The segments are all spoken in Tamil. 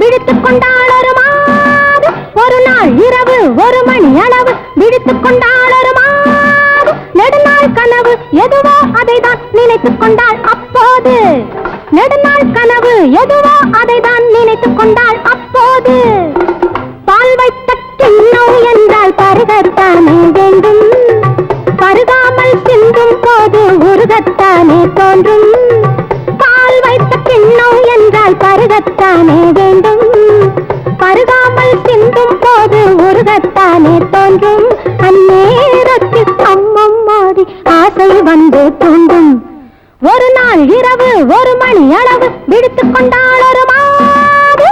விழித்துக் கொண்டாள் ஒரு மாது. ஒரு நாள் இரவு 1 மணி அளவு விழித்துக் கொண்டாள் ஒரு மாது. நெடுநாள் கனவு எதுவோ அதைதான் நினைத்துக் கொண்டாள் அப்போது. நெடுநாள் கனவு எதுவோ அதைதான் நினைத்துக் கொண்டாள் அப்போது. பால் வைத்த கிண்ணம் என்றால் பருகத்தானே வேண்டும். பருகாமல் சிந்தும் போது உருகத்தானே தோன்றும். பால் வைத்த கிண்ணம் என்றால் பருகத்தானே வேண்டும். பருகாமல் சிந்தும் போது உருகத்தானே தோன்றும். அந்நேரத்தில் அம்மம்மாடி ஆசை வந்து தூண்டும். ஒரு நாள் இரவு 1 மணி அளவு விழித்துக் கொண்டாள் ஒரு மாது.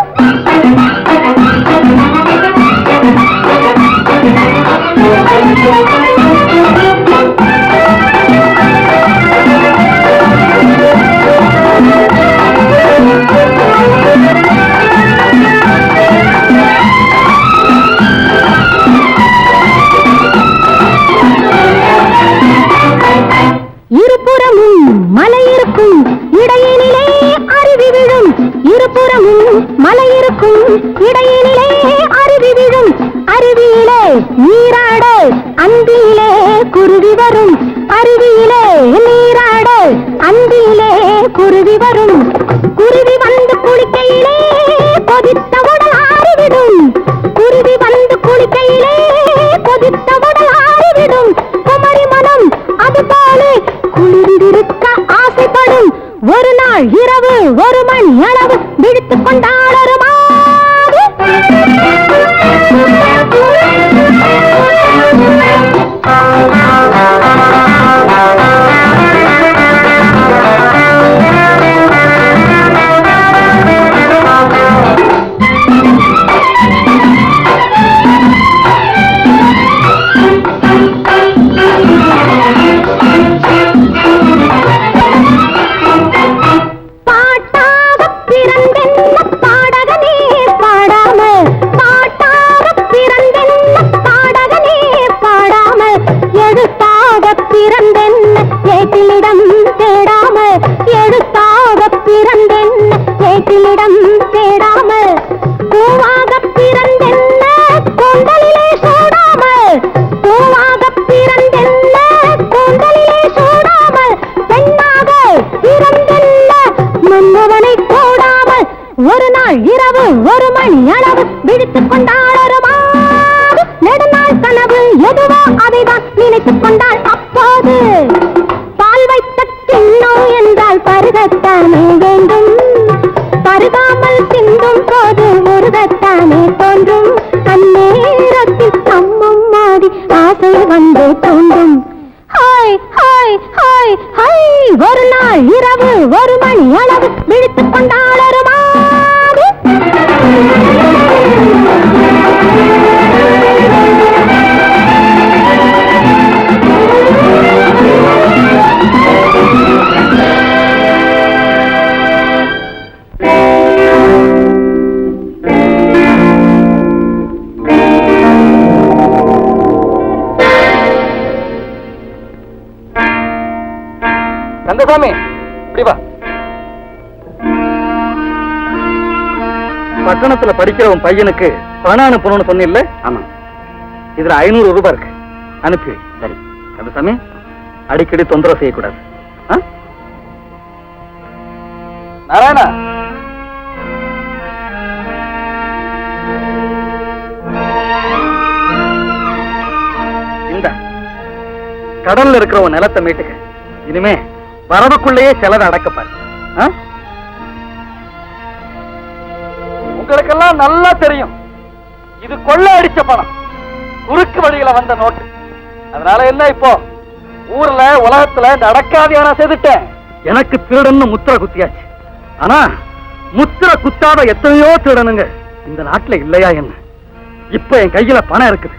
இருபுறமும் மலை இருக்கும் இடையினிலே அருவி விழும். இருபுறமும் மலை இருக்கும் இடையினிலே அருவி விழும். அருவியிலே நீராட அந்தியிலே குருவி வரும். அருவியிலே நீராட அந்தியிலே குருவி வரும். குருவி வந்து குளிக்கையிலே கொதித்த உடல் ஆறிவிடும். குருவி வந்து குளிக்கையிலே கொதித்த உடல் ஆறிவிடும். குமரி மனம் அதுபோல குளிர்ந்திருக்க ஆசைப்படும். ஒரு நாள் இரவு 1 மணி அளவு விழித்துக் கொண்டாள் ஒரு மாது. ஒரு நாள் இரவு 1 மணி அளவு விழித்துக் கொண்டாள் ஒரு மாது. நெடுநாள் கனவு எதுவோ அதைதான் நினைத்துக் கொண்டாள் அப்போது. பால் வைத்த கிண்ணம் என்றால் பருகத்தானே வேண்டும். பருகாமல் சிந்தும் போது முருகத்தானே தோன்றும். அந்நேரத்தில் அம்மம்மாடி ஆசை வந்து தோன்றும். Hi hi hi hi. ஒரு நாள் இரவு 1 மணி அளவு விழித்துக் கொண்டாள் ஒரு மாது. கந்தசாமி, இப்படி வா. பட்டணத்துல படிக்கிறவன் பையனுக்கு பணம் அனுப்பணும்னு சொன்னில்ல? ஆமா. இதுல 500 ரூபாய் இருக்கு, அனுப்பி. சரி கந்தசாமி, அடிக்கடி தொந்தரவு செய்யக்கூடாது. நாராயணா, இந்த கடல்ல இருக்கிறவன் நிலத்தை மீட்டுக்க. இனிமே வரவுக்குள்ளேயே செலவை அடக்கப்பாரு. உங்களுக்கெல்லாம் நல்லா தெரியும், இது கொள்ளை அடிச்ச பணம், குறுக்கு வழியில வந்த நோட்டு. அதனால என்ன, இப்போ ஊர்ல உலகத்துல நடக்காதையான செய்துட்டேன். எனக்கு திருடன்னு முத்திர குத்தியாச்சு. ஆனா முத்திர குத்தாத எத்தனையோ திருடனுங்க இந்த நாட்டுல இல்லையா என்ன? இப்ப என் கையில பணம் இருக்குது.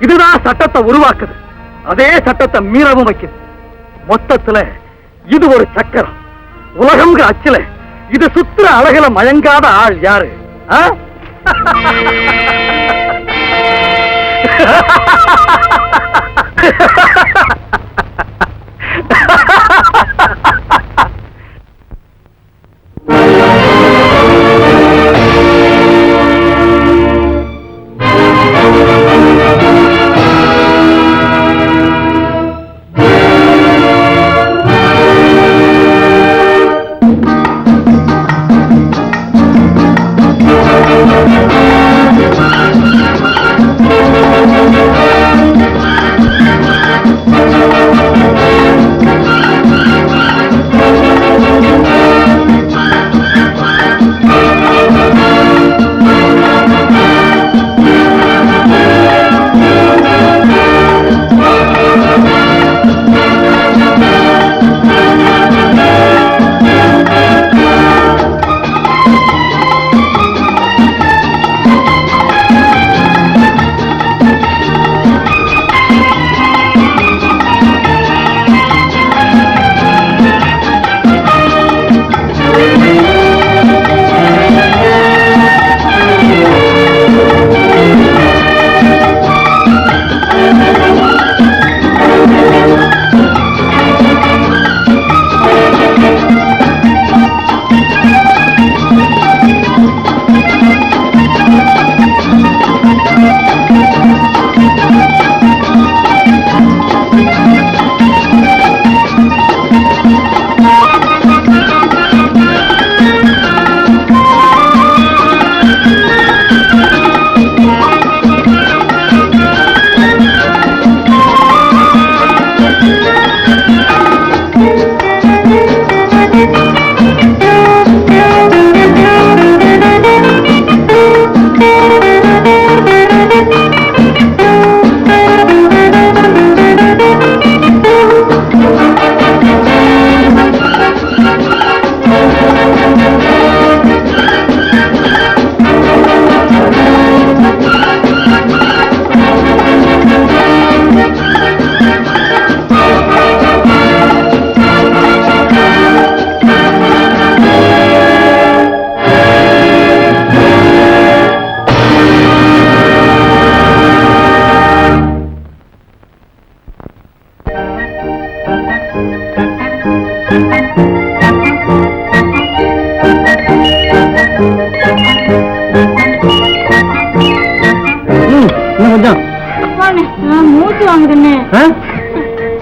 இதுதான் சட்டத்தை உருவாக்குது, அதே சட்டத்தை மீறவும் வைக்குது. மொத்தத்துல இது ஒரு சக்கரம். உலகம்ங்கிற அச்சுல இது சுத்துற அழகுல மயங்காத ஆள் யாரு?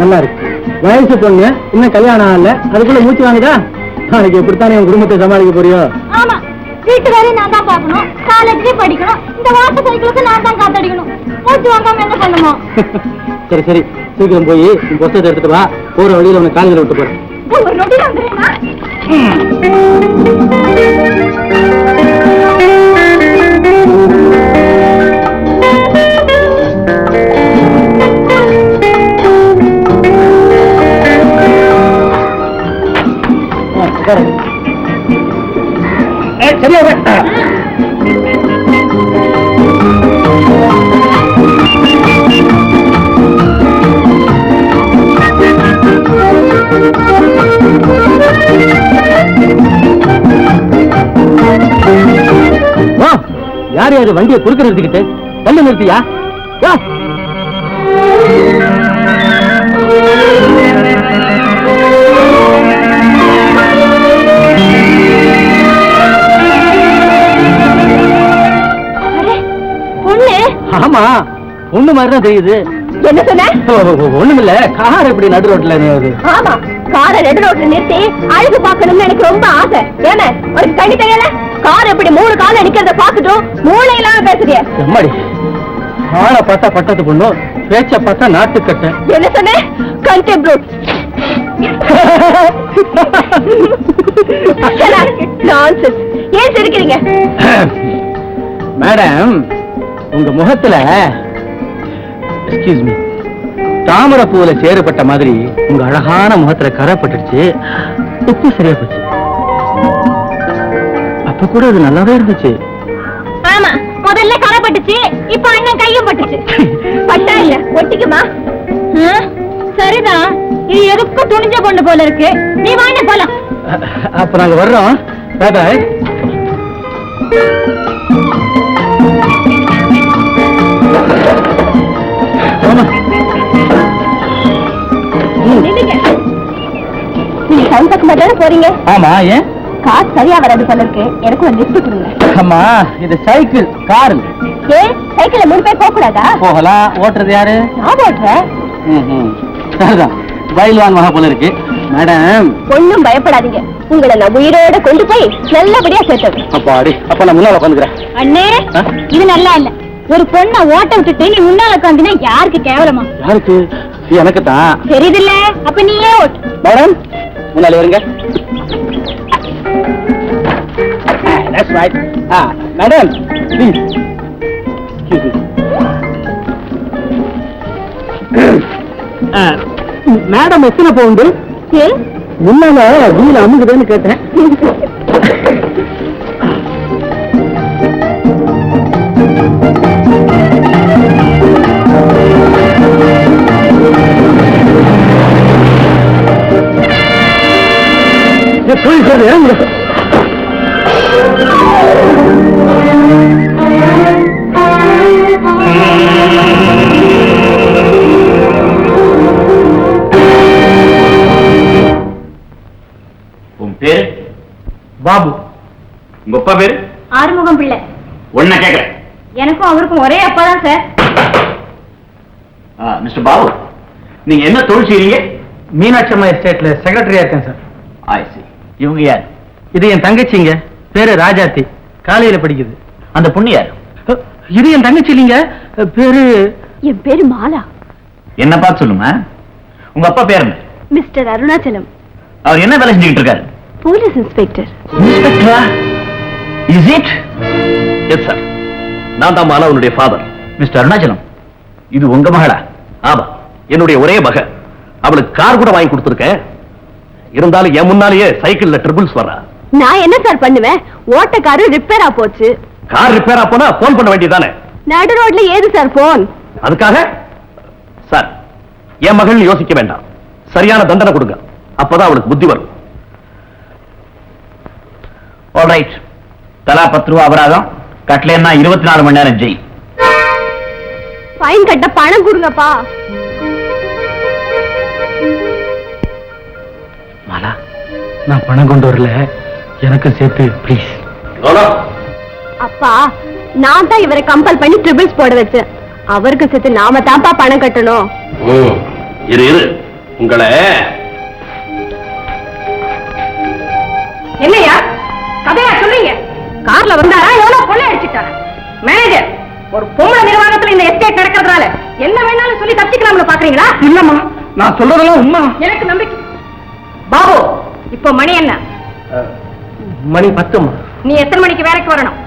நல்லா இருக்கு. வயசு பொண்ணு இன்னும் கல்யாணம் ஆகல, அதுக்குள்ள மூச்சு வாங்குதா? நாளைக்கு எப்படித்தானே உன் குடும்பத்தை சமாளிக்க போறியோ? ஆமா, வீட்டு வேலையை நான் தான் பார்க்கணும், காலேஜே படிக்கணும், இந்த வாட்டர் சைக்கிளுக்கு நான் தான் காத்தடிக்கணும். மூச்சு வாங்காம என்ன பண்ணுமோ? சரி சரி, சீக்கிரம் போய் உன் புத்தகத்தை எடுத்துட்டு வா. போற வழியில உன்னை காலேஜில் விட்டு போறேன். ஒரு நொடி வந்துடுறேன்னா சரியா? யார் யாரு வண்டியை குறுக்க நிறுத்திக்கிட்டு தள்ளி நிறுத்தியா? ஆமா, பொண்ணு மாதிரிதான் தெரியுது. என்ன சொன்ன? ஒண்ணுமில்ல, கார் எப்படி நடு ரோட்ல? ஆமா, காரை நடு ரோட்ல நிறுத்தி அழகு பார்க்கணும்னு எனக்கு ரொம்ப ஆசை. ஏன்னா ஒரு கண்ணி தெரியல, கார் எப்படி 3 கால நிக்கிறத பாத்துட்டும் மூளை இல்லாம பேசுறிய. எம்மாடி, ஆளை பார்த்தா பட்டத்து பொண்ணு, பேச்ச பார்த்தா நாட்டுக்கட்ட. என்ன சொன்ன? கண்டெம்ப்ரூட். நான்சென்ஸ். ஏன் சிரிக்கிறீங்க? மேடம், உங்க முகத்துல எக்ஸ்கியூஸ் மீ, தாமரை பூவில சேறுபட்ட மாதிரி உங்க அழகான முகத்துல கரைப்பட்டுடுச்சு. உப்பு சரியா போச்சு. அப்ப கூட அது நல்லாவே இருந்துச்சு. ஆமா, முதல்ல கரைப்பட்டுச்சு, இப்ப அண்ணன் கையும் பட்டுச்சு. பட்டா இல்ல, ஒட்டிக்குமா? சரிதான், இது எதுக்கும் துணிஞ்ச பொண்ணு போல இருக்கு. நீ வாங்க போலாம். அப்ப நாங்க வர்றோம். பாய். நீங்க சவுண்ட் பக்கம் மட்டும் போறீங்க? ஆமா, ஏன்? கார் சரியா வராது போல இருக்கு, எனக்கு ஒரு லிஃப்ட் கொடுங்க. ஆமா, இது சைக்கிள், கார். ஏன் சைக்கிள்ல 3 பேர் போக கூடாதா? போகலாம். ஓட்டுறது யாரு? நான் ஓட்டுறேன். சரிதான், பயில்வான் மகா போல இருக்கு. மேடம், ஒண்ணும் பயப்படாதீங்க, உங்களை நான் உயிரோட கொண்டு போய் நல்லபடியா சேர்த்தது. அப்பாடி, அப்ப நான் முன்னால உட்காந்துக்கிறேன். அண்ணே, இது நல்லா இல்ல. ஒரு பொண்ணை ஓட்ட விட்டுட்டு நீ முன்னால உட்காந்துனா யாருக்கு கேவலமா? யாருக்கு? எனக்கு தான். தெரியுதுல்ல, அப்ப நீயே ஓட்டு. மேடம், முன்னால வருங்க. That's right. Madam, please. Madam, எத்தனை பவுண்டு? முன்னால வீல் அமுகுதுன்னு கேட்டேன். உன் பேரு? பாபு. உங்க அப்பா பேரு? ஆறுமுகம் பிள்ளை. ஒன்ன கேக்குறேன். எனக்கும் அவருக்கும் ஒரே அப்பா தான் சார். மிஸ்டர் பாபு, நீங்க என்ன தொழில் செய்றீங்க? மீனாட்சி அம்மா எஸ்டேட்ல செக்ரட்டரியா இருக்கேன் சார். இவங்க யார்? இது என் தங்கச்சிங்க, பேரு ராஜாத்தி, காலையில படிக்குது. அந்த பொண்ணு யார்? இது என் தங்கச்சி இல்லைங்க, பேரு? என் பேரு மாலா. என்ன பார்த்து சொல்லுங்க. உங்க அப்பா பேரு? மிஸ்டர் அருணாச்சலம். அவர் என்ன வேலை செஞ்சுக்கிட்டு இருக்காரு? Police inspector. இன்ஸ்பெக்டரா? Is it? எஸ் சார், நான் தான் மாலா, உன்னுடைய ஃபாதர். மிஸ்டர் அருணாச்சலம், இது உங்க மகளா? ஆமா, என்னுடைய ஒரே மக. அவளுக்கு கார் கூட வாங்கி கொடுத்துருக்கேன். இருந்தாலும் என் முன்னாலேயே சைக்கிள்ல ட்ரிபிள்ஸ் வர்றா. நான் என்ன சார் பண்ணுவேன்? ஓட்டக்காரு ரிப்பேரா போச்சு. கார் ரிப்பேரா போனா போன் பண்ண வேண்டியதானே? நடு ரோட்ல ஏது சார் போன்? அதுக்காக சார், என் மகள் யோசிக்க வேண்டாம், சரியான தண்டனை கொடுங்க, அப்பதான் அவளுக்கு புத்தி வரும். ஆல்ரைட், தலா 10 ரூபா அபராதம், கட்டலைன்னா 24 மணி நேரம் ஜெயில். ஃபைன் கட்ட பணம் கொடுங்கப்பா. மாலா, நான் பணம் கொண்டு வரல, எனக்கு சேர்த்து ப்ளீஸ். அப்பா, நான் தான் இவரை கம்பல் பண்ணி ட்ரிபிள்ஸ் போட வச்சேன். அவருக்கு சேர்த்து நாம தான்ப்பா பணம் கட்டணும். இரு இரு, உங்களை என்னையா கதையா சொல்றீங்க? கார்ல வந்தாரா எவ்வளவு கொள்ளை அடிச்சுட்டாரா? மேனேஜர், ஒரு பொம்பளை நிர்வாகத்துல இந்த எஸ்டேட் நடக்கிறதுனால என்ன வேணாலும் சொல்லி தப்பிக்கலாம்னு பாக்குறீங்களா? இல்லம்மா, நான் சொல்றதெல்லாம் உண்மை. எனக்கு நம்பிக்கை. பாபு, இப்ப மணி என்ன? மணி 10. நீ எத்தனை மணிக்கு வேலைக்கு வரணும்?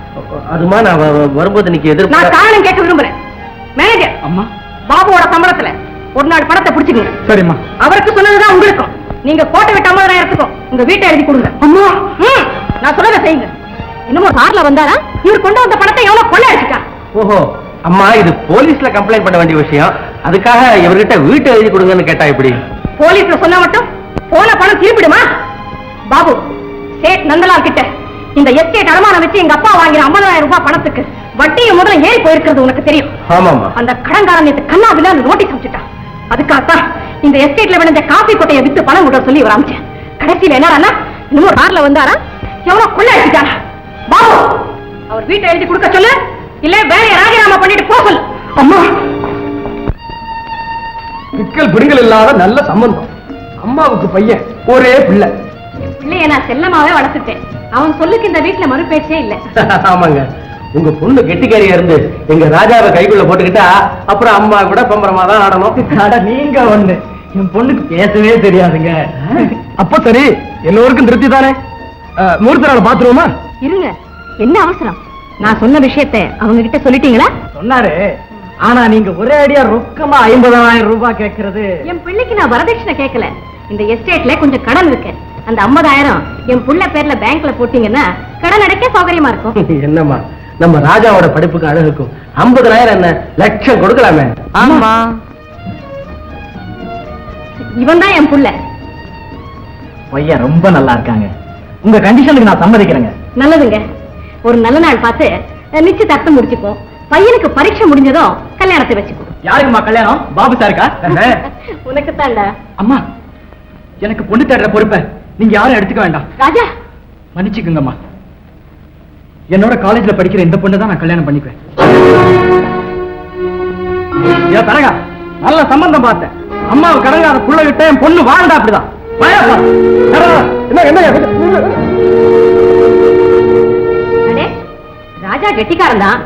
அதுமா நான் வரும்போது இன்னைக்கு நான் காரணம் கேட்க விரும்புறேன். மேனேஜர், அம்மா. பாபுவோட சம்பளத்துல ஒரு நாள் பணத்தை பிடிச்சுக்கங்க. சரிம்மா. அவருக்கு சொன்னதுதான் உங்களுக்கும். நீங்க கோட்டை விட்டு 50,000 உங்க வீட்டை எழுதி கொடுங்க. அம்மா, நான் சொல்றதை செய்யுங்க. இன்னமும் கார்ல வந்தாரா? இவர் கொண்டு வந்த பணத்தை எவ்வளவு கொள்ளை அடிச்சுட்டா? ஓஹோ அம்மா, இது போலீஸ்ல கம்ப்ளைண்ட் பண்ண வேண்டிய விஷயம். அதுக்காக இவர்கிட்ட வீட்டை எழுதி கொடுங்கன்னு கேட்டா எப்படி? போலீஸ்ல சொன்னா மட்டும் போன பணம் திருப்பிடுமா? பாபு, சேட் நந்தலால் கிட்ட இந்த எஸ்டேட் அடமானம் வச்சு எங்க அப்பா வாங்கின 50,000 பணத்துக்கு வட்டியை முதல்ல ஏறி போயிருக்கிறது உனக்கு தெரியும். ஆமாமா. அந்த கடன்காரன் நேற்று கண்ணாவில அந்த நோட்டீஸ் அனுப்பிச்சுட்டான். அதுக்காகத்தான் இந்த எஸ்டேட்ல விழுந்த காபி கொட்டையை வித்து பணம் கொடுக்க சொல்லி இவர் அமைச்சேன். கடைசியில என்ன இன்னும் கார்ல வந்தாரா? எவ்வளவு கொள்ளை அடிச்சுட்டாரா? பாபு, அவர் வீட்டை எழுதி கொடுக்க சொல்லு, இல்ல வேலையை ராஜினாமா பண்ணிட்டு போக சொல்லு. அம்மா, பிக்கல் பிடிங்கள் இல்லாத நல்ல சம்பந்தம். அம்மாவுக்கு பையன், ஒரே பிள்ளை. பிள்ளைய நான் செல்லமாவே வளர்த்துட்டேன். அவன் சொல்லுக்கு இந்த வீட்டுல மறு பேச்சே இல்ல. ஆமாங்க, உங்க பொண்ணு கெட்டிக்காரியா இருந்து எங்க ராஜாவை கைக்குள்ள போட்டுக்கிட்டா அப்புறம் அம்மா கூட பம்பரமா தான் ஆடணும். நீங்க ஒண்ணு, என் பொண்ணுக்கு பேசவே தெரியாதுங்க. அப்ப சரி, எல்லோருக்கும் திருப்தி தானே? மூர்த்த நாள் பாத்துருவோமா? இருங்க, என்ன அவசரம்? நான் சொன்ன விஷயத்தை அவங்க கிட்ட சொல்லிட்டீங்களா? சொன்னாரு. ஆனா நீங்க ஒரே அடியா ரொக்கமா 50,000 கேட்கறது. என் பிள்ளைக்கு நான் வரதட்சணை கேட்கல. இந்த எஸ்டேட்ல கொஞ்சம் கடன் இருக்கு. அந்த 50,000 என் புள்ள பேர்ல பேங்க்ல போட்டீங்கன்னா கடன் அடைக்க சௌகரியமா இருக்கும். என்னம்மா, நம்ம ராஜாவோட படிப்புக்கு அழகுக்கும் 50,000 என்ன, லட்சம் கொடுக்கலாமே. ஆமா, இவன் தான் என் புள்ள. பையன் ரொம்ப நல்லா இருக்காங்க. உங்க கண்டிஷனுக்கு நான் சம்மதிக்கிறேங்க. நல்லதுங்க. ஒரு நல்ல நாள் பார்த்து நிச்சயதார்த்தம் முடிச்சுப்போம். பையனுக்கு பரீட்சை முடிஞ்சதும் கல்யாணத்தை வச்சுப்போம். யாருக்குமா கல்யாணம்? பாபு சாருக்கா? உனக்கு தாண்டா. அம்மா, எனக்கு பொண்ணு தேடுற பொறுப்பை நீங்க யாரும் எடுத்துக்க வேண்டாம். ராஜா, மன்னிச்சுக்குங்கம்மா. என்னோட காலேஜ்ல படிக்கிற இந்த பொண்ணு தான் நான் கல்யாணம் பண்ணிக்குவேன். ஏன் தரகா, நல்ல சம்பந்தம் பார்த்தேன். அம்மாவை கடங்காத புள்ள விட்ட என் பொண்ணு வாழ்ந்தா அப்படிதான். அடே, ராஜா கெட்டிக்காரன் தான்.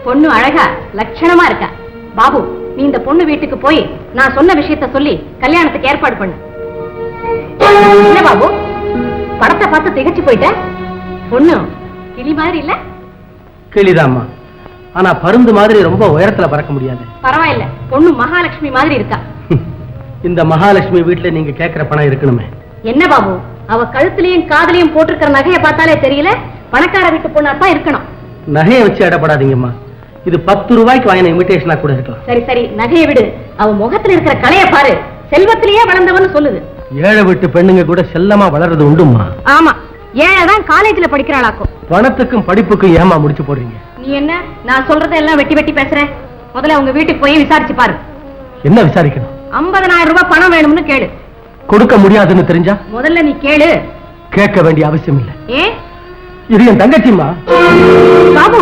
பொண்ணு அழகா லட்சணமா இருக்கா. பாபு, நீ இந்த பொண்ணு வீட்டுக்கு போய் நான் சொன்ன விஷயத்த சொல்லி கல்யாணத்துக்கு ஏற்பாடு பண்ணு. என்ன பாபு, படத்தை பார்த்து திகச்சு போயிட்ட? பொண்ணு கிளி மாதிரி இல்ல? கிளிதாம்மா, ஆனா பருந்து மாதிரி ரொம்ப உயரத்துல பறக்க முடியாது. பரவாயில்ல, பொண்ணு மகாலட்சுமி மாதிரி இருக்கா. இந்த மகாலட்சுமி வீட்டுல நீங்க கேட்கிற பணம் இருக்கணுமே. என்ன பாபு, அவ கழுத்துலயும் காதலையும் போட்டிருக்கிற நகையை பார்த்தாலே தெரியல பணக்கார வீட்டு பொண்ணாத்தான் இருக்கணும். நகையை வச்சு இடப்படாதீங்கம்மா. இது 10 ரூபாய்க்கு வாங்கின இன்விடேஷனா கூட இருக்கலாம். சரி சரி, நகையை விடு. அவ முகத்துல இருக்கிற கலைய பாரு. செல்வத்திலேயே வளர்ந்தவன்னு சொல்லுது. ஏழை வீட்டு பெண்ணுங்க கூட செல்லமா வளர்றது உண்டுமா? ஆமா, ஏழைதான் காலேஜ்ல படிக்கிறாளாக்கும். பணத்துக்கும் படிப்புக்கும் ஏமா முடிச்சு போடுறீங்க? நீ என்ன, நான் சொல்றத எல்லாம் வெட்டி வெட்டி பேசுற? முதல்ல உங்க வீட்டுக்கு போய் விசாரிச்சு பாரு. என்ன விசாரிக்கணும்? 50,000 பணம் வேணும்னு கேளு. கொடுக்க முடியாதுன்னு தெரிஞ்சா? முதல்ல நீ கேளு. கேட்க வேண்டிய அவசியம் இல்லை. ஏன்? இது என் தங்கச்சிமா. பாபு,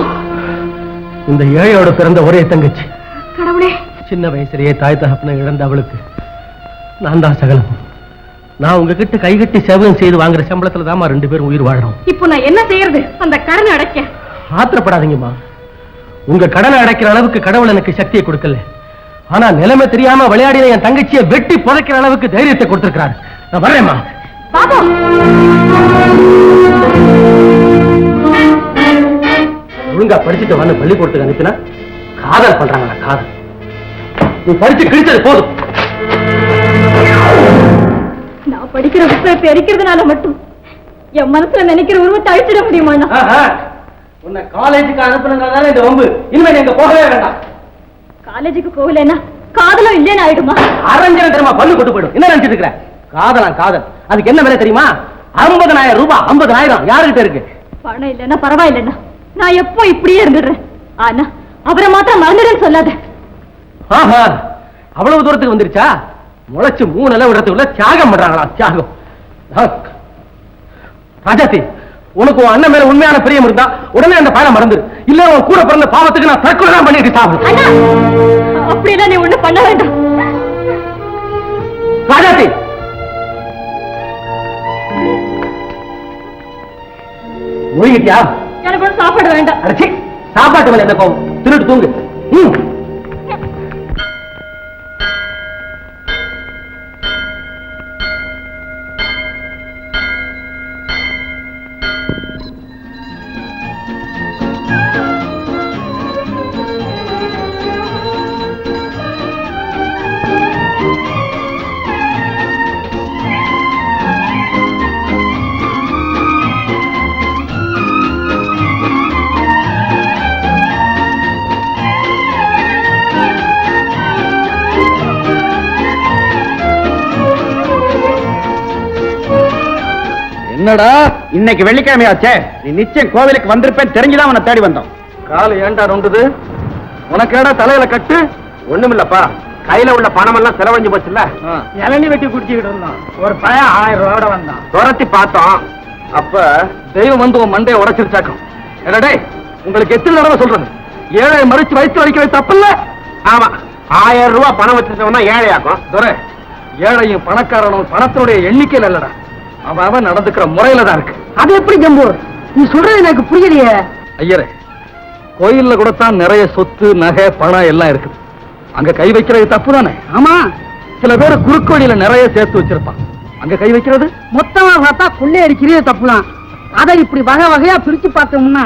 இந்த ஏழையோட பிறந்த ஒரே தங்கச்சி. கடவுளே. சின்ன வயசுலயே தாய் தகப்பனை இழந்த அவளுக்கு நான் தான் சகலம். நான் உங்ககிட்ட கைகட்டி சேவகம் செய்து வாங்குற சம்பளத்துல தான் 2 பேரும் உயிர் வாழறோம். இப்போ நான் என்ன செய்யறது? அந்த கடனை அடைக்க. ஆத்திரப்படாதீங்கம்மா. உங்க கடனை அடைக்கிற அளவுக்கு கடவுள் எனக்கு சக்தியை கொடுக்கல. ஆனா நிலைமை தெரியாம விளையாடின என் தங்கச்சியை வெட்டி புதைக்கிற அளவுக்கு தைரியத்தை கொடுத்திருக்கிறாரு. நான் வரேம்மா. பாபு, ஒழுங்கா படிச்சுட்டு வந்து பள்ளிக்கூடத்துக்கு அனுப்பினா காதல் பண்றாங்களா? காதல் நீ படிச்சு கிழிச்சது போதும். நான் படிக்கிற புத்தகத்தை எரிக்கிறதுனால மட்டும் என் மனசுல நினைக்கிற உருவத்தை அழிச்சிட முடியுமா? உன்னை காலேஜுக்கு அனுப்புனதால இந்த வம்பு. இனிமே நீங்க போகவே வேண்டாம். காலேஜுக்கு போகலன்னா காதலும் இல்லைன்னு ஆயிடுமா? அரஞ்சனம் தெரியுமா? பல்லு கொட்டு போயிடும். என்ன நினைச்சிட்டு இருக்கிற? காதலாம் காதல். அதுக்கு என்ன விலை தெரியுமா? 50,000 ரூபாய். 50,000 யாருகிட்ட இருக்கு? பணம் இல்லைன்னா பரவாயில்லைன்னா நான் எப்போ இப்படியே இருந்துடுறேன். ஆனா அவரை மாத்திரம் மறந்துடுன்னு சொல்லாத. ஆஹா, அவ்வளவு தூரத்துக்கு வந்துருச்சா? முளைச்சு 3 நிலை விடுறதுக்குள்ள தியாகம் பண்றாங்களா? தியாகம். ராஜாத்தி, உனக்கு உன் அண்ணன் மேல உண்மையான பிரியம் இருந்தா உடனே அந்த பணம் மறந்துரு. இல்ல உன் கூட பிறந்த பாவத்துக்கு நான் தற்கொலை தான் பண்ணிட்டு சாப்பிடு. அப்படியெல்லாம் நீ ஒண்ணு பண்ண வேண்டாம். ராஜாத்தி, முழுகிட்டியா? எனக்கு ஒன்றும் சாப்பாடு வேண்டாம். அடைச்சி சாப்பாட்டு மேல என்ன கோவம்? திருட்டு தூங்கு. என்னடா இன்னைக்கு வெள்ளிக்கிழமையாச்சே, நீ நிச்சயம் கோவிலுக்கு வந்திருப்பேன் தெரிஞ்சுதான் உன்னை தேடி வந்தோம். காலு ஏண்டா நொண்டுது? உனக்கு ஏடா தலையில கட்டு? ஒண்ணுமில்லப்பா, கையில உள்ள பணம் எல்லாம் செலவழிஞ்சு போச்சுல்ல. இளநீ வெட்டி குடிச்சுக்கிட்டு இருந்தான். ஒரு பையன் 1000 ரூபாயோட வந்தான். துரத்தி பார்த்தோம். அப்ப தெய்வம் வந்து உன் மண்டையை உடைச்சிருச்சாக்கும். என்னடே, உங்களுக்கு எத்தனை தடவை சொல்றது? ஏழை மறிச்சு வயிற்று வலிக்கிறது தப்பில்ல? ஆமா, 1000 ரூபாய் பணம் வச்சிருந்தவன் தான் ஏழையாக்கும். துரை, ஏழையும் பணக்காரனும் பணத்தினுடைய எண்ணிக்கையில் இல்லடா, அவன் நடந்துக்கிற முறையில தான் இருக்கு. அது எப்படி ஜம்பு? நீ சொல்றது எனக்கு புரியலையே. ஐயரே, கோயில்ல கூட தான் நிறைய சொத்து நகை பணம் எல்லாம் இருக்குது. அங்க கை வைக்கிறது தப்பு தானே? ஆமா, சில பேர் குறுக்கு வழியில நிறைய சேர்த்து வச்சிருப்பான். அங்க கை வைக்கிறது மொத்தமா பார்த்தா கொள்ளை அடிக்கிறது தப்புதான். அதை இப்படி வகை வகையா பிரிச்சு பார்த்தோம்னா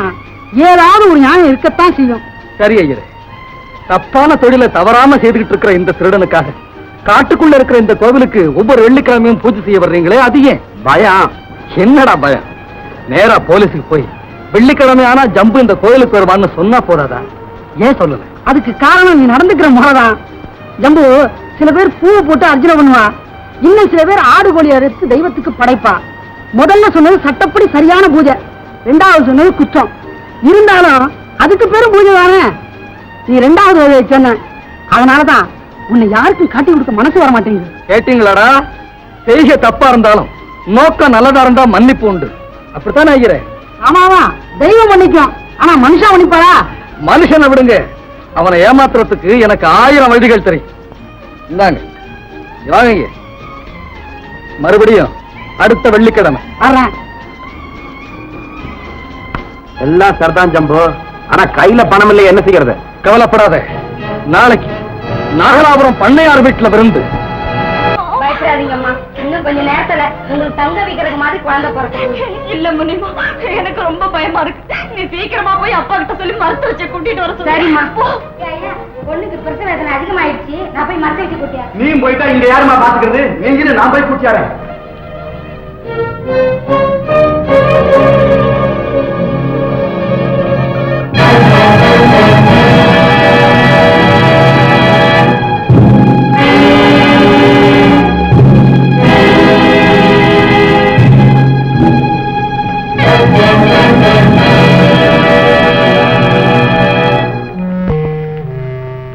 ஏதாவது ஒரு நியாயம் இருக்கத்தான் செய்யும். சரி ஐயரே, தப்பான தொழிலை தவறாம செய்துகிட்டு இருக்கிற இந்த திருடனுக்காக காட்டுக்குள்ள இருக்கிற இந்த கோவிலுக்கு ஒவ்வொரு வெள்ளிக்கிழமையும் பூஜை செய்ய வர்றீங்களே, அது ஏன்? பயம். என்னடா பயம்? நேரா போலீஸுக்கு போய் வெள்ளிக்கிழமை ஆனா ஜம்பு இந்த கோயிலுக்கு வருவான்னு சொன்னா போதாதா? ஏன் சொல்லல? அதுக்கு காரணம் நீ நடந்துக்கிற முறைதான். ஜம்பு, சில பேர் பூவை போட்டு அர்ச்சனை பண்ணுவா, இன்னும் சில பேர் ஆடு கோழி அறுத்து தெய்வத்துக்கு படைப்பா. முதல்ல சொன்னது சட்டப்படி சரியான பூஜை, ரெண்டாவது சொன்னது குற்றம். இருந்தாலும் அதுக்கு பேரும் பூஜை தானே. நீ ரெண்டாவது வகையை சொன்ன, அதனாலதான் உன்னை யாருக்கும் காட்டி கொடுக்க மனசு வர மாட்டேங்குது. கேட்டீங்களாடா? செய்க தப்பா இருந்தாலும் நோக்கம் நல்லதா இருந்தா மன்னிப்பு உண்டு. அப்படித்தானே ஐயரே? ஆமாவா, தெய்வம் மன்னிக்கும், ஆனா மனுஷன் மன்னிப்பாரா? மனுஷனை விடுங்க, அவனை ஏமாத்துறதுக்கு எனக்கு 1000 வழிகள் தெரியும். இந்தாங்க, வாங்க. மறுபடியும் அடுத்த வெள்ளிக்கிழமை வர்றேன். எல்லாம் சரிதான் ஜம்பு, ஆனா கையில பணம் இல்லை, என்ன செய்யறது? கவலைப்படாத, நாளைக்கு நாகலாபுரம் பண்ணையார் வீட்டுல விருந்து. பயப்படாதீங்கம்மா, இன்னும் கொஞ்ச நேரத்துல உங்களுக்கு தங்க வைக்கிறதுக்கு மாதிரி குழந்தை பிறகு. இல்ல முனிமா, எனக்கு ரொம்ப பயமா இருக்கு. நீ சீக்கிரமா போய் அப்பா கிட்ட சொல்லி மருத்துவ வச்சு கூட்டிட்டு வர. சரிம்மா. பொண்ணுக்கு பிரச்சனை அதிகமாயிடுச்சு, நான் போய் மருத்துவ வச்சு கூட்டியா. நீ போயிட்டா இங்க யாருமா பாத்துக்கிறது? நீங்க நான் போய் கூட்டியாரேன்.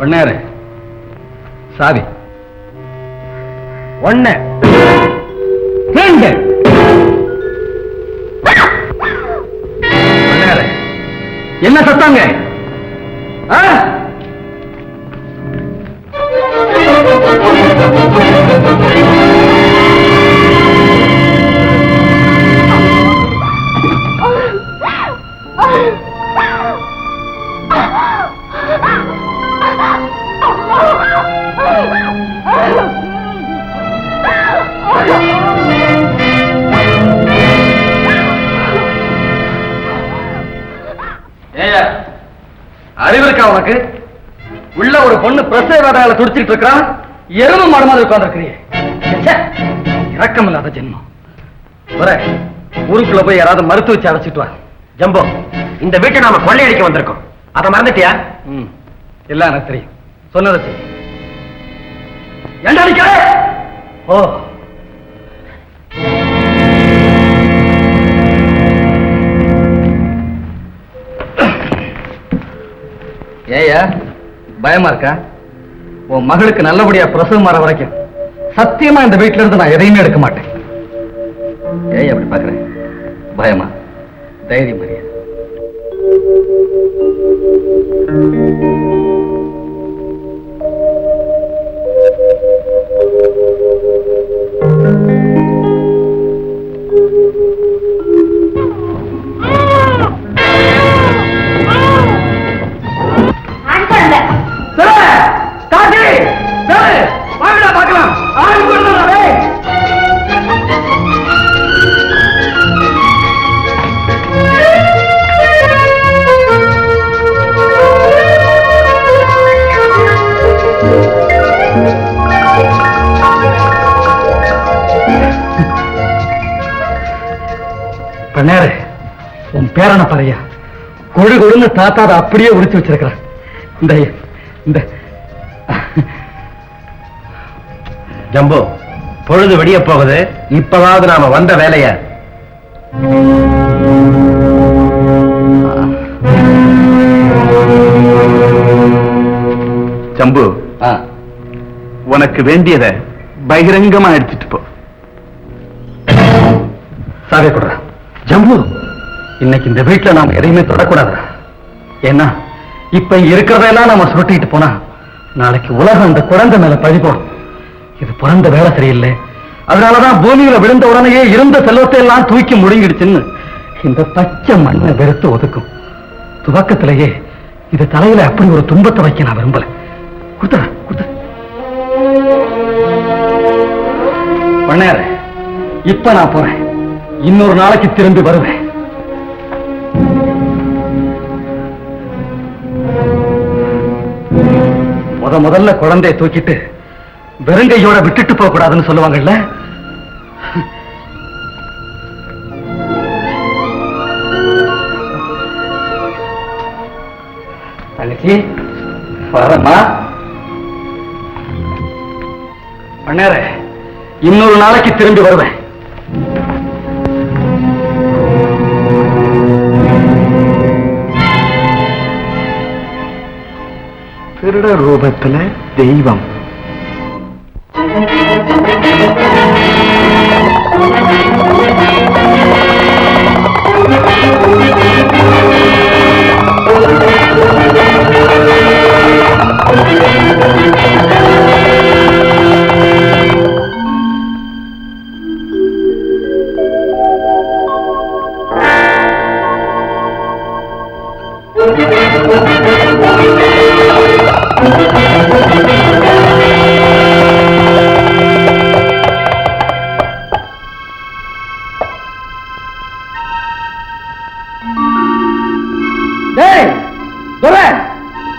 பண்ணாரு சாவி 1 2 பண்ணாரு. என்ன சத்தாங்க? அறிவு இருக்கா உனக்கு? உள்ள ஒரு பொண்ணு பிரசவ வேதனையில துடிச்சிட்டு இருக்கிறான், எருமை மாடு மாதிரி உட்கார்ந்துருக்கிறீ. இரக்கம் இல்லாத ஜென்மம். ஊருக்குள்ள போய் யாராவது மருத்துவ வச்சு அழைச்சிட்டு வா. ஜம்போ, இந்த வீட்டை நாம கொள்ளையடிக்க வந்திருக்கோம், அதை மறந்துட்டியா? எல்லாம் எனக்கு தெரியும், சொன்னதை செய்ய. ஏண்டா அடிக்கிற? ஓ, ஏயா பயமா இருக்கா? உன் மகளுக்கு நல்லபடியா பிரசவம் வர வரைக்கும் சத்தியமா இந்த வீட்டுல இருந்து நான் எதையுமே எடுக்க மாட்டேன். ஏய் அப்படி பாக்குறேன்? பயமா? தைரியம் மரியா. பண்ணாரு உன் பேரனை பாரியா கொழு கொழுன்னு தாத்தா அதை அப்படியே உரிச்சு வச்சிருக்கிறான். இந்த ஜம்பு, பொழுது வெடிய போகுது. இப்பவாவது நாம வந்த வேலைய ஜம்பு, உனக்கு வேண்டியதை பகிரங்கமா எடுத்துட்டு போ. சாவே கொடுற ஜம்பு, இன்னைக்கு இந்த வீட்டுல நாம எதையுமே தொடக்கூடாது. ஏன்னா இப்ப இருக்கிறதெல்லாம் நாம சுருட்டிட்டு போனா நாளைக்கு உலகம் அந்த குழந்தை மேல பழி போடும். இது பிறந்த வேலை சரியில்லை. அதனாலதான் பூமியில விழுந்த உடனேயே இருந்த செல்வத்தை எல்லாம் தூக்கி முழுங்கிடுச்சுன்னு இந்த பச்சை மண்ணை வெறுத்து ஒதுக்கும். துவக்கத்திலேயே இது தலையில அப்படி ஒரு துன்பத்தை வைக்க நான் விரும்பல. கொடுத்த பண்ணாரு. இப்ப நான் போறேன். இன்னொரு நாளைக்கு திரும்பி வருவேன். முதல்ல குழந்தையை தூக்கிட்டு வெறுங்கையோட விட்டுட்டு போக கூடாதுன்னு சொல்லுவாங்கல்ல. தங்கச்சி வரமா பண்ணார. இன்னொரு நாளைக்கு திரும்பி வருவேன். திருட ரூபத்துல தெய்வம்.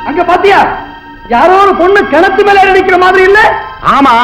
அங்க பாத்தியா, யாரோ ஒரு பொண்ணு கிணத்து மேல நிக்கிற மாதிரி இல்ல? ஆமா.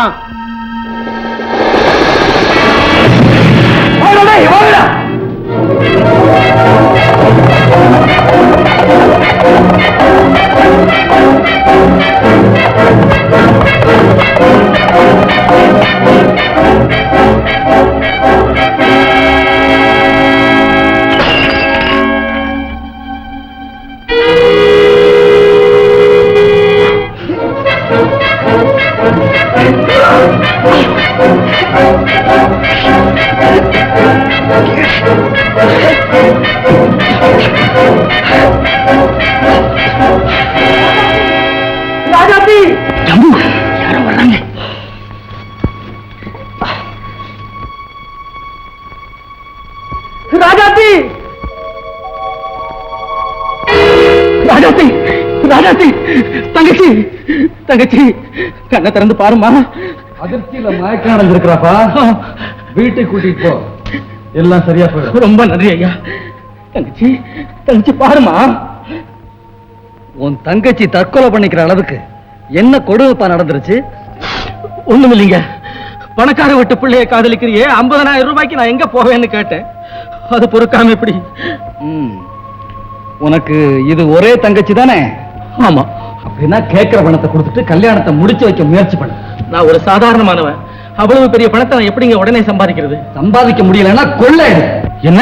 ராஜாத்தி, ஜம்பு, யாரோ வர்றாங்க. ராஜாத்தி, ராஜாத்தி, ராஜாத்தி, தங்கச்சி, தங்கச்சி, கண்ணை திறந்து பாருமா. அதிர்ச்சியில மயக்கம் அடைஞ்சிருக்கிறாப்பா. வீட்டுக்கு கூட்டிட்டு போ, எல்லாம் சரியா போயிடும். ரொம்ப நன்றி ஐயா. தங்கச்சி, தங்கச்சி பாருமா. உன் தங்கச்சி தற்கொலை பண்ணிக்கிற அளவுக்கு என்ன கொடுமைப்பா நடந்துருச்சு? ஒண்ணும் இல்லைங்க. பணக்கார வீட்டு பிள்ளைய காதலிக்கிறியே, 50,000 ரூபாய்க்கு நான் எங்க போவேன்னு கேட்டேன். அது பொறுக்காம எப்படி? உனக்கு இது ஒரே தங்கச்சி தானே? ஆமா. அப்படின்னா கேட்கிற பணத்தை கொடுத்துட்டு கல்யாணத்தை முடிச்சு வைக்க முயற்சி பண்ண. நான் ஒரு சாதாரணமானவன். அவ்வளவு பெரிய பணத்தை நான் எப்படிங்க உடனே சம்பாதிக்கிறது? சம்பாதிக்க முடியலன்னா கொள்ளை. என்ன?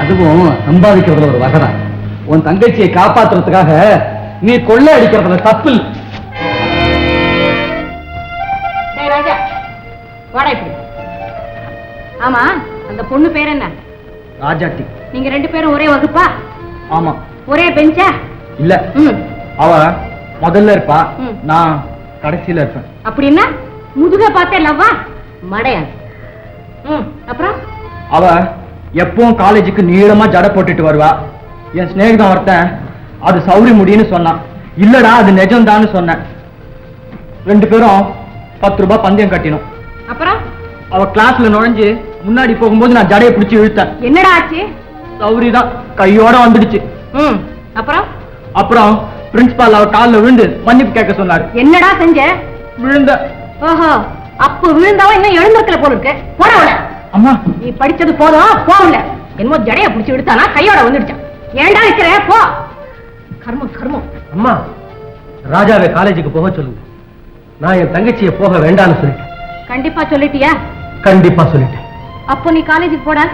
அதுவும் சம்பாதிக்கிறதுல ஒரு வகைதான். உன் தங்கச்சியை காப்பாத்துறதுக்காக நீ கொள்ளை அடிக்கிறதுல தப்பு. ராஜா, வாடா இப்படி. ஆமா, அந்த பொண்ணு பேர் என்ன? ராஜாத்தி. நீங்க 2 பேரும் ஒரே வகுப்பா? ஆமா. ஒரே பெஞ்சா? இல்ல, அவ முதல்ல இருப்பா, நான் கடைசியில இருப்பேன். அப்படின்னா முதுக பார்த்தே லவ்வா? மடையாது. அப்புறம் அவ எப்பவும் காலேஜுக்கு நீளமா ஜடை போட்டுட்டு வருவா. என் சிநேகிதம் ஒருத்தன் அது சௌரி முடின்னு சொன்னான். இல்லடா அது நிஜம்தான்னு சொன்னேன். 2 பேரும் 10 ரூபாய் பந்தயம் கட்டினோம். அப்புறம் அவ கிளாஸ்ல நுழைஞ்சு முன்னாடி போகும்போது நான் ஜடையை பிடிச்சி இழுத்தேன். என்னடா ஆச்சு? சௌரி தான் கையோட வந்துடுச்சு. அப்புறம் அப்புறம் பிரின்சிபால் அவ காலில் விழுந்து மன்னிப்பு கேட்க சொன்னாரு. என்னடா செஞ்ச? விழுந்த. ஓஹோ, அப்ப விழுந்தவன் இன்னும் எழுந்திருக்கல போல இருக்கு. போறவன. அம்மா, நீ படிச்சது போதும், போகல. என்னமோ ஜடைய பிடிச்சி விடுத்தானா கையோட வந்துடுச்சான். ஏண்டா இருக்கிற போ. கர்மம் கர்மம். அம்மா, ராஜாவை காலேஜுக்கு போக சொல்லுங்க. நான் என் தங்கச்சியை போக வேண்டாம்னு சொல்லிட்டேன். கண்டிப்பா சொல்லிட்டியா? கண்டிப்பா சொல்லிட்டேன். அப்போ நீ காலேஜுக்கு போடா.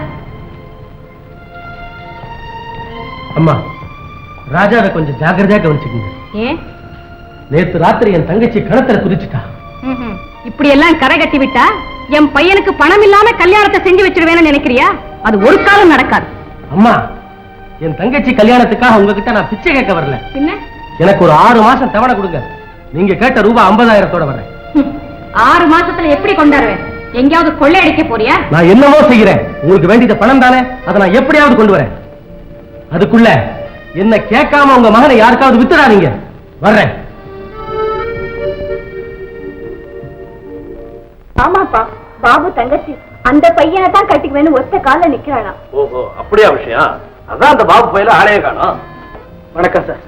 அம்மா, ராஜாவை கொஞ்சம் ஜாக்கிரதையா கவனிச்சுக்கோங்க. ஏன்? நேத்து ராத்திரி என் தங்கச்சி கிணத்துல குதிச்சுட்டா. இப்படி எல்லாம் கரை கட்டி விட்டா என் பையனுக்கு பணம் இல்லாம கல்யாணத்தை செஞ்சு வச்சிருவேன்னு நினைக்கிறியா? அது ஒரு காலம் நடக்காது. அம்மா, என் தங்கச்சி கல்யாணத்துக்காக உங்ககிட்ட நான் பிச்சை கேட்க வரல. என்ன? எனக்கு ஒரு 6 மாசம் தவணை கொடுங்க. நீங்க கேட்ட ரூபாய் 50,000 வர்றேன். 6 மாசத்துல எப்படி கொண்டாடுவேன்? எங்கேயாவது கொள்ளையடிக்க போறியா? நான் என்னமோ செய்கிறேன். உங்களுக்கு வேண்டியது பணம் தானே, அதை நான் எப்படியாவது கொண்டு வரேன். அதுக்குள்ள என்ன கேட்காம உங்க மகனை யாருக்காவது வித்துடாதீங்க. வர்றேன். ஆமாப்பா, பாபு தங்கச்சி அந்த பையனை தான் கட்டிக்குவேன்னு ஒத்த கால நிக்கிறானா. ஓஹோ, அப்படியா விஷயம்? அதான் அந்த பாபு பையில ஆளைய காணோம். வணக்கம் சார்.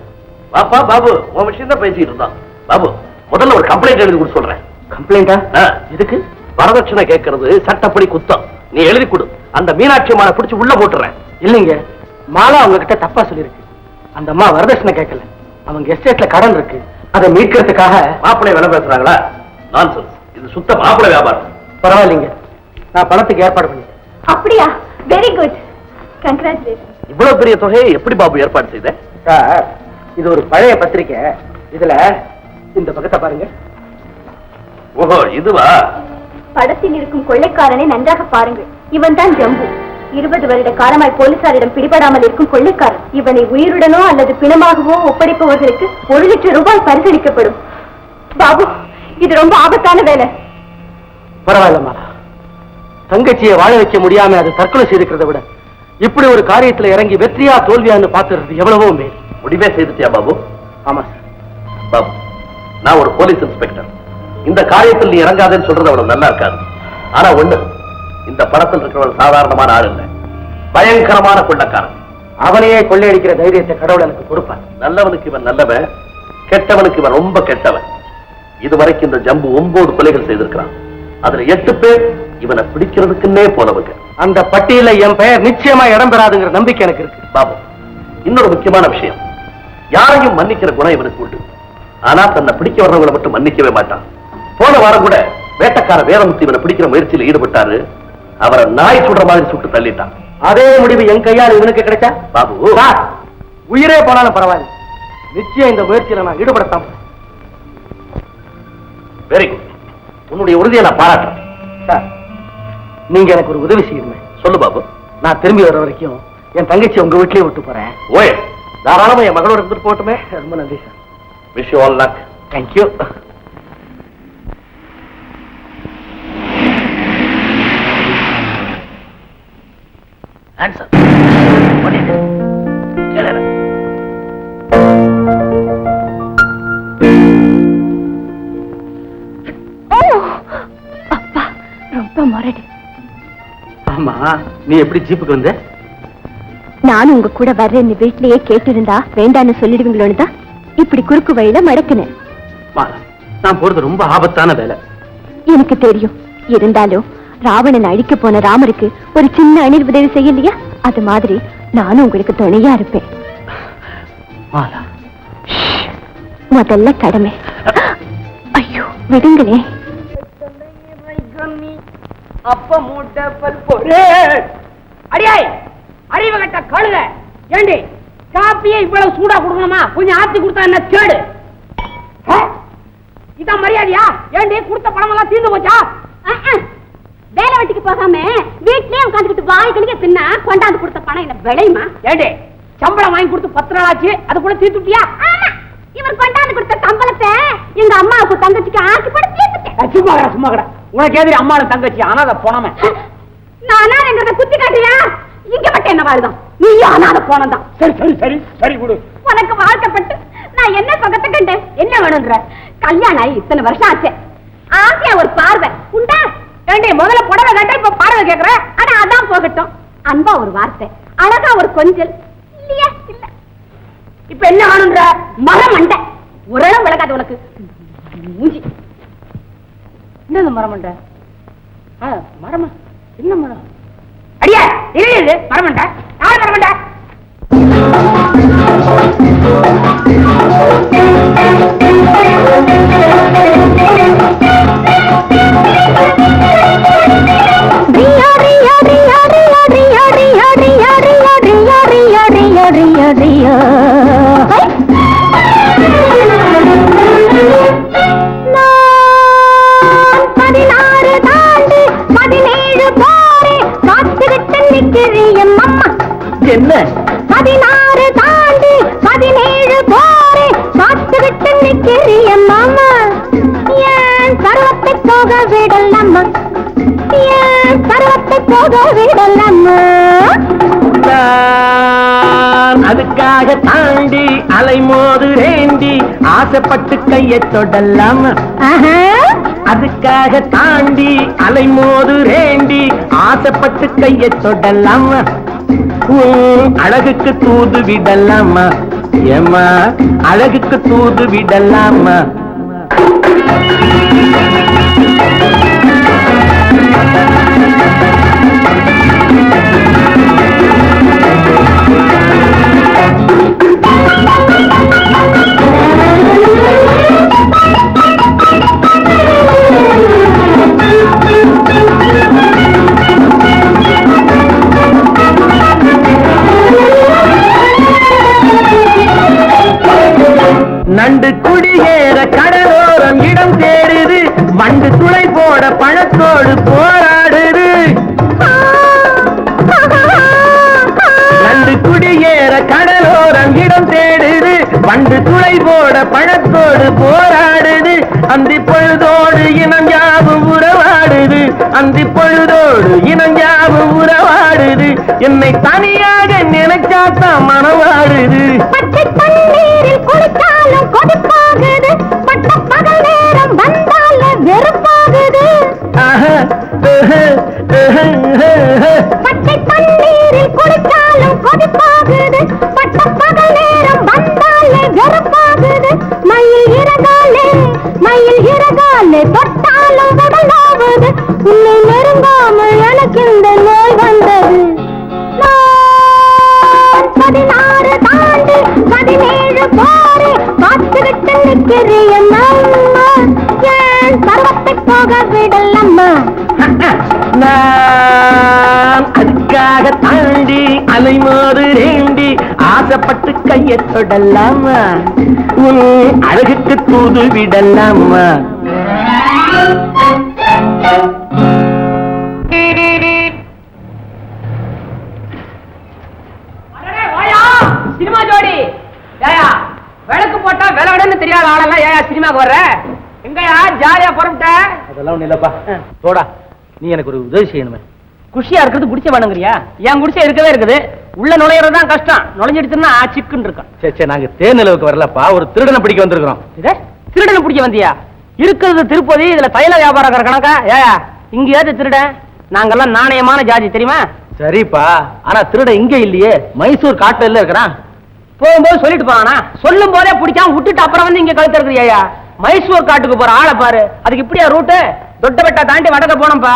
பாப்பா பாபு, உன் விஷயம் தான் பேசிட்டு இருந்தான். பாபு, முதல்ல ஒரு கம்ப்ளைண்ட் எழுதி கொடு சொல்றேன். கம்ப்ளைண்டா? இதுக்கு வரதட்சணை கேட்கறது சட்டப்படி குத்தம். நீ எழுதி கொடு. அந்த மீனாட்சி அம்மாவை பிடிச்சு உள்ள போட்டுறேன். இல்லைங்க, மாலா அவங்க கிட்ட தப்பா சொல்லிருக்கு. அந்த அம்மா வரதட்சணை கேட்கல. அவங்க எஸ்டேட்ல கடன் இருக்கு. அதை மீட்கிறதுக்காக மாப்பிள்ளை விலை பேசுறாங்களா? நான்சென்ஸ். இது சுத்த மாப்பிள்ளை வியாபாரம். பரவாயில்லைங்க, நான் பணத்துக்கு ஏற்பாடு பண்ணிட்டேன். அப்படியா? Very good, congratulation. இவ்வளவு பெரிய தொகையை எப்படி பாபு ஏற்பாடு செய்த? சார், இது ஒரு பழைய பத்திரிக்கை. இதுல இந்த பக்கத்தை பாருங்க. ஓஹோ, இதுவா? படத்தில் இருக்கும் கொள்ளைக்காரனை நன்றாக பாருங்கள். இவன் தான் ஜம்பு. 20 வருட காலமாய் போலீசாரிடம் பிடிபடாமல் இருக்கும் கொள்ளைக்காரன். இவனை உயிருடனோ அல்லது பிணமாகவோ ஒப்படைப்பவர்களுக்கு 1 லட்சம் ரூபாய் பரிசளிக்கப்படும். பாபு, இது ரொம்ப ஆபத்தான வேலை. பரவாயில்லம்மா, தங்கச்சியை வாழ வைக்க முடியாம அது தற்கொலை செய்திருக்கிறத விட இப்படி ஒரு காரியத்துல இறங்கி வெற்றியா தோல்வியான்னு பாத்துறது எவ்வளவோ மேல். முடிவே செய்துட்டியா பாபு? ஆமா சார். பாபு, நான் ஒரு போலீஸ் இன்ஸ்பெக்டர். இந்த காரியத்தில் நீ இறங்காதேன்னு சொல்றது அவ்வளவு நல்லா இருக்காது. ஆனா ஒண்ணு, இந்த படத்தில் இருக்கிறவன் சாதாரணமான ஆள் இல்லை, பயங்கரமான கொள்ளக்காரன். அவனையே கொள்ளையடிக்கிற தைரியத்தை கடவுள் எனக்கு கொடுப்பான். நல்லவனுக்கு இவன் நல்லவன், கெட்டவனுக்கு இவன் ரொம்ப கெட்டவன். இதுவரைக்கும் இந்த ஜம்பு 9 கொலைகள் செய்திருக்கிறான். அதுல 8 பேர் இவனை பிடிக்கிறதுக்குன்னே போனவங்க. அந்த பட்டியல என் பெயர் நிச்சயமா இடம் பெறாதுங்கிற நம்பிக்கை எனக்கு இருக்கு. பாபு, இன்னொரு முக்கியமான விஷயம், யாரையும் மன்னிக்கிற குணம் இவனுக்கு உண்டு. ஆனா தன்னை பிடிக்க வர்றவங்களை மட்டும் மன்னிக்கவே மாட்டான். போன வாரம் கூட வேட்டக்கார வேரமுத்து இவனை பிடிக்கிற முயற்சியில் ஈடுபட்டாரு. அவரை நாய் சுடுற மாதிரி சுட்டு தள்ளிட்டான். அதே முடிவு என் கையால் இவனுக்கு கிடைச்சா பாபு, உயிரே போனாலும் பரவாயில்லை, நிச்சயம் இந்த முயற்சியில நான் ஈடுபடத்தான். வெரி குட், உன்னுடைய உறுதியை நான் பாராட்டுறேன். சார், நீங்க எனக்கு ஒரு உதவி செய்யணுமே. சொல்லு பாபு. நான் திரும்பி வர வரைக்கும் என் தங்கச்சி உங்க வீட்லயே விட்டு போறேன். ஓய், தாராளமா என் மகளோட இருந்துட்டு போட்டுமே. ரொம்ப நன்றி sir. Wish you all luck. Thank you. Answer. அப்பா, ரொம்ப மொரடு. ஆமா, நீ எப்படி ஜீப்புக்கு வந்த? நானும் உங்க கூட வர்றேன்னு வீட்லயே கேட்டிருந்தா வேண்டான்னு சொல்லிடுவீங்களோன்னு தான் இப்படி குறுக்கு வழியில மடக்குனேன். நான் போறது ரொம்ப ஆபத்தான வேலை. எனக்கு தெரியும். இருந்தாலும் ராவணன் அழிக்க போன ராமருக்கு ஒரு சின்ன அணில் உதவி செய்யலையா? அது மாதிரி நானும் உங்களுக்கு துணையா இருப்பேன். முதல்ல கடமை. ஐயோ, விடுங்களே. அப்ப மூட்டை பல்பொரு அடியாய் அறிவு கட்ட கழுத. ஏண்டி காப்பியை இவ்வளவு சூடா கொடுக்கணுமா? கொஞ்சம் ஆத்தி கொடுத்தா என்ன கேடு? இதான் மரியாதையா? ஏண்டி கொடுத்த பணம் எல்லாம் தீர்ந்து போச்சா? வேலை வெட்டிக்கு போகாம வீட்லயே உட்காந்துக்கிட்டு வாய் கழிக்க தின்னா கொண்டாந்து கொடுத்த பணம் என்ன விளையுமா? ஏண்டி சம்பளம் வாங்கி கொடுத்து 10 நாள் ஆச்சு, அது கூட தீர்த்துட்டியா? இவர் கொண்டாந்து கொடுத்த சம்பளத்தை எங்க அம்மாவுக்கு தங்கச்சிக்கு ஆக்கி போட்டு தீர்த்துட்டேன். சும்மா கடை. உனக்கு எதிரி அம்மாவும் தங்கச்சி அனாத போனமே. நான் அனாதைங்கிறத குத்தி காட்டியா? இங்க மட்டும் என்ன வாழ்தான்? நீயும் அனாத போனதான். சரி சரி சரி சரி விடு. உனக்கு வாழ்க்கப்பட்டு நான் என்ன பக்கத்தை கண்டேன்? என்ன வேணும்ன்ற? கல்யாணம் ஆகி இத்தனை வருஷம் ஆச்சு, ஆசையா ஒரு பார்வை உண்டா? ஏண்டி முதல்ல புடவை கேட்ட இப்ப பார்வை கேக்குற? ஆனா அதான் போகட்டும். அன்பா ஒரு வார்த்தை, அழகா ஒரு கொஞ்சல் இல்லையா? இல்ல. இப்ப என்ன வேணும்ன்ற? மரம் மண்டை உரளம் விளக்காது உனக்கு. மூஞ்சி என்னது மரம் மண்டை? மரமா? என்ன மரம்? அடியா இது வரமாட்டா யார் வரமாட்டா என்ன 16 தாண்டி 17 போரே காத்து விட்டு நிக்கிறிய மாமா ஏன் பருவத்தை போக விடலாமா ஏன் பருவத்தை போக விடலாமா அதுக்காக தாண்டி அலைமோது ரேண்டி ஆசைப்பட்டு கையை தொடலாமா அதுக்காக தாண்டி அலைமோது ரேண்டி ஆசைப்பட்டு கையை தொடலாமா அழகுக்கு தூது விடலாமா ஏமா அழகுக்கு தூது விடலாமா நண்டு குடியேற கடலோரம் இடம் தேடுது வண்டு துளை போட பழத்தோடு போராடுது நண்டு குடியேற கடலோரம் இடம் தேடுது வண்டு துளை போட பழத்தோடு போராடுது அந்தி பொழுதோடு இனம் யாவும் உறவாடுது அந்தி பொழுதோடு இனம் யாவும் உறவாடுது என்னை தனியாக நினைச்சாத்தான் மனவாடுது குளித்தாலும் கொதிப்பாகுது பட்ட பகல் நேரம் வந்தால வெறுப்பாகுது பச்சை தண்ணீரில் குளித்தாலும் கொதிப்பாகுது பட்ட பகல் நேரம் வந்தால வெறுப்பாகுது மயில் இறகாலே தொட்டாலும் உடலாவது உன்னை நெருங்காமல் எனக்கு இந்த நோய் வந்தது 16 தாண்டி 17 போரே காத்து விட்டு நிற்கிறிய மாமா ஏன் பருவத்தை போக விடலாமா நான் அதுக்காக தாண்டி அலைமோது ரேண்டி ஆசைப்பட்டு கையை தொடலாமா உன் அழகுக்கு தூது விடலாமா சினிமா ஜோடி ஏயா விளக்கு போட்டா விளவடன்னு தெரியாத ஆளெல்லாம் ஏயா சினிமாக்கு வர்ற எங்கயா ஜாலியா புறப்பட்ட அதெல்லாம் ஒண்ணு இல்லப்பா தோடா நீ எனக்கு ஒரு உதவி செய்யணுமே குஷியா இருக்கிறது குடிச்ச வேணுங்கிறியா என் குடிச்ச இருக்கவே இருக்குது உள்ள நுழையிறது தான் கஷ்டம் நுழைஞ்சிடுச்சுன்னா சிக்குன்னு இருக்கும் சரி நாங்க தேர்நிலவுக்கு வரலப்பா ஒரு திருடனை பிடிக்க வந்திருக்கிறோம் திருடனை பிடிக்க வந்தியா இருக்கிறது திருப்பதி இதுல தைல வியாபாரம் கணக்கா ஏயா இங்க ஏது திருடன் நாங்கெல்லாம் நாணயமான ஜாதி தெரியுமா சரிப்பா ஆனா திருட இங்க இல்லையே மைசூர் காட்டுல இருக்கிறான் போகும்போது சொல்லிட்டு போறானா சொல்லும் போதே பிடிக்காம விட்டுட்டு அப்புறம் வந்து இங்க கழுத்து இருக்கிறியா மைசூர் காட்டுக்கு போற ஆளை பாரு அதுக்கு இப்படியா ரூட்டு தொட்டபெட்டா தாண்டி வடக்க போனோம்ப்பா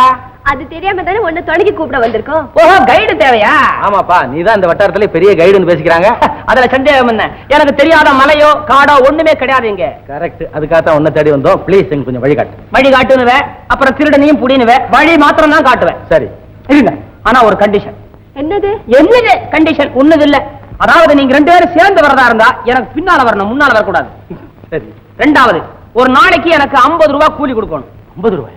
அது தெரியாம தானே ஒண்ணு தொலைக்கி கூப்பிட வந்திருக்கோம் ஓஹோ கைடு தேவையா ஆமாப்பா நீதான் இந்த வட்டாரத்துல பெரிய கைடுன்னு பேசிக்கிறாங்க அதுல சந்தேகம் என்ன எனக்கு தெரியாத மலையோ காடோ ஒண்ணுமே கிடையாது இங்க கரெக்ட் அதுக்காகத்தான் ஒன்ன தேடி வந்தோம் ப்ளீஸ் எங்க கொஞ்சம் வழி காட்டு வழி காட்டுனுவே அப்புறம் திருடனையும் புடினுவே வழி மாத்திரம் தான் காட்டுவேன் சரி இருங்க ஆனா ஒரு கண்டிஷன் என்னது கண்டிஷன் ஒண்ணுது இல்ல அதாவது நீங்க 2 பேரும் சேர்ந்து வரதா இருந்தா எனக்கு பின்னால வரணும் முன்னால வரக்கூடாது சரி ரெண்டாவது ஒரு நாளைக்கு எனக்கு 50 ரூபாய் கூலி கொடுக்கணும் 50 ரூபாய்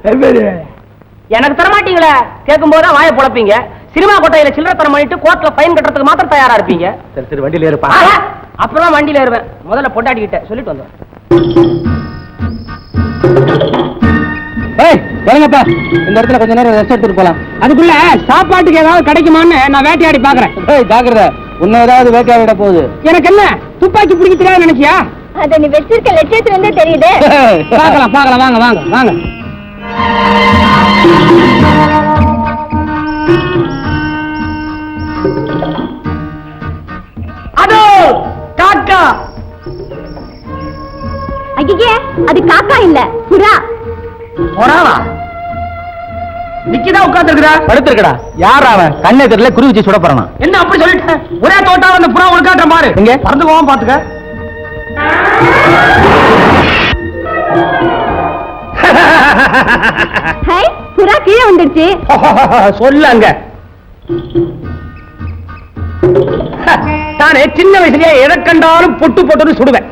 எனக்கு தரமாட்டீங்களே கேட்கும் போது வாயை புழப்பீங்க சினிமா கொட்டையில சில்லறை தரம் பண்ணிட்டு கோர்ட்ல ஃபைன் கட்டுறதுக்கு மாத்திரம் தயாரா இருப்பீங்க சரி சரி வண்டியில இருப்பா அப்புறம் வண்டியில ஏறுவேன் முதல்ல பொண்டாட்டிக்கிட்ட சொல்லிட்டு வந்தோம் வரங்கப்பா இந்த இடத்துல கொஞ்ச நேரம் ரெஸ்ட் எடுத்துட்டு போலாம் அதுக்குள்ள சாப்பாட்டுக்கு ஏதாவது கிடைக்குமான்னு நான் வேட்டையாடி பாக்குறேன் ஜாக்கிரதை உன்ன ஏதாவது வேட்டையாட போகுது எனக்கு என்ன துப்பாக்கி பிடிக்க தெரியாது நினைச்சியா அத நீ வச்சிருக்க லட்சியத்துல இருந்தே தெரியுது பார்க்கலாம் பார்க்கலாம் வாங்க வாங்க வாங்க அதோ காக்கா ஐயே அது காக்கா இல்ல புறா புறாவா நிக்கிதான் உட்கார்ந்துருக்கா படுத்திருக்கடா. யார் அவன்? கண்ணே தெரியல, குறி வச்சு சுட போறானா? என்ன அப்படி சொல்லிட்டேன்? ஒரே தோட்டா அந்த புறா உனக்காட்ட மாறு. எங்க? பறந்து போவான் பாத்துக்க. ஹை, புறா கீழே வந்துடுச்சு. சொல்லுங்க. நானே சின்ன வயசுலயே எதை கண்டாலும் பொட்டு பொட்டுன்னு சுடுவேன்.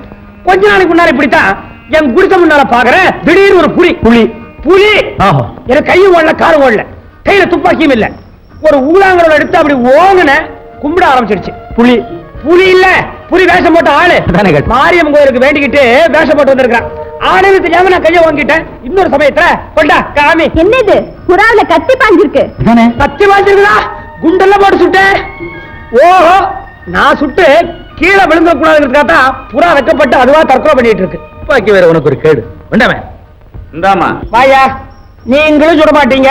கொஞ்ச நாளைக்கு முன்னாடி இப்படித்தான் என் குடிசை முன்னால பாக்குறேன், திடீர்னு ஒரு புலி புலி புலி எனக்கு கையும் ஓடல காரும் ஓடல, கையில துப்பாக்கியும் இல்ல. ஒரு ஊழாங்கரோட எடுத்து அப்படி ஓங்குன கும்பிட ஆரம்பிச்சிருச்சு. புலி புலி இல்ல, புலி வேஷம் போட்ட ஆளு. மாரியம்மன் கோயிலுக்கு வேண்டிக்கிட்டு வேஷம் போட்டு வந்திருக்கான். ஆளுன்னு தெரியாம நான் கையை வாங்கிட்டேன். இன்னொரு சமயத்துல கொண்டா காமி. என்னது? புறாவில கத்தி பாஞ்சிருக்கு. கத்தி பாஞ்சிருக்குதா? குண்டெல்லாம் போட்டு சுட்டேன். ஓஹோ, நான் சுட்டு கீழே விழுந்த கூடாதுங்கிறதுக்காக புறா வைக்கப்பட்டு அதுவா தற்கொலை பண்ணிட்டு இருக்கு. துப்பாக்கி வேற உனக்கு ஒரு கேடு. வேண்டாமே. இந்தாமா. வாயா, நீங்களும் சுட மாட்டீங்க,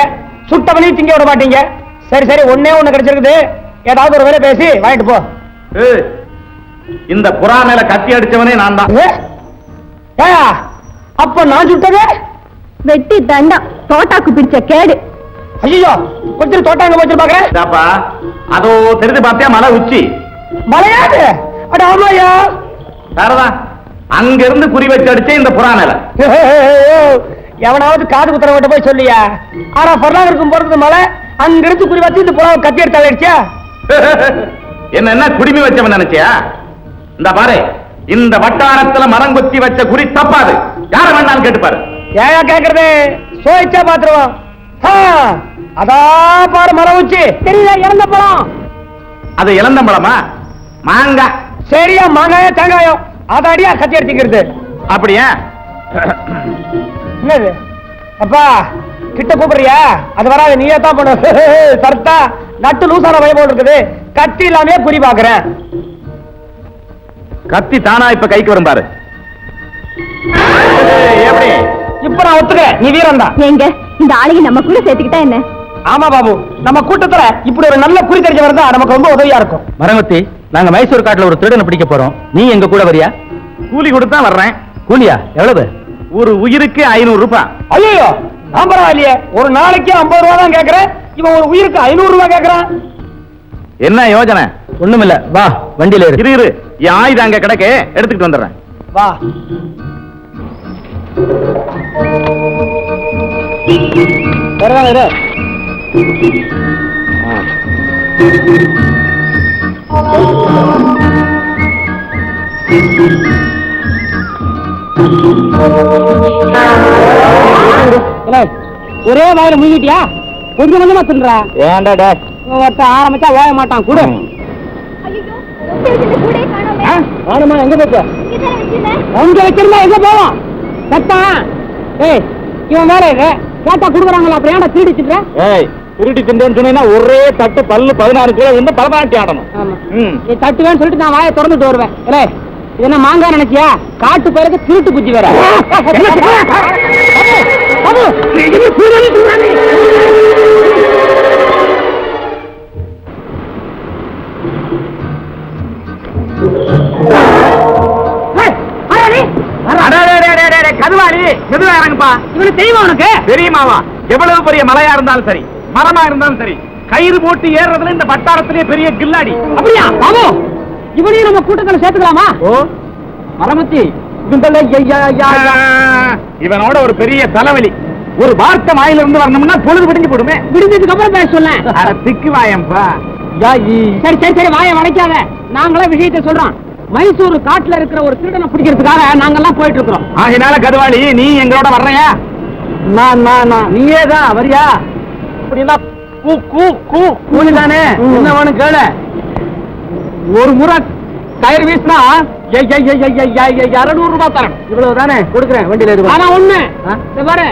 சுட்டவனையும் திங்க விட மாட்டீங்க. சரி சரி, ஒன்னே ஒண்ணு கிடைச்சிருக்குது. ஏதாவது ஒரு வேலை பேசி வாங்கிட்டு போ. இந்த புறா மேல கத்தி அடிச்சவனே நான் தான். அப்ப நான் சுட்டது வெட்டி தண்டம், தோட்டாக்கு பிடிச்ச கேடு. ஐயோ, கொஞ்சம் தோட்டாங்க போச்சு பாக்க. அதோ தெரிஞ்சு பார்த்தியா மலை உச்சி? மலையாது? அட ஆமாயா. வேறதான். அங்க இருந்து குறி வச்சு அடிச்சே இந்த புறா மேல. எவனாவது காது குத்துறவட்ட போய் சொல்லியா? ஆனா பொருளாக இருக்கும் போறது மலை, அங்க இருந்து குறி வச்சு இந்த புறாவை கத்தி எடுத்து அடிச்சா? என்ன குடிமி வச்சவன் நினைச்சியா? இந்த பாரு, இந்த வட்டாரத்துல மரம் கொத்தி வச்ச குறி தப்பாது. யார வேண்டாம் கேட்டு பாரு. ஏயா கேக்குறது? சோயிச்சா பாத்துருவோம். அதான் பாரு மரம் உச்சி தெரியல, இறந்த பழம். அது இளந்த பழமா? மாங்காய். சரியா, மாங்காயோ தேங்காயோ அதை அடியா கத்தி எடுத்துக்கிறது. அப்படியா? என்னது அப்பா கிட்ட கூப்பிடுறியா? அது வராது, நீயே தான் பண்ண. சர்த்தா நட்டு லூசான வய போல் இருக்குது. கத்தி இல்லாமே குறி பாக்குறேன். கத்தி தானா இப்ப கைக்கு வரும் பாரு. எப்படி? இப்ப நான் ஒத்துக்கிறேன், நீ வீரம் தான். எங்க இந்த ஆளுகை நம்ம கூட சேர்த்துக்கிட்டா என்ன? ஆமா பாபு, நம்ம கூட்டத்துல இப்படி ஒரு நல்ல குறி தெரிஞ்ச வருதா நமக்கு ரொம்ப உதவியா இருக்கும். மரங்கொத்தி, நாங்க மைசூர் காட்டுல ஒரு திருடனை பிடிக்க போறோம். நீ எங்க கூட வரியா? கூலி கொடுத்தா வர்றேன். கூலியா? எவ்வளவு? ஒரு உயிருக்கு 500 ரூபாய். ஐயோ, நான் பரவாயில்லையே, ஒரு நாளைக்கு 50 ரூபா தான் கேக்குறேன். இவன் ஒரு உயிருக்கு 500 ரூபாய் கேக்குறான். என்ன யோஜனை? ஒண்ணுமில்ல, வா வண்டியில இரு. இரு, என் ஆயுதம் அங்க கிடக்கு, எடுத்துக்கிட்டு வந்துடுறேன். வா. ஒரே வாயில முழுகிட்டியா? கொஞ்சம் கொஞ்சமா தின்றா. ஏன்டா ஆரம்பிச்சா ஓய மாட்டான். கூட ஆனுமா எங்க போச்சு? அங்க வச்சிருந்தா எங்க போவோம்? சத்தான். ஏய், இவன் வேற இது கேட்டா குடுக்குறாங்களா? அப்புறம் ஏன்டா திருடிச்சுட்ட? ஏய், திருடி திண்டேன்னு சொன்னீங்கன்னா ஒரே தட்டு பல்லு 16 கிலோ வந்து பலபாட்டி ஆடணும். நீ தட்டுவேன்னு சொல்லிட்டு நான் வாயை திறந்துட்டு வருவேன். இல்லை, இது என்ன மாங்காய் நினைச்சியா? காட்டு பயிருக்கு திருட்டு குச்சி வேற. கதுவாடி மெதுவா இறங்குப்பா. இவனுக்கு தெரியுமா? உனக்கு தெரியுமாவா? எவ்வளவு பெரிய மலையா இருந்தாலும் சரி, மரமா இருந்தாலும் சரி, கயிறு போட்டு ஏறுறதுல இந்த வட்டாரத்திலே பெரிய கில்லாடி. அப்படியா பாபு? இவனையும் நம்ம கூட்டத்தில் சேர்த்துக்கலாமா? ஓ மரமத்தி, இவனோட ஒரு பெரிய தலைவலி. ஒரு வார்த்தை வாயில இருந்து வரணும்னா பொழுது விடிஞ்சு போடுமே. விடிஞ்சதுக்கு அப்புறம் பேச சொல்ல. திக்கு வாயம்பா. சரி சரி சரி, வாயை வளைக்காத. நாங்களே விஷயத்தை சொல்றோம். மைசூர் காட்டுல இருக்கிற ஒரு திருடனை பிடிக்கிறதுக்காக நாங்கெல்லாம் போயிட்டு இருக்கிறோம். ஆகினால கதுவாளி, நீ எங்களோட வர்றையா? நீயே தான் வரியா? அப்படின்னா கூலி தானே, என்ன வேணும் கேளு. ஒரு முறை கயிறு வீசினா 200 ரூபாய் தரணும். இவ்வளவு தானே கொடுக்குறேன். வண்டியில இருக்கு. ஆனா ஒண்ணு பாரு,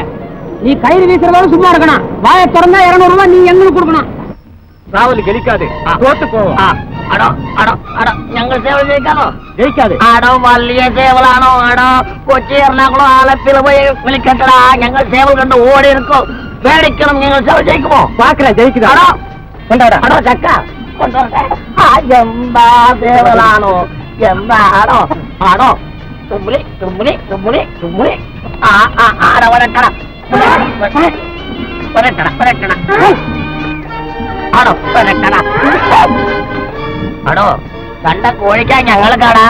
நீ கயிறு வீசுறதோட சும்மா இருக்கணும். வாயை திறந்தா 200 ரூபாய் நீ எங்களுக்கு கொடுக்கணும். டிராவல் கெளிக்காது, தோத்து போவோம். ഞങ്ങൾ സേവ ജയിക്കാനോ? ജയിക്കാതെ ആടോ വലിയ സേവലാണോ? ആടോ കൊച്ചി എറണാകുളം ആലപ്പിൽ പോയി വിളിക്കട്ടടാ. ഞങ്ങൾ സേവൽ കണ്ട് ഓടി ഇരിക്കും. പേടിക്കണം. ഞങ്ങൾ സേവ ജയിക്കുമോ? പാക്കല ജയിക്കുതാ. ആടോ കൊണ്ടോടാ. ആടോ ചക്ക കൊണ്ടോട്ടെ. എന്താ സേവലാണോ? എന്താണോ? ആടോ തുമ്മിളി തുമ്മിളി തുമ്മിളി തുമ്മിളി. ആടോ വരക്കട. பெரட்டடா பெரட்டடா ആടോ പെരട്ടടാ ആടോ തണ്ട കോഴിക്കാ ഞങ്ങൾക്കാടാ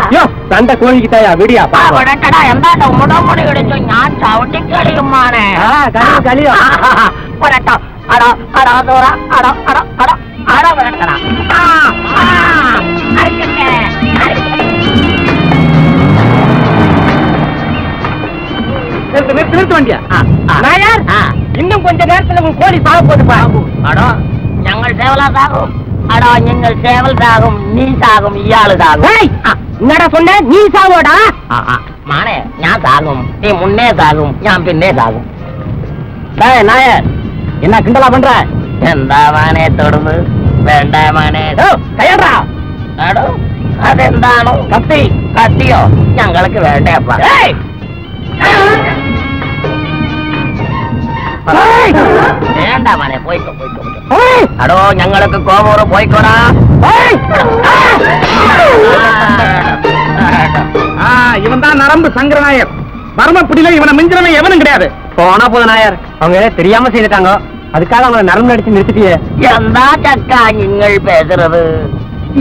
തണ്ട കോഴിക്കിട്ടാ വിടിയാ പെരട്ടടാ എന്താ ഉമ്മടോടി കളിച്ചു ഞാൻ ചവിട്ടിക്കളിയുമാണ് കളിയോ പെരട്ടോ അടോ അടോ ദൂറ അടോ അടോ അടോ അടോ പെരട്ടടാ நிறுத்து வண்டியா இன்னும் கொஞ்ச நேரத்துல உங்க கோழி சாக போட்டுப்பா അടോ ഞങ്ങൾ സേവലാ സാകും അടോ ഞങ്ങൾ സേവൽ സാകും നീ സാകും ഇയാള് സാകും என்னடா சொன்ன நீ சாவோடா മാണേ ഞാൻ സാകും നീ മുന്നേ സാകും ഞാൻ പിന്നെ സാകും நாயர் என்ன கிண்டலா பண்ற എന്താ മാനെ തൊടുന്നത് വേണ്ട മാനെ കയ്യടാ അടോ അതെന്താണോ കത്തി കത്തിയോ ഞങ്ങൾക്ക് വേണ്ടേപ്പ വേണ്ട മോനെ പോയിക്കോ പോയിക്കോ അടോ ഞങ്ങൾക്ക് കോമൂറ് പോയിക്കോടാ இவன் தான் நரம்பு சங்கர நாயர் மர்மப்பிடியில இவனை மிஞ்சினவன் எவனும் கிடையாது போனா போத நாயர் அவங்க தெரியாம செய்துட்டாங்க அதுக்காக அவங்க நரம்பு அடிச்சு நிறுத்திட்டியே എന്താ ചക്ക നിങ്ങൾ പേசுறது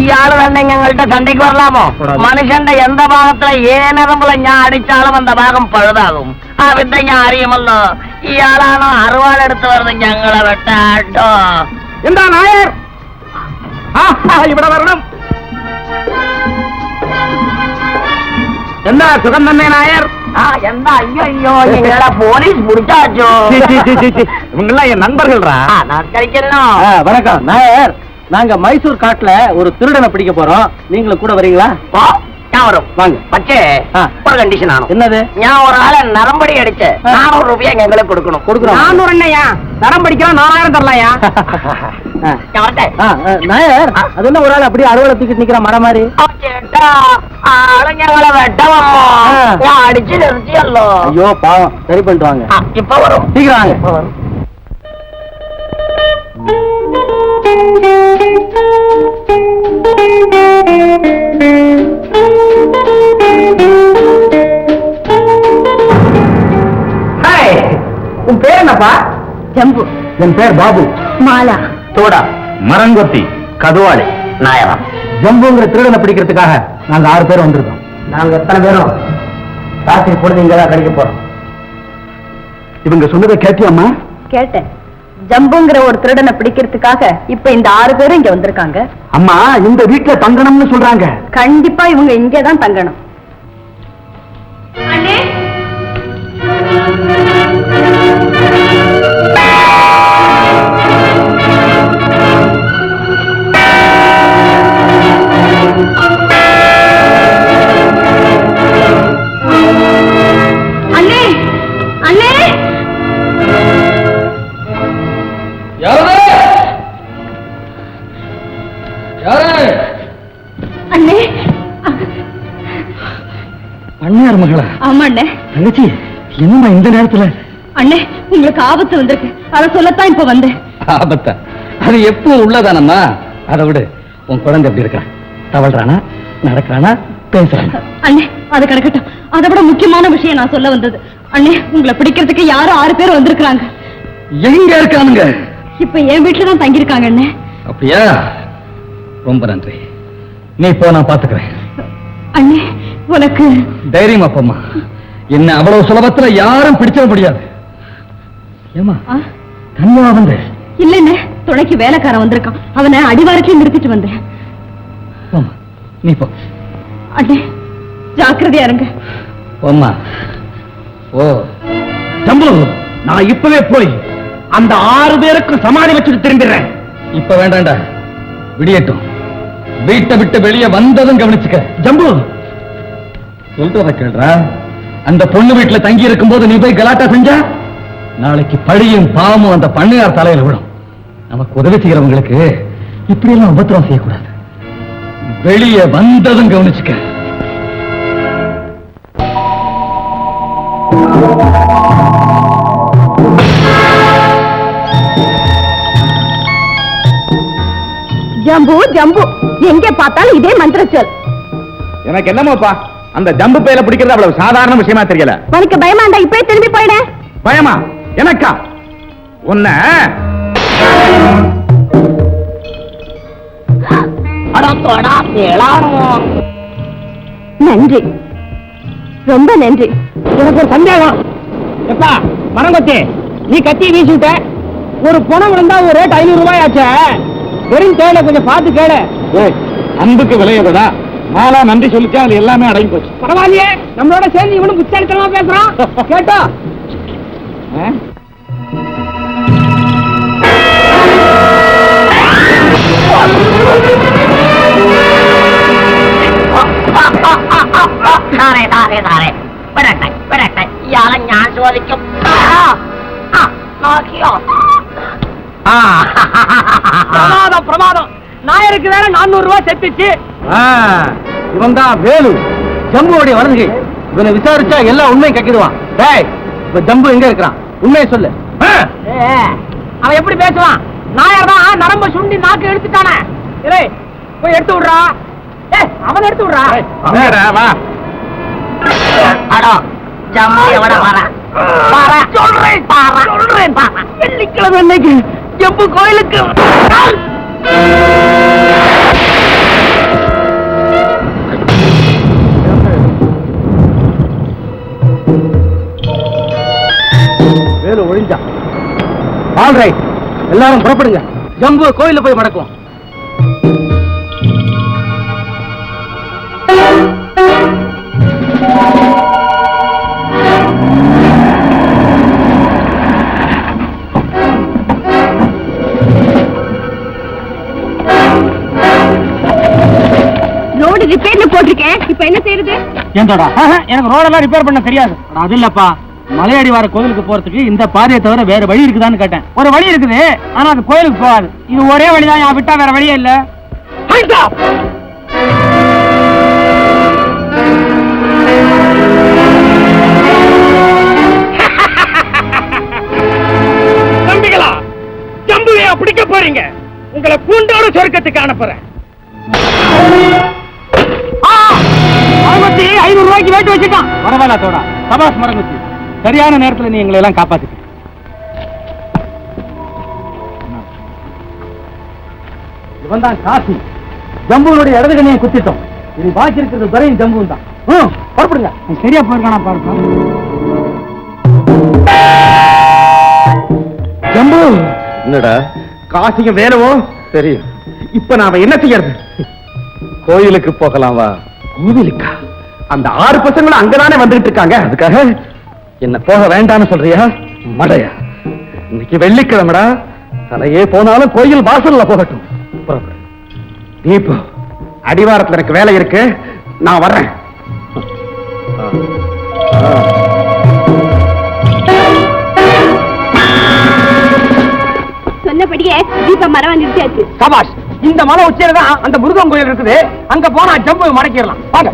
ഇയാള് തന്നെ ഞങ്ങളുടെ സണ്ടയ്ക്ക് വരലാമോ മനുഷ്യന്റെ എന്താ ഭാഗത്തിലെ ഏനറമ്പുള്ള ഞാൻ അടിച്ചാലും എന്താ ഭാഗം പഴുതാകും ആ വിദ്യ ഞാൻ അറിയുമല്ലോ ഇയാളാണോ അറുവാളെടുത്ത് വരുന്നത് ഞങ്ങളെ വെട്ടാട്ടോ എന്താ നായർ ഇവിടെ വരണം എന്താ സുഖം തന്നെ നായർ ആ എന്താ അയ്യോ നിങ്ങളെ പോലീസ് പിടിച്ചാച്ചോ இவங்கெல்லாம் என் நண்பர்கள்ரா നമസ്കരിക്കല്ലോ வணக்கம் நாயர் நாங்க மைசூர் காட்டுல ஒரு திருடனை பிடிக்க போறோம் நீங்களும் கூட வரீங்களா ഞാൻ വരും வாங்க പക്ഷേ ഒരു കണ്ടീഷൻ ആണ് என்னது ഞാൻ ഒരാളെ നരമ്പടി അടിച്ച് 400 രൂപ ഞങ്ങളെ കൊടുക്കണം கொடுக்குறோம் 400 என்னையா நரம் படிக்கலாம் 4000 தரலாம்யா ഞാൻ വരട്ടെ நாயர் அது என்ன ஒரு ஆள் அப்படியே அறுவலை தூக்கிட்டு நிக்கிற மரம் மாதிரி ചേട്ടാ ആള് ഞങ്ങളെ വെട്ടമോ ഞാൻ അടിച്ചു നിർത്തിയല്ലോ ஐயோ பாவம் சரி பண்ணிட்டு வாங்க ഇപ്പൊ വരും சீக்கிரம் வாங்க உன் பேர் என்னப்பா ஜம்பு என் பேர் பாபு மாலா தோடா மரங்கொத்தி கதுவாளி നായകം ஜம்புங்கிற திருடனை பிடிக்கிறதுக்காக நாங்க 6 பேர் வந்திருக்கோம் நாங்க எத்தனை பேரும் ராத்திரி பொழுது இங்கதான் கிடைக்க போறோம் இவங்க சொன்னதை கேட்டியாம்மா கேட்டேன் ஜம்புங்கிற ஒரு திருடனை பிடிக்கிறதுக்காக இப்ப இந்த 6 பேரும் இங்க வந்திருக்காங்க அம்மா இந்த வீட்டுல தங்கணும்னு சொல்றாங்க கண்டிப்பா இவங்க இங்கேதான் தங்கணும் அண்ணே அண்ணே அண்ணே பண்ணையார் மகளா ஆமா அண்ணே தங்கச்சி என்னம்மா இந்த நேரத்துல அண்ணே உங்களுக்கு ஆபத்து வந்திருக்கு அதை சொல்லத்தான் இப்ப வந்தேன் ஆபத்தா அது எப்போ உள்ளதானம்மா அதை விடு உன் குழந்தை எப்படி இருக்கான் தவழ்றானா நடக்கிறானா பேசுறானா அண்ணே அது கிடக்கட்டும் அதை விட முக்கியமான விஷயம் நான் சொல்ல வந்தது அண்ணே உங்களை பிடிக்கிறதுக்கு யாரும் 6 பேர் வந்திருக்கிறாங்க எங்க இருக்கானுங்க இப்ப என் வீட்டுல தான் தங்கியிருக்காங்க அண்ணே அப்படியா ரொம்ப நன்றி நீ போ நான் பாத்துக்கிறேன் அண்ணே உனக்கு தைரியமா போம்மா என்ன அவ்வளவு சுலபத்துல யாரும் பிடிச்சிட முடியாது ஏமா தனியா வந்து இல்லண்ணே துணைக்கு வேலைக்காரன் வந்திருக்கான் அவனை அடிவாரத்தையும் நிறுத்திட்டு வந்தேன் போம்மா நீ போ அண்ணே ஜாக்கிரதையா இருங்க போம்மா ஓ ஜம்பு நான் இப்பவே போய் அந்த 6 பேருக்கும் சமாதி வச்சுட்டு திரும்பிடுறேன் இப்ப வேண்டாண்டா விடியட்டும் வீட்டை விட்டு வெளியே வந்ததும் கவனிச்சுக்க ஜம்பு சொல்றத கேள்றா அந்த பொண்ணு வீட்டுல தங்கி இருக்கும் போது நீ போய் கலாட்டா செஞ்சா நாளைக்கு பழியும் பாவமும் அந்த பண்ணையார் தலையில விடும் நமக்கு உதவி செய்யறவங்களுக்கு இப்படி எல்லாம் உபத்திரம் செய்யக்கூடாது வெளியே வந்ததும் கவனிச்சுக்க ஜம்பு ஜம்பு எங்க பார்த்தாலும் இதே மந்திரச்சொல் எனக்கு என்னமோப்பா அந்த ஜம்பு பேல பிடிக்கிறது அவ்வளவு சாதாரண விஷயமா தெரியல உனக்கு பயமா இருந்தா இப்பவே திரும்பி போயிட பயமா எனக்கா உன்ன நன்றி, ரொம்ப நன்றி. எனக்கு ஒரு சந்தேகம். எப்பா மரங்கொத்தி, நீ கத்தி வீசிட்ட, ஒரு பணம் விழுந்தா ஒரு ரேட் 500 ரூபாய் ஆச்சே. வெறும் தேவை கொஞ்சம் பார்த்து கேளு. அன்புக்கு விளையதா மாலா நன்றி சொல்லிச்சா அது எல்லாமே அடங்கி போச்சு. பரவாயில்லையே, நம்மளோட சேர்ந்து இவனும் புத்தாலித்தனமா பேசுறான். கேட்டா ഇയാളെ ഞാൻ ചോദിക്കും. നോക്കിയോ? பிரமாதம் பிரமாதம். நாயருக்கு வேற 400 ரூபாய் செத்துச்சு. இவன் தான் வேலு, ஜம்புவோடைய வலதுகை. இவனை விசாரிச்சா எல்லா உண்மையும் கக்கிடுவான். டேய், இப்ப ஜம்பு எங்க இருக்கிறான்? உண்மையை சொல்லு. அவன் எப்படி பேசுவான்? நாயர் தான் நரம்ப சுண்டி நாக்கு எடுத்துட்டானே. போய் எடுத்து விடுறா. அவன் எடுத்து விடுறா. வா. அடோ ஜம்பு எவட வர சொல்றேன் வெள்ளிக்கிழமை இன்னைக்கு ஜம்பு கோயிலுக்கு வேலு ஒழிஞ்சா. ஆல் ரைட், எல்லாரும் புறப்படுங்க. ஜம்பு கோயில போய் மடக்குவோம். ரோடு ரிப்பேர்ல போட்டிருக்கேன், இப்ப என்ன செய்யறது? ஏன்டா எனக்கு ரோடெல்லாம் ரிப்பேர் பண்ண தெரியாது. அது இல்லப்பா, மலையாடி வார கோயிலுக்கு போறதுக்கு இந்த பாதையை தவிர வேற வழி இருக்குதான்னு கேட்டேன். ஒரு வழி இருக்குது, ஆனா அது கோயிலுக்கு போகாது. இது ஒரே வழிதான், என் விட்டா வேற வழியே இல்ல. நம்பிகளா, ஜம்புவையா பிடிக்க போறீங்க? உங்களை பூண்டோட சொர்க்கத்துக்கு அனுப்புறேன். 500 ரூபாய்க்கு வேட்டு வச்சுட்டான். பரவாயில்ல தோடா, சபாஸ் மரங்குத்தி. சரியான நேரத்தில் நீ எங்களை எல்லாம் காப்பாத்திட்ட. இவன் தான் காசி. ஜம்புனுடைய இடது கண்ணியை குத்திட்டோம். இது பாக்கி இருக்கிறது துரையும் ஜம்புவும் தான். புறப்படுங்க. சரியா போயிருக்கானா பாருப்பா. ஜம்பு என்னடா காசிங்க வேணுமோ? சரி, இப்ப நாம என்ன செய்யறது? கோயிலுக்கு போகலாம் வா. கோவிலுக்கா? அந்த 6 பசங்களும் அங்கதானே வந்துட்டு இருக்காங்க. அதுக்காக என்ன போக வேண்டாம்னு சொல்றியா? மடையா, இன்னைக்கு வெள்ளிக்கிழமைடா. தலையே போனாலும் கோயில் வாசல்ல போகட்டும். நீ இப்போ அடிவாரத்துல எனக்கு வேலை இருக்கு, நான் வர்றேன். சொன்னபடியே தீப மரம் நிறுத்தியாச்சு. சபாஷ். இந்த மலை உச்சியில தான் அந்த முருகன் கோயில் இருக்குது. அங்க போனா ஜம்பு மடக்கிடலாம். வாங்க.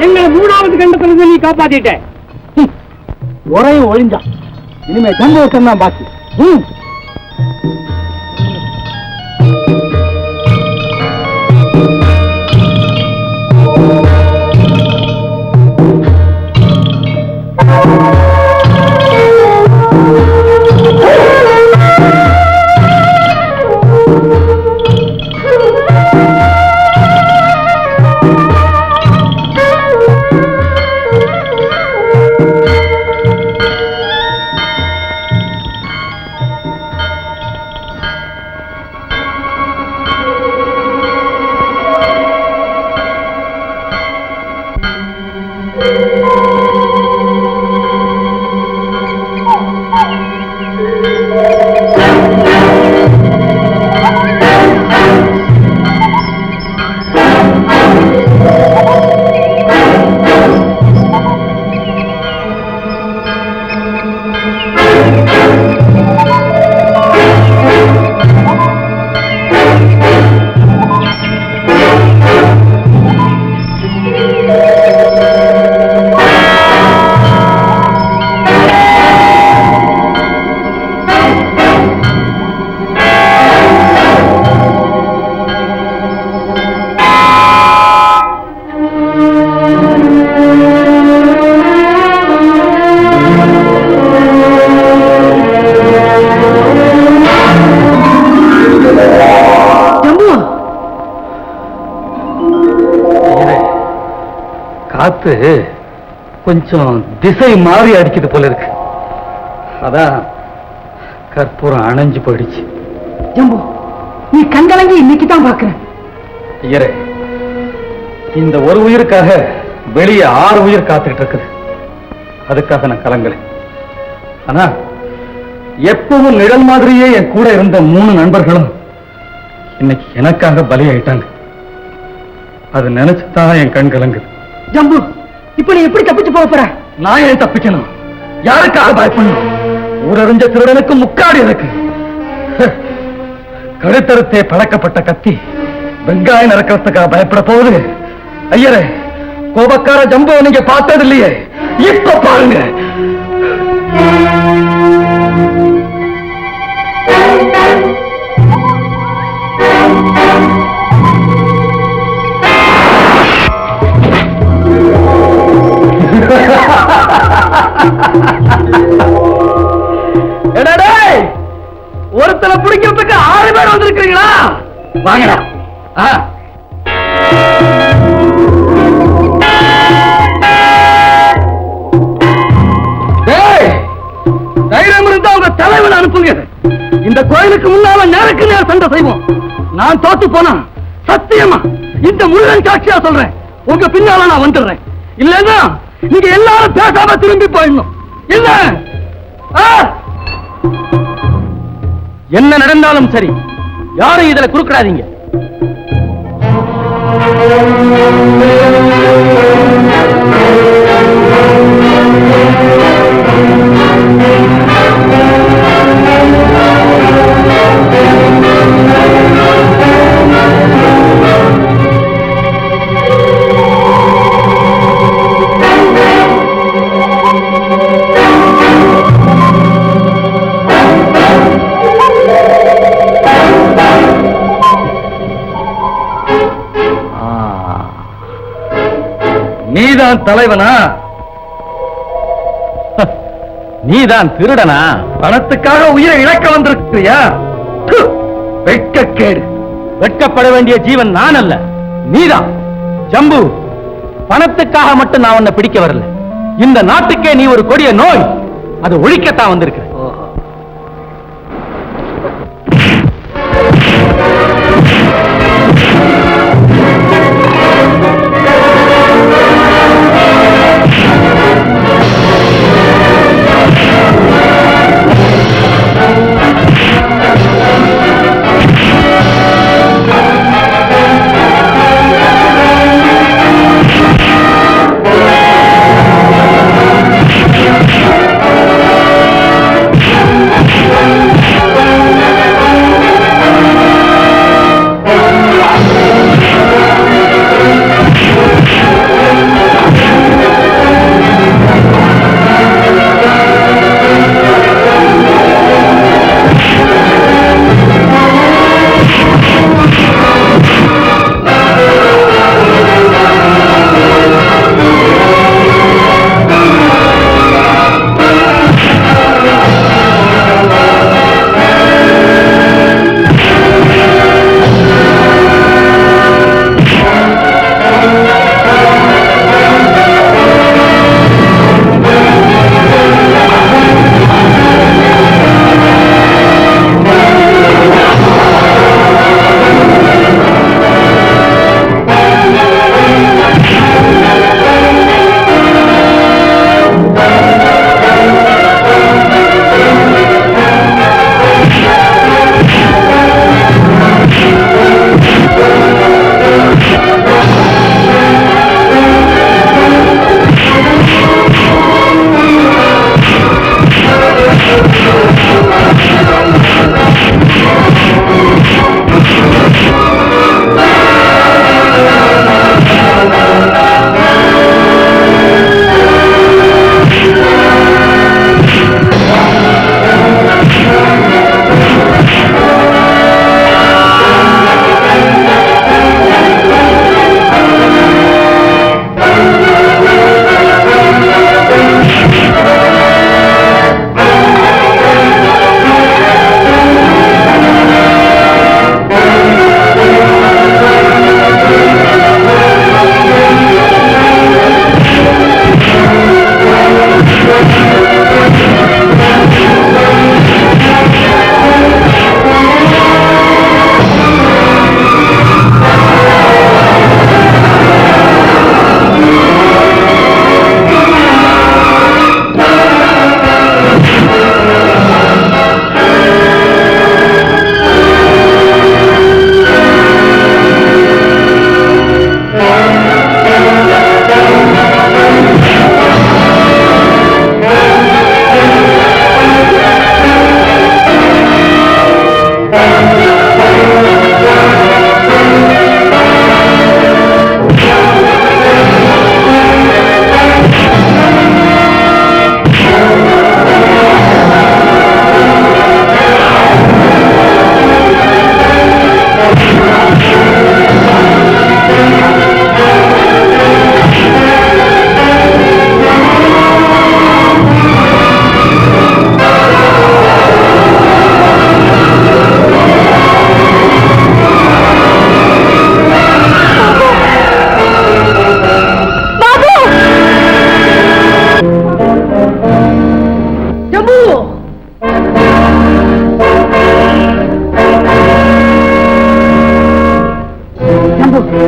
எங்களை 3வது கண்டத்துல நீ காப்பாத்திட்ட. ஒரையும் ஒழிஞ்சான். இனிமே ஜம்புவுக்கு தான் பாக்கி. காத்து கொஞ்சம் திசை மாறி அடிக்குது போல இருக்கு. அதான் கற்பூரம் அணைஞ்சு போயிடுச்சு. ஜம்பு, நீ கண்கலங்கி இன்னைக்கு தான் பாக்குறேன். ஐயரே, இந்த ஒரு உயிருக்காக வெளியே 6 உயிர் காத்துக்கிட்டு இருக்குது. அதுக்காக நான் கலங்கலை. ஆனா எப்பவும் நிழல் மாதிரியே என் கூட இருந்த 3 நண்பர்களும் இன்னைக்கு எனக்காக பலியாயிட்டாங்க. அது நினைச்சுதான் என் கண் கலங்குது. ஜம்பு, இப்ப நீ எப்படி தப்பிச்சு போற? நான் ஏன் தப்பிக்கணும்? யாருக்காக பயப்படணும்? ஊரறிஞ்ச திருடனுக்கு முக்காடு எனக்கு. கழுத்தறுத்தே பழக்கப்பட்ட கத்தி வெங்காயம் நறுக்கிறதுக்காக பயப்பட போகுது. ஐயரே, கோபக்கார ஜம்புவை நீங்க பார்த்தது இல்லையே, இப்ப பாருங்க. ஒருத்தனை பிடிக்கிறதுக்கு 6 பேர் வந்திருக்கீங்களா? வாங்கடா. தைரியம் இருந்தா உங்க தலைவன் அனுப்புங்க. இந்த கோயிலுக்கு முன்னால நேருக்கு நேரம் சண்டை செய்வோம். நான் தோத்து போனா சத்தியமா இந்த முருகன் சாட்சியா சொல்றேன், உங்க பின்னால நான் வந்துடுறேன். இல்லன்னா நீங்க எல்லாரும் பேசாம திரும்பி போயிடணும். இல்ல என்ன நடந்தாலும் சரி, யாரும் இதுல குறுக்கிடாதீங்க. நீதான் தலைவனா? நீதான் திருடனா? பணத்துக்காக உயிரை இழக்க வந்திருக்கிறியா? வெட்கக்கேடு. வெட்கப்பட வேண்டிய ஜீவன் நான் அல்ல, நீதான். ஜம்பு, பணத்துக்காக மட்டும் நான் உன்னை பிடிக்க வரல. இந்த நாட்டுக்கே நீ ஒரு கொடிய நோய், அது ஒழிக்கத்தான் வந்திருக்க. பாபு.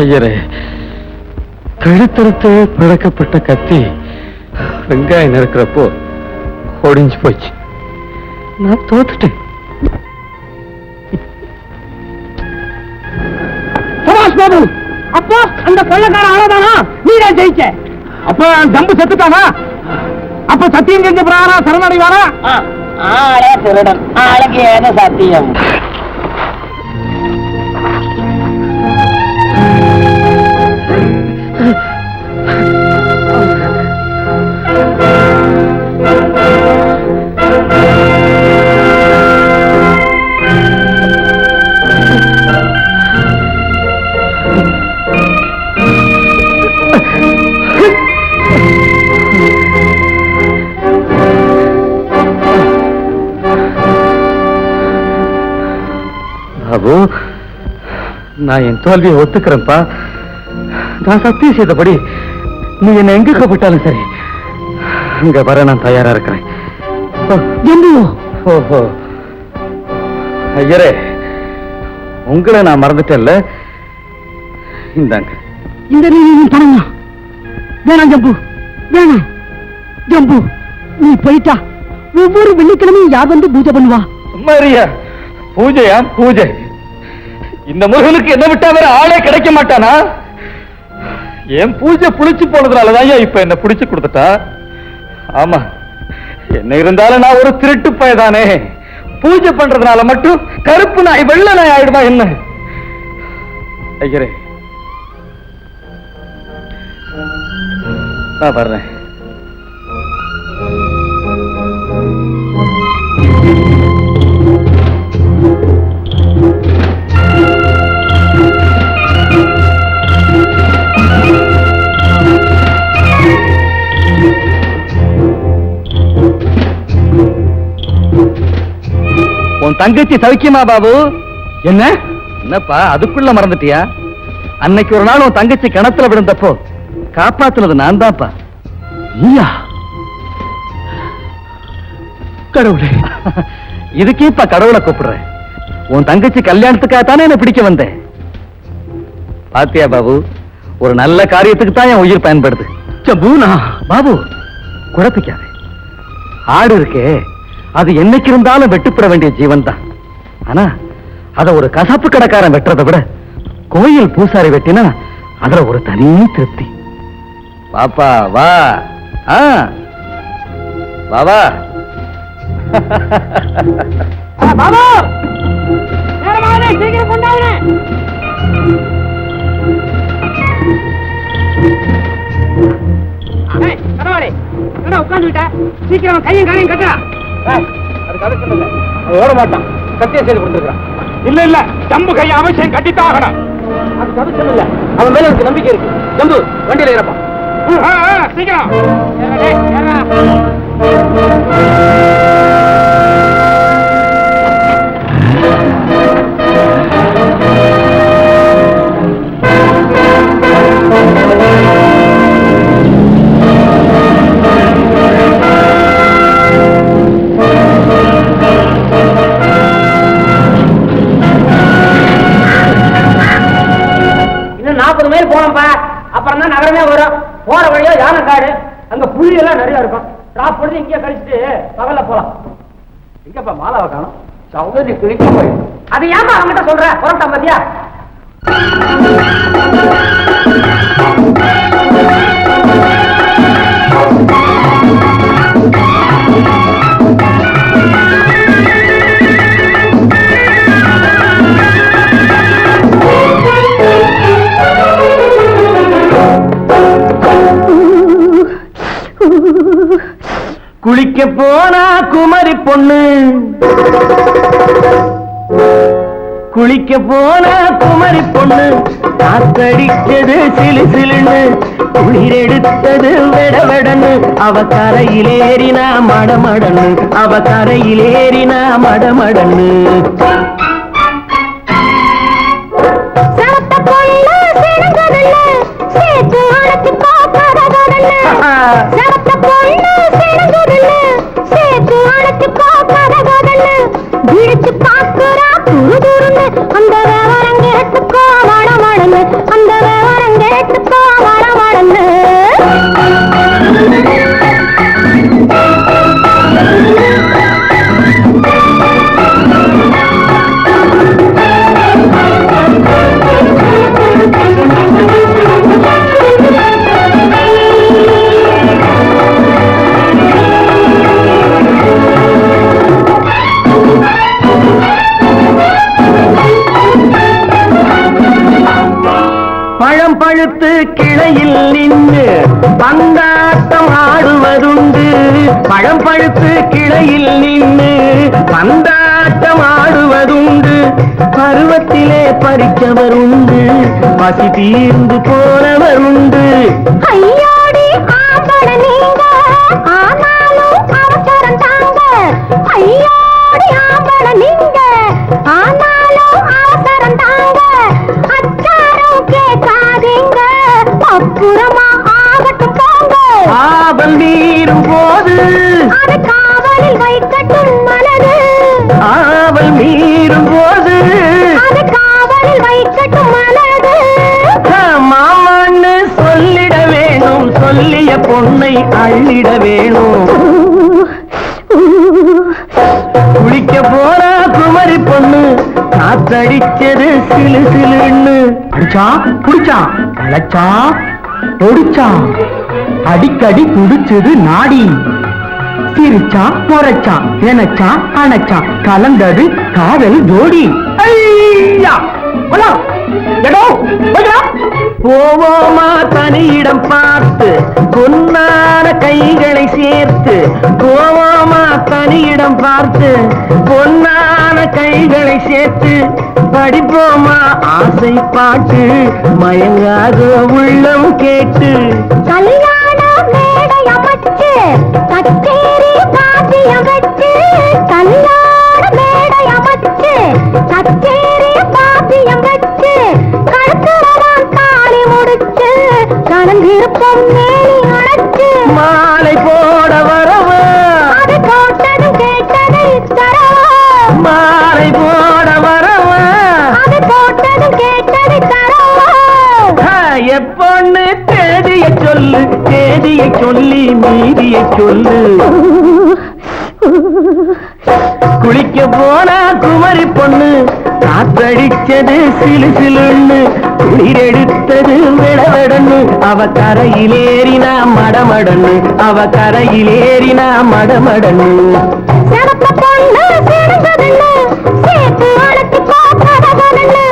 ஐயரே, கழுத்தறுத்து பிழக்கப்பட்ட கத்தி வெங்காயம் நறுக்கிறப்போ ஒடிஞ்சு போச்சு. நான் தோத்துட்டேன். சுபாஷ் பாபு, அப்போ அந்த கொள்ளக்கார ஆளதானா நீதான் ஜெயிச்ச? அப்ப ஜம்பு செத்துட்டானா? அப்ப சத்தியம் செஞ்ச பிரகாரம் சரணடைவாரா? ஆளே திருடன், ஆளுக்கு ஏதோ சத்தியம். பாபு, நான் என் தோல்வியை ஒத்துக்கிறேன்ப்பா. நான் சத்தியம் செய்தபடி நீ என்ன எங்க கூப்பிட்டாலும் சரி, அங்க வர நான் தயாரா இருக்கிறேன். ஓஹோ, ஐயரே, உங்களை நான் மறந்துட்டேன்ல. இந்தாங்க. இந்த நீ தரமா வேணாம் ஜம்பு, வேணாம் ஜம்பு. நீ போயிட்டா ஒவ்வொரு வெள்ளிக்கிழமையும் யார் வந்து பூஜை பண்ணுவா? சும்மாரியா, பூஜையா பூஜை? இந்த முருகனுக்கு என்ன விட்டா வேற ஆளே கிடைக்க மாட்டானா? என் பூஜை புளிச்சு போனதுனாலதான் இப்ப என்ன புடிச்சு கொடுத்துட்டா. ஆமா, என்ன இருந்தாலும் நான் ஒரு திருட்டு பயதானே. பூஜை பண்றதுனால மட்டும் கருப்பு நாய் வெள்ளை நாய் ஆயிடுமா என்ன? ஐயரே, நான் வர்றேன். உன் தங்கச்சி சௌக்கியமா பாபு? என்ன என்னப்பா அதுக்குள்ள மறந்துட்டியா? அன்னைக்கு ஒரு நாள் உன் தங்கச்சி கிணத்துல விழுந்தப்போ காப்பாத்துனது நான் தான்ப்பா. நீயா? கடவுளே, இதுக்கே இப்ப கடவுளை கூப்பிடுறேன். உன் தங்கச்சி கல்யாணத்துக்காக தானே என்ன பிடிக்க வந்தேன். பாத்தியா பாபு, ஒரு நல்ல காரியத்துக்கு தான் என் உயிர் பயன்படுது. பாபு, குழப்பிக்காதே. ஆடு இருக்கே, அது என்னைக்கு இருந்தாலும் வெட்டுப்பட வேண்டிய ஜீவன் தான். ஆனா அத ஒரு கசப்பு கடைக்காரன் வெட்டுறதை விட கோயில் பூசாரி வெட்டினா அதுல ஒரு தனி திருப்தி. பாப்பா வா. பாபா பாபா, சீக்கிரம் கொண்டாடுங்க. உட்காந்துட்டா சீக்கிரம் கையும் காலையும் கட்டுறா. ஓட மாட்டான், சத்தியம் செய்து கொடுத்துருக்கான். இல்ல இல்ல, ஜம்பு கையை அவசியம் கட்டித்தான் ஆகணும். அது சதுக்கம் இல்ல, அவன் மேல எனக்கு நம்பிக்கை இருக்கு. ஜம்பு வண்டியில ஏறப்பா. சீக்கிரம் போனப்பா, அப்புறம் தான் நகரமே வரும். போற வழியோ யானை காடு, அங்க புலி எல்லாம் நிறைய இருக்கும். டிராப் பண்ணி இங்கே கழிச்சுட்டு பகல்ல போலாம். எங்கப்பா மாலாவை காணும்? சௌகரி குளிக்க போய் அது ஏமா அவங்கிட்ட சொல்ற? புறப்பட்டா பாத்தியா? குளிக்க போனா குமரி பொண்ணு, குளிக்க போனா குமரி பொண்ணு, காத்தடிச்சது சிலு சிலுன்னு, குளிர் எடுத்தது வெடவெடன்னு, அவ கரையிலேறினா மடமடன்னு, அவ கரையிலேறினா மடமடன்னு. சேத்த கிளையில் நின்று பந்தாட்டம் ஆடுவதுண்டு. பழம் பழுத்து கிளையில் நின்று பந்தாட்டம் ஆடுவதுண்டு. பருவத்திலே பறிச்சவர் உண்டு, பசி தீர்ந்து போனவர் உண்டு. ஐயோடி ஆம்பள நீங்க ஆனாலும் அவசரம் தாங்க. ஐயோடி ஆம்பள நீங்க ஆனாலும் அவசரம் தாங்க. அச்சாரம் கேட்காதீங்க, அப்புறமா ஆகட்டும் போங்க. ஆவல் மீறும் போது அது காவலில் வைக்கட்டும் மனது. ஆவல் மீறும் போது அது காவலில் வைக்கட்டும் மனது. மாமான்னு சொல்லிட வேணும், சொல்லிய பொண்ணை அள்ளிட வேணும். குளிக்க போற குமரி பொண்ணு காத்தடிச்சது சிலு சிலுன்னு. அடிச்சா குடிச்சா அழைச்சா ஒடிச்சா அடிக்கடி துடிச்சது நாடி. சிரிச்சா முறைச்சா நினைச்சா அணைச்சா கலந்தது காதல் ஜோடி. ஐயா போவோமா தனியிடம் பார்த்து பொன்னான கைகளை சேர்த்து. போவோமா தனியிடம் பார்த்து பொன்னான கைகளை சேர்த்து. படிப்போமா ஆசை பாட்டு மயங்காத உள்ளம் கேட்டு. கல்யாண மேடை அமைச்சு கச்சேரி பாத்தியம் வச்சு. கல்யாண மேடை அமைச்சு கச்சேரி பாத்தியம் வச்சு. கழுத்துறவான் தாலி முடிச்சு கலந்திருப்போம் மேலி அழைச்சு. மாலை போட வரவா அது போட்டதும் கேட்டதை தரவா. மாலை போட வரவா அது போட்டதும் கேட்டதை தரவா. எப்பொண்ணு தேதிய சொல்லு, தேதியை சொல்லி மீதிய சொல்லு. குளிக்க போனா குமரி பொண்ணு காத்தடிச்சது சிலு சிலுன்னு. குளிரெடுத்தது விடவடன்னு. அவ கரையிலேறினா மடமடன்னு, அவ கரையிலேறினா மடமடன்னு. சிறப்ப பொண்ணு சிறந்ததுன்னு சேர்த்து அழைச்சு பார்க்கறவன்னு.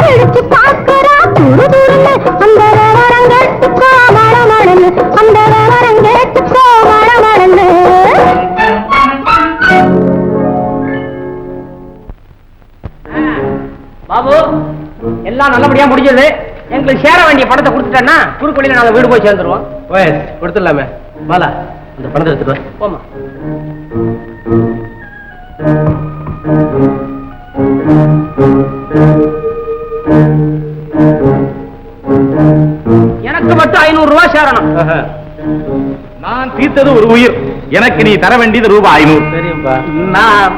பிடிச்சு பார்க்கறா துரு துருன்னு. அந்த விவரங்கெட்டுக்கோ மடமடன்னு, அந்த விவரங்கெட்டுக்கோ மடமடன்னு. பாபு, எல்லாம் நல்லபடியா முடிஞ்சது. எங்களுக்கு சேர வேண்டிய பணத்தை கொடுத்துட்டேன்னா குறுக்கொழியில நாங்க வீடு போய் சேர்ந்துருவோம். கொடுத்துடலாமே. மாலா அந்த பணத்தை எடுத்துட்டு வா. போமா. எனக்கு மட்டும் 500 ரூபாய் சேரணும். நான் தீர்த்தது ஒரு உயிர், எனக்கு நீ தர வேண்டியது ரூபாய் 500. சரிப்பா. நான்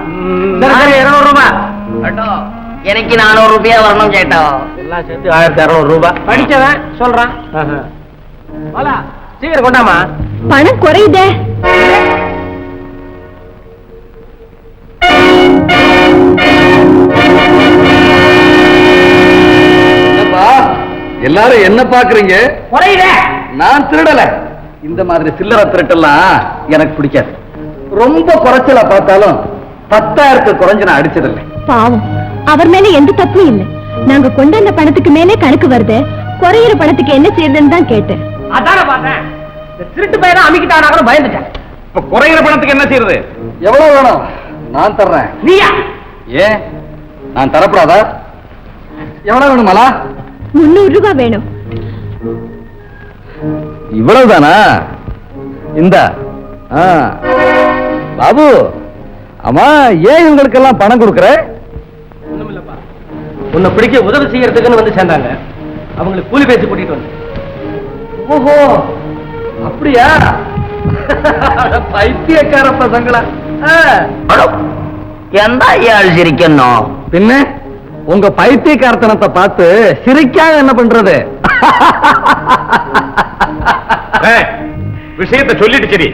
200 ரூபாய். எனக்கு 400 ரூபாய் வரணும் கேட்டோம். எல்லாம் சேர்த்து 1200 ரூபாய். படிச்சவன் சொல்றான். மாலா சீக்கிரம் கொண்டாமா. பணம் குறையுதே. எல்லாரும் என்ன பாக்குறீங்க? குறையுதே. நான் திருடல. இந்த மாதிரி சில்லறை திருட்டெல்லாம் எனக்கு பிடிக்காது. ரொம்ப குறைச்சலா பார்த்தாலும் 10,000 குறைஞ்சு நான் அடிச்சதில்லை. பாவம், அவர் மேல எந்த தப்பும் இல்லை. நாங்க கொண்டு வந்த பணத்துக்கு மேலே கணக்கு வருது. குறையிற பணத்துக்கு என்ன செய்யுதுன்னு தான் கேட்டேன். அதான பார்த்தேன். இந்த திருட்டு பையனா அமிக்கிட்டானாலும் பயந்துட்டேன். இப்ப குறைகிற பணத்துக்கு என்ன செய்யறது? எவ்வளவு வேணும்? நான் தர்றேன். நீயா? ஏன் நான் தரப்படாதா? எவ்வளவு வேணுமாலா? 300 ரூபாய் வேணும். இவ்வளவுதானா? இந்த பாபு, ஆமா ஏன் இவங்களுக்கெல்லாம் பணம் கொடுக்கற? ஒண்ணுமில்லப்பா, உன்னை பிடிக்க உதவி செய்யறதுக்குன்னு வந்து சேர்ந்தாங்க. அவங்களுக்கு கூலி பேசி கூட்டிட்டு வந்து. ஓஹோ, அப்படியா? பைத்தியக்கார பசங்களா? எந்த ஐயாள் சிரிக்கணும்? பின்ன உங்க பைத்தியக்காரத்தனத்தை பார்த்து சிரிக்காம என்ன பண்றது? விஷயத்தை சொல்லிட்டு சரி,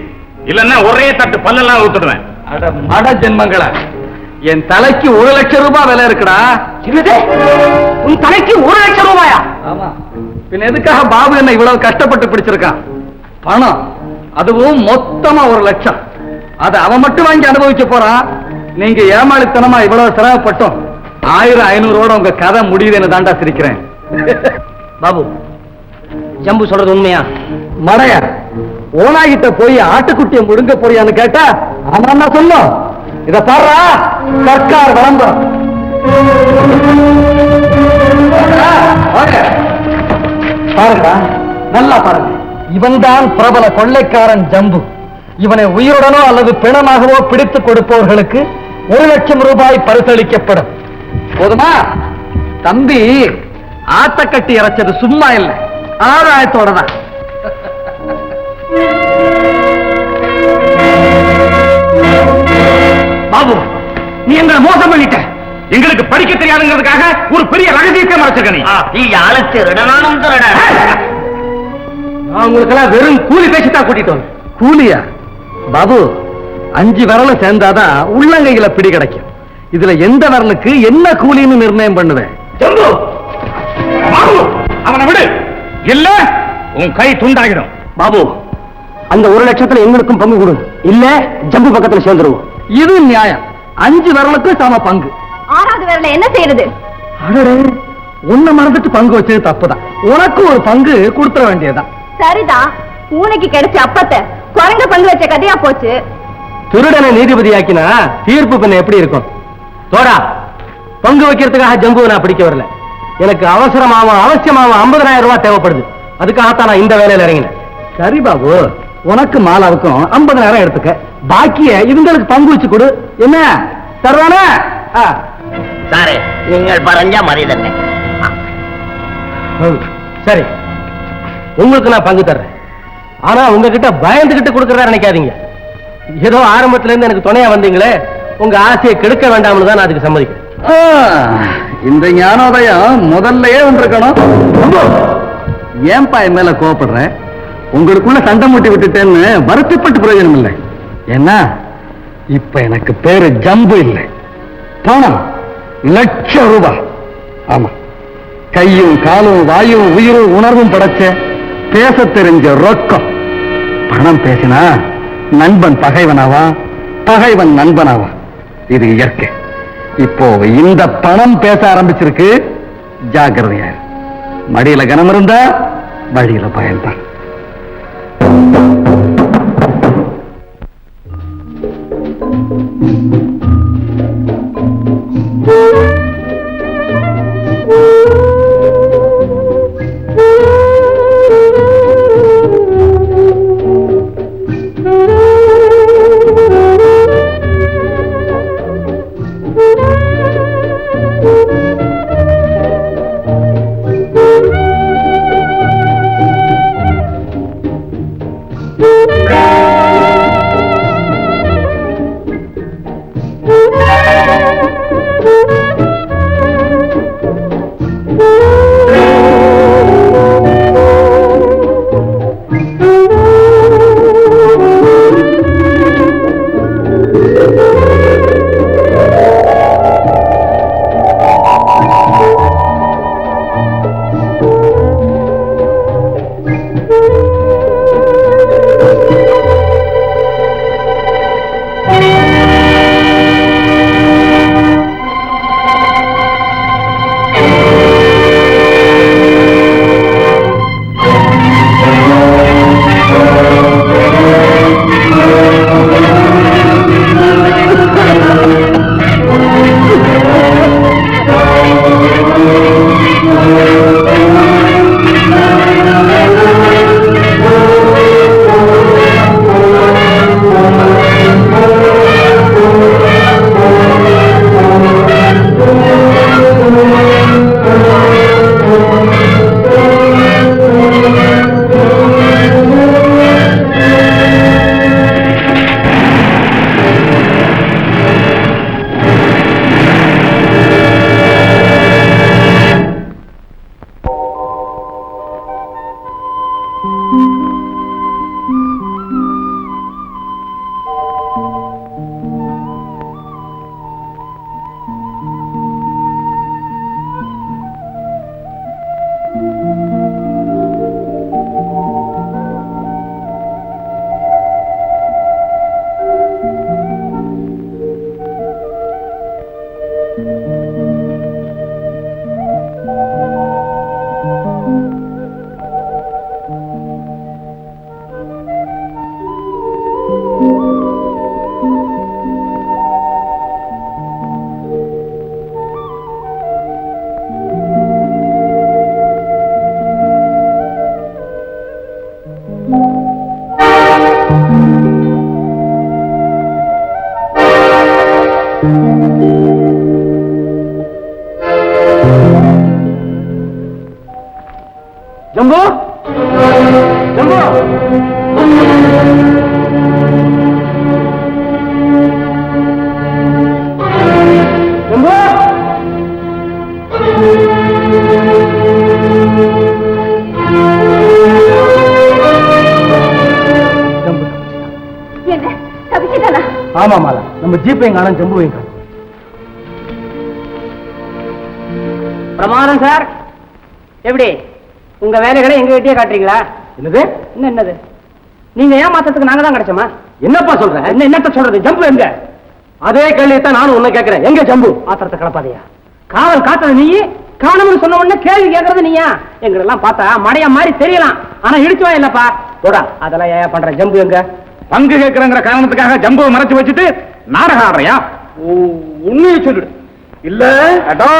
இல்லன்னா ஒரே தட்டு பல்லெல்லாம் ஊத்துடுவேன். மட ஜென்மங்கள, என் தலைக்கு 1 லட்சம் ரூபாய் விலை இருக்குடா. உன் தலைக்கு 1 லட்சம் ரூபாயா? ஆமா, பின் எதுக்காக பாபு என்ன இவ்வளவு கஷ்டப்பட்டு பிடிச்சிருக்கான்? பணம், அதுவும் மொத்தமா 1 லட்சம். அதை அவன் மட்டும் வாங்கி அனுபவிக்க போறான். நீங்க ஏமாளித்தனமா இவ்வளவு சிரமப்பட்டோம் 1000 500 உங்க கதை முடியுதுன்னு தாண்டா சிரிக்கிறேன். பாபு, ஜம்பு சொல்றது உண்மையா? மடைய ஓனாகிட்ட போய் ஆட்டுக்குட்டியை முடுங்க போறியான்னு கேட்டா ஆமா சொல்லும். இத பாரு, சர்க்கார் விளம்பரம். பாருங்க, நல்லா பாருங்க. இவன்தான் பிரபல கொள்ளைக்காரன் ஜம்பு. இவனை உயிருடனோ அல்லது பிணமாகவோ பிடித்துக் கொடுப்பவர்களுக்கு 1,00,000 ரூபாய் பரிசளிக்கப்படும். போதுமா? தம்பி ஆத்தக்கட்டி இறைச்சது சும்மா இல்லை, ஆதாயத்தோட தான். பாபு, நீ எங்களை மோசம் பண்ணிட்ட. எங்களுக்கு படிக்க தெரியாதுங்கிறதுக்காக ஒரு பெரிய ரகசியத்தை மறைச்சிருக்க. நீ ஆளு திருடனானும் திருட. நான் உங்களுக்கெல்லாம் வெறும் கூலி பேசித்தான் கூட்டிட்டு வந்தேன். கூலியா? பாபு, 5 விரலும் சேர்ந்தாதான் உள்ளங்கையில பிடி கிடைக்கும். இதுல எந்த விரலுக்கு என்ன கூலின்னு நிர்ணயம் பண்ணுவேன்? ஜம்பு, பாபு, அவனை விடு, இல்ல உன் கை துண்டாகிடும். பாபு, அந்த 1,00,000 எங்களுக்கும் பங்கு கொடு, இல்ல ஜம்பு பக்கத்துல சேர்ந்துருவோம். இது நியாயம். 5 விரலுக்கு சம பங்கு. 6வது விரல என்ன செய்யறது? அடடே, உன்னை மறந்துட்டு பங்கு வச்சது தப்புதான். உனக்கு ஒரு பங்கு கொடுத்துட வேண்டியதுதான். சரிதான், பூனைக்கு கிடைச்ச அப்பத்தை குரங்க பங்கு வச்ச கதையா போச்சு. திருடனை நீதிபதியாக்கினா தீர்ப்பு பண்ண எப்படி இருக்கும்? தோடா, பங்கு வைக்கிறதுக்காக ஜம்புவை நான் பிடிக்க வரல. எனக்கு அவசரமாவும் 50,000 ரூபாய் தேவைப்படுது. அதுக்காகத்தான் நான் இந்த வேலையில இறங்கினேன். சரி பாபு, உனக்கு மாலாவுக்கும் 50,000 எடுத்துக்க, பாக்கிய இவங்களுக்கு பங்கு வச்சு கொடு. என்ன தருவானே? சாரே, நீங்கள் பறஞ்ச மரியாதை. சரி, உங்களுக்கு நான் பங்கு தர்றேன். ஆனா உங்ககிட்ட பயந்துகிட்டு கொடுக்கறதா நினைக்காதீங்க. ஏதோ ஆரம்பத்துல இருந்து எனக்கு துணையா வந்தீங்களே, உங்க ஆசையை கெடுக்க வேண்டாம்னு தான் நான் அதுக்கு சம்மதிக்கிறேன். இந்த ஞானோதயம் முதல்லயே வந்திருக்கணும். ஏன்பா என் மேல கோவப்படுறேன்? உங்களுக்குள்ள சண்டை மூட்டி விட்டுட்டேன்னு வருத்தப்பட்டு பிரயோஜனம் இல்லை. ஏன்னா இப்ப எனக்கு பேரு ஜம்பு இல்லை, பணம் 1,00,000 ரூபாய். ஆமா, கையும் காலும் வாயும் உயிரும் உணர்வும் படைச்ச பேச தெரிஞ்ச ரொக்கம். பணம் பேசினா நண்பன் பகைவனாவா, பகைவன் நண்பனாவா. இது இயற்கை. இப்போ இந்த பணம் பேச ஆரம்பிச்சிருக்கு, ஜாக்கிரதையா. மடியில கனம் இருந்தா வழியில பயன்தான். ஜம்பு ஜம்பு என்ன தப்பிச்சுட்டானா? ஆமா மாலா, நம்ம ஜீப்பையும் காணும் ஜம்புவையும் காணும். பிரமாதம் சார். எப்படி உங்க வேலைகளை எங்க கிட்டே காட்டுறீங்களா? என்னது என்னது நீங்க ஏமாத்தத்துக்கு நாங்க தான் கிடைச்சோமா? என்னப்பா சொல்ற? என்னத்த சொல்றது? ஜம்பு எங்க? அதே கேள்வியத்தான் நானும் உன்னை கேட்கிறேன். எங்க ஜம்பு? ஆத்திரத்தை கிளப்பாதையா. காவல் காத்தது நீ, காணணும்னு சொன்ன உடனே கேள்வி கேட்கறது நீயா? எங்களெல்லாம் பார்த்தா மடையா மாதிரி தெரியலாம், ஆனா இடிச்சுவா இல்லப்பா. போடா, அதெல்லாம் ஏன் பண்ற? ஜம்பு எங்க? பங்கு கேட்கிறங்கிற காரணத்துக்காக ஜம்புவை மறைச்சு வச்சுட்டு நாடகம் ஆடுறியா? உண்மையை சொல்லிடு. இல்ல அடோ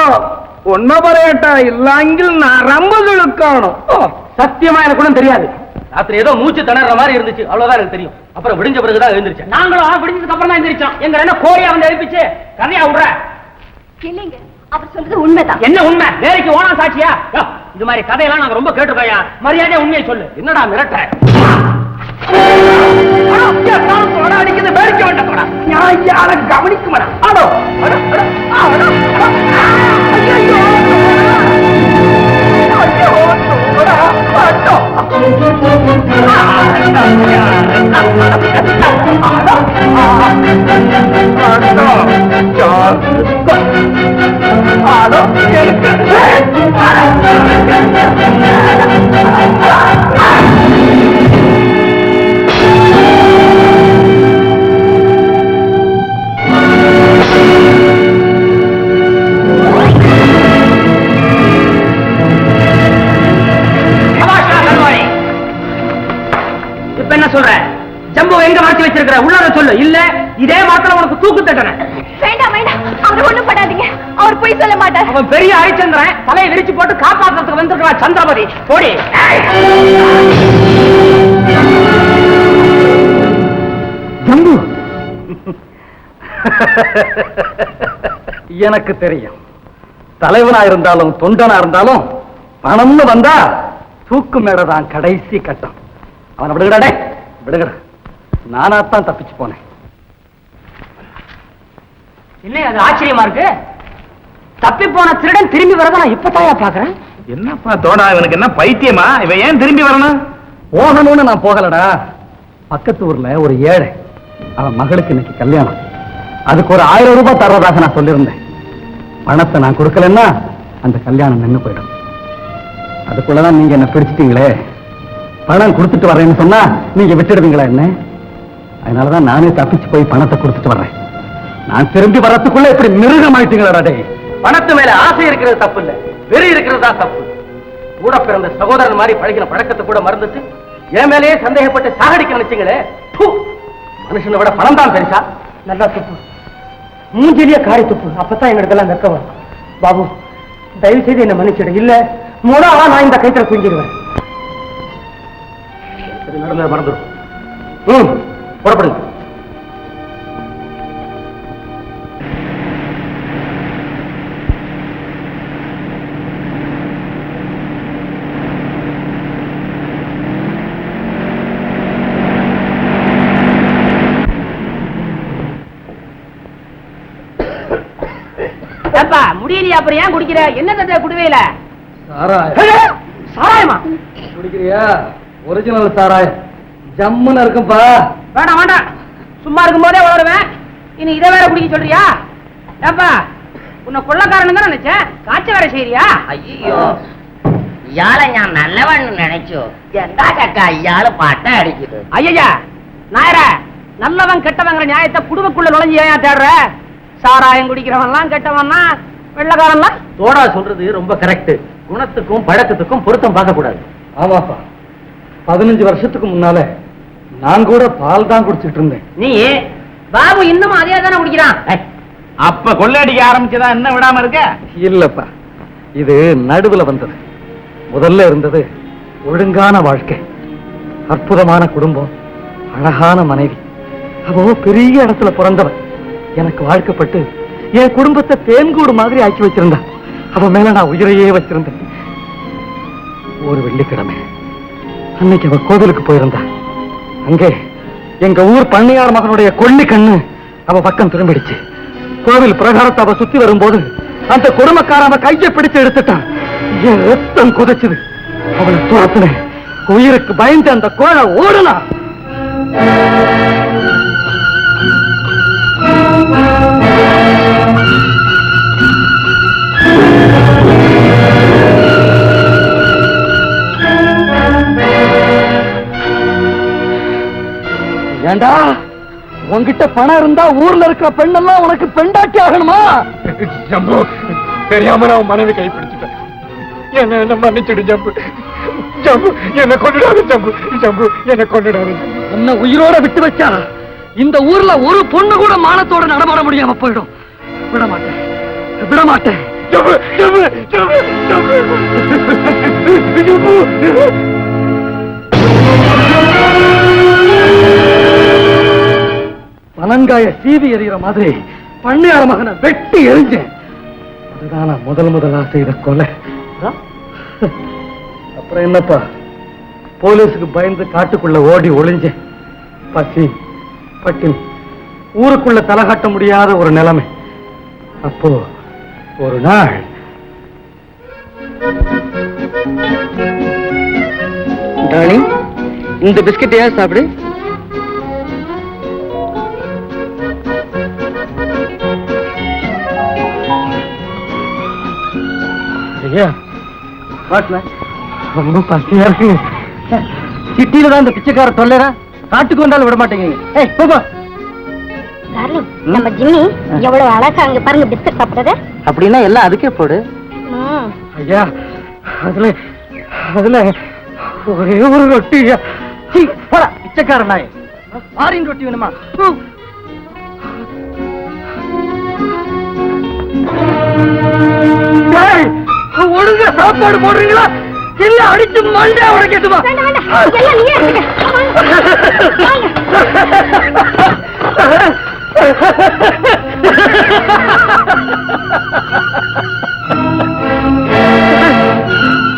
ஒன்ன பரையட்டா இல்லாங்கில் நரம்புகள் காணும். சத்தியமா எனக்கு கூட தெரியாது. ராத்திரி ஏதோ மூச்சு திணற மாதிரி இருந்துச்சு, அவ்வளவுதான் எனக்கு தெரியும். அப்புறம் விடிஞ்ச பிறகுதான் எழுந்திருச்சேன். நாங்களும் விடிஞ்சதுக்கு அப்புறம் தான் எந்திரிச்சோம். எங்க என்ன கோழியா வந்து எழுப்பிச்சு கதையா விடுற? இல்லைங்க, அவர் சொல்றது உண்மைதான். என்ன உண்மை? வேலைக்கு ஓனா சாட்சியா? யோ, இது மாதிரி கதையெல்லாம் நாங்க ரொம்ப கேட்டுருக்கோம். மரியாதையா உண்மையை சொல்லு. என்னடா மிரட்ட? அடிக்கிறது வேடிக்கை வேண்டாம். யார கவனிக்க மாட்டேன். ஆடோ இப்ப என்ன சொல்ற? ஜம்பு எங்க மாற்றி வச்சிருக்கிற? உள்ளார சொல்லு. இல்ல இதே மாத்திரம் உனக்கு தூக்கு தட்டன. வேண்டாம் வேண்டாம், அவர் ஒண்ணும் படாதீங்க. அவர் போய் சொல்ல மாட்டார். அவன் பெரிய ஹரிச்சந்திரன், தலையை விரிச்சு போட்டு காப்பாற்றுறதுக்கு வந்திருக்கிறான் சந்திரபதி. போடி. ஜம்பு எனக்கு தெரியும். தலைவனா இருந்தாலும் தொண்டனா இருந்தாலும் பணம்னு வந்தா தூக்கு மேடதான் கடைசி கட்டம். அவனை விடுங்கடா, விடுங்கடா. நானாத்தான் தப்பிச்சு போனேன். என்ன அது ஆச்சரியமா இருக்கு? தப்பி போன திருடன் திரும்பி வரத நான் இப்பதாயா பாக்குறேன். என்னப்பா தோடா, இவனுக்கு என்ன பைத்தியமா? இவன் ஏன் திரும்பி வரணும்? போகணும்னு நான் போகலடா. பக்கத்து ஊர்ல ஒரு ஏழை, அவன் மகளுக்கு இன்னைக்கு கல்யாணம். அதுக்கு ஒரு 1000 ரூபாய் தர்றதாக நான் சொல்லியிருந்தேன். பணத்தை நான் கொடுக்கலன்னா அந்த கல்யாணம் நின்று போயிடும். அதுக்குள்ளதான் நீங்க என்ன பிடிச்சிட்டீங்களே. பணம் கொடுத்துட்டு வர்றேன்னு சொன்னா நீங்க விட்டுடுவீங்களா என்ன? அதனாலதான் நானே தப்பிச்சு போய் பணத்தை கொடுத்துட்டு வர்றேன். நான் திரும்பி வர்றதுக்குள்ள இப்படி மிருகம் ஆயிட்டீங்களா? டே, பணத்து மேல ஆசை இருக்கிறது தப்பு இல்ல, வெறி இருக்கிறது தான் தப்பு. கூட பிறந்த சகோதரன் மாதிரி பழகின பழக்கத்தை கூட மறந்துட்டு என் மேலேயே சந்தேகப்பட்டு சாகடிக்க நினைச்சீங்களே. மனுஷனை விட பணம் தான் பெருசா? நல்லா துப்பு, மூஞ்சிலேயே காரி துப்பு. அப்பதான் எங்களுக்கெல்லாம் வெக்க வரும். பாபு, தயவு செய்து என்ன மன்னிச்சிடு. இல்ல மூடாவா நான் இந்த கைத்துல குஞ்சிடுவேன். நடந்தது மறந்துடும். புறப்படுங்க. முடியலையா? அப்புறம் ஏன் குடிக்கிற? என்ன தட்ட குடுவையில? சாராயமா குடிக்கிறியா? ஒரிஜினல் சாராயம் ஜம்முன்னு இருக்கும்பா. வேண்டாம் வேண்டாம், சும்மா இருக்கும் போதே வளருவேன். இனி இதை வேற குடிக்க சொல்றியா? ஏப்பா, உன்னை கொள்ளக்காரனு தான் நினைச்சேன், காய்ச்ச வேற செய்யறியா? ஐயோ, இயாள நான் நல்லவன் நினைச்சோ எந்தா கக்கா இயாள பாட்டை அடிக்குது. ஐயா நாயர, நல்லவன் கெட்டவங்கிற நியாயத்தை குடும்பக்குள்ள நுழைஞ்சு ஏன் தேடுற? சாராயம் குடிக்கிறவன்லாம் கெட்டவன்னா, வெள்ளக்காரன்லாம்? தோடா சொல்றது ரொம்ப கரெக்ட். குணத்துக்கும் பழக்கத்துக்கும் பொருத்தம் பார்க்க கூடாது. ஆமாப்பா, 15 வருஷத்துக்கு முன்னால நான் கூட பால் தான் குடிச்சிட்டு இருந்தேன். நீ பாபு இன்னும் அதே தானே குடிக்கிறான். அப்ப கொள்ளையடிக்க ஆரம்பிச்சதா என்ன விடாம இருக்க? இல்லப்பா, இது நடுவுல வந்தது. முதல்ல இருந்தது ஒழுங்கான வாழ்க்கை, அற்புதமான குடும்பம், அழகான மனைவி. அவ பெரிய இடத்துல பிறந்தவன். எனக்கு வாழ்க்கப்பட்டு என் குடும்பத்தை தேன்கூடு மாதிரி ஆக்கி வச்சிருந்தா. அவன் மேல நான் உயிரையே வச்சிருந்தேன். ஒரு வெள்ளிக்கிழமை அன்னைக்கு அவ கோவிலுக்கு போயிருந்தா. அங்கே எங்க ஊர் பண்ணையார் மகனுடைய கொள்ளி கண்ணு அவ பக்கம் திரும்பிடுச்சு. கோவில் பிரகாரத்தை அவ சுத்தி வரும்போது அந்த குடும்பக்கார அவ கையை பிடிச்சு எடுத்துட்டான். என் ரத்தம் குதைச்சுது. அவளை துரத்துன. உயிருக்கு பயந்து அந்த கோழை ஓடுனா. ஏண்டா, உன்கிட்ட பணம் இருந்தா ஊர்ல இருக்கிற பெண்ணெல்லாம் உனக்கு பெண்டாட்டி ஆகணுமா? ஜம்பு, தெரியாம நான் மனைவி கைப்பிடிச்சிட்டேன். என்ன மன்னிச்சிடு ஜம்பு. ஜம்பு, என்ன கொண்டுடாது ஜம்பு. ஜம்பு, என்ன கொண்டுடாது. உன்னை உயிரோட விட்டு வச்சா இந்த ஊர்ல ஒரு பொண்ணு கூட மானத்தோட நடமாட முடியாம போயிடும். விட மாட்டேன், விட மாட்டேன். ஜம்பு, ஜம்பு, ஜம்பு, ஜம்பு, ஜம்பு. பனங்காய சீவி எறிகிற மாதிரி பண்ணையார மகனை வெட்டி எரிஞ்சேன். அதுதான் நான் முதலா செய்த கொலை. அப்புறம் என்னப்பா, போலீஸுக்கு பயந்து காட்டுக்குள்ள ஓடி ஒளிஞ்சேன். பசி பட்டினி, ஊருக்குள்ள தலை காட்ட முடியாத ஒரு நிலைமை. அப்போ ஒரு நாள் டார்லிங், இந்த பிஸ்கட் ஏன் சாப்பிடு. ரொம்ப பசியா இருக்கு. சிட்டியில தான் இந்த பிச்சைக்கார தொல்லைற. காட்டுக்கு வந்தாலும் விட மாட்டேங்க. நம்ம ஜிம்மி எவ்வளவு அழகா அங்க பாருங்க பிஸ்கட் சாப்பிடுறது. அப்படின்னா எல்லாம் அதுக்கே போடு. ஐயா, அதுல அதுல ஒரே ஒரு ரொட்டி. பிச்சைக்கார நாய், ஆரின் ரொட்டி வேணுமா? ஒழுங்க சாப்பாடு போடுறீங்களா இல்ல அடிச்சு மண்டே உடைக்கட்டுமா?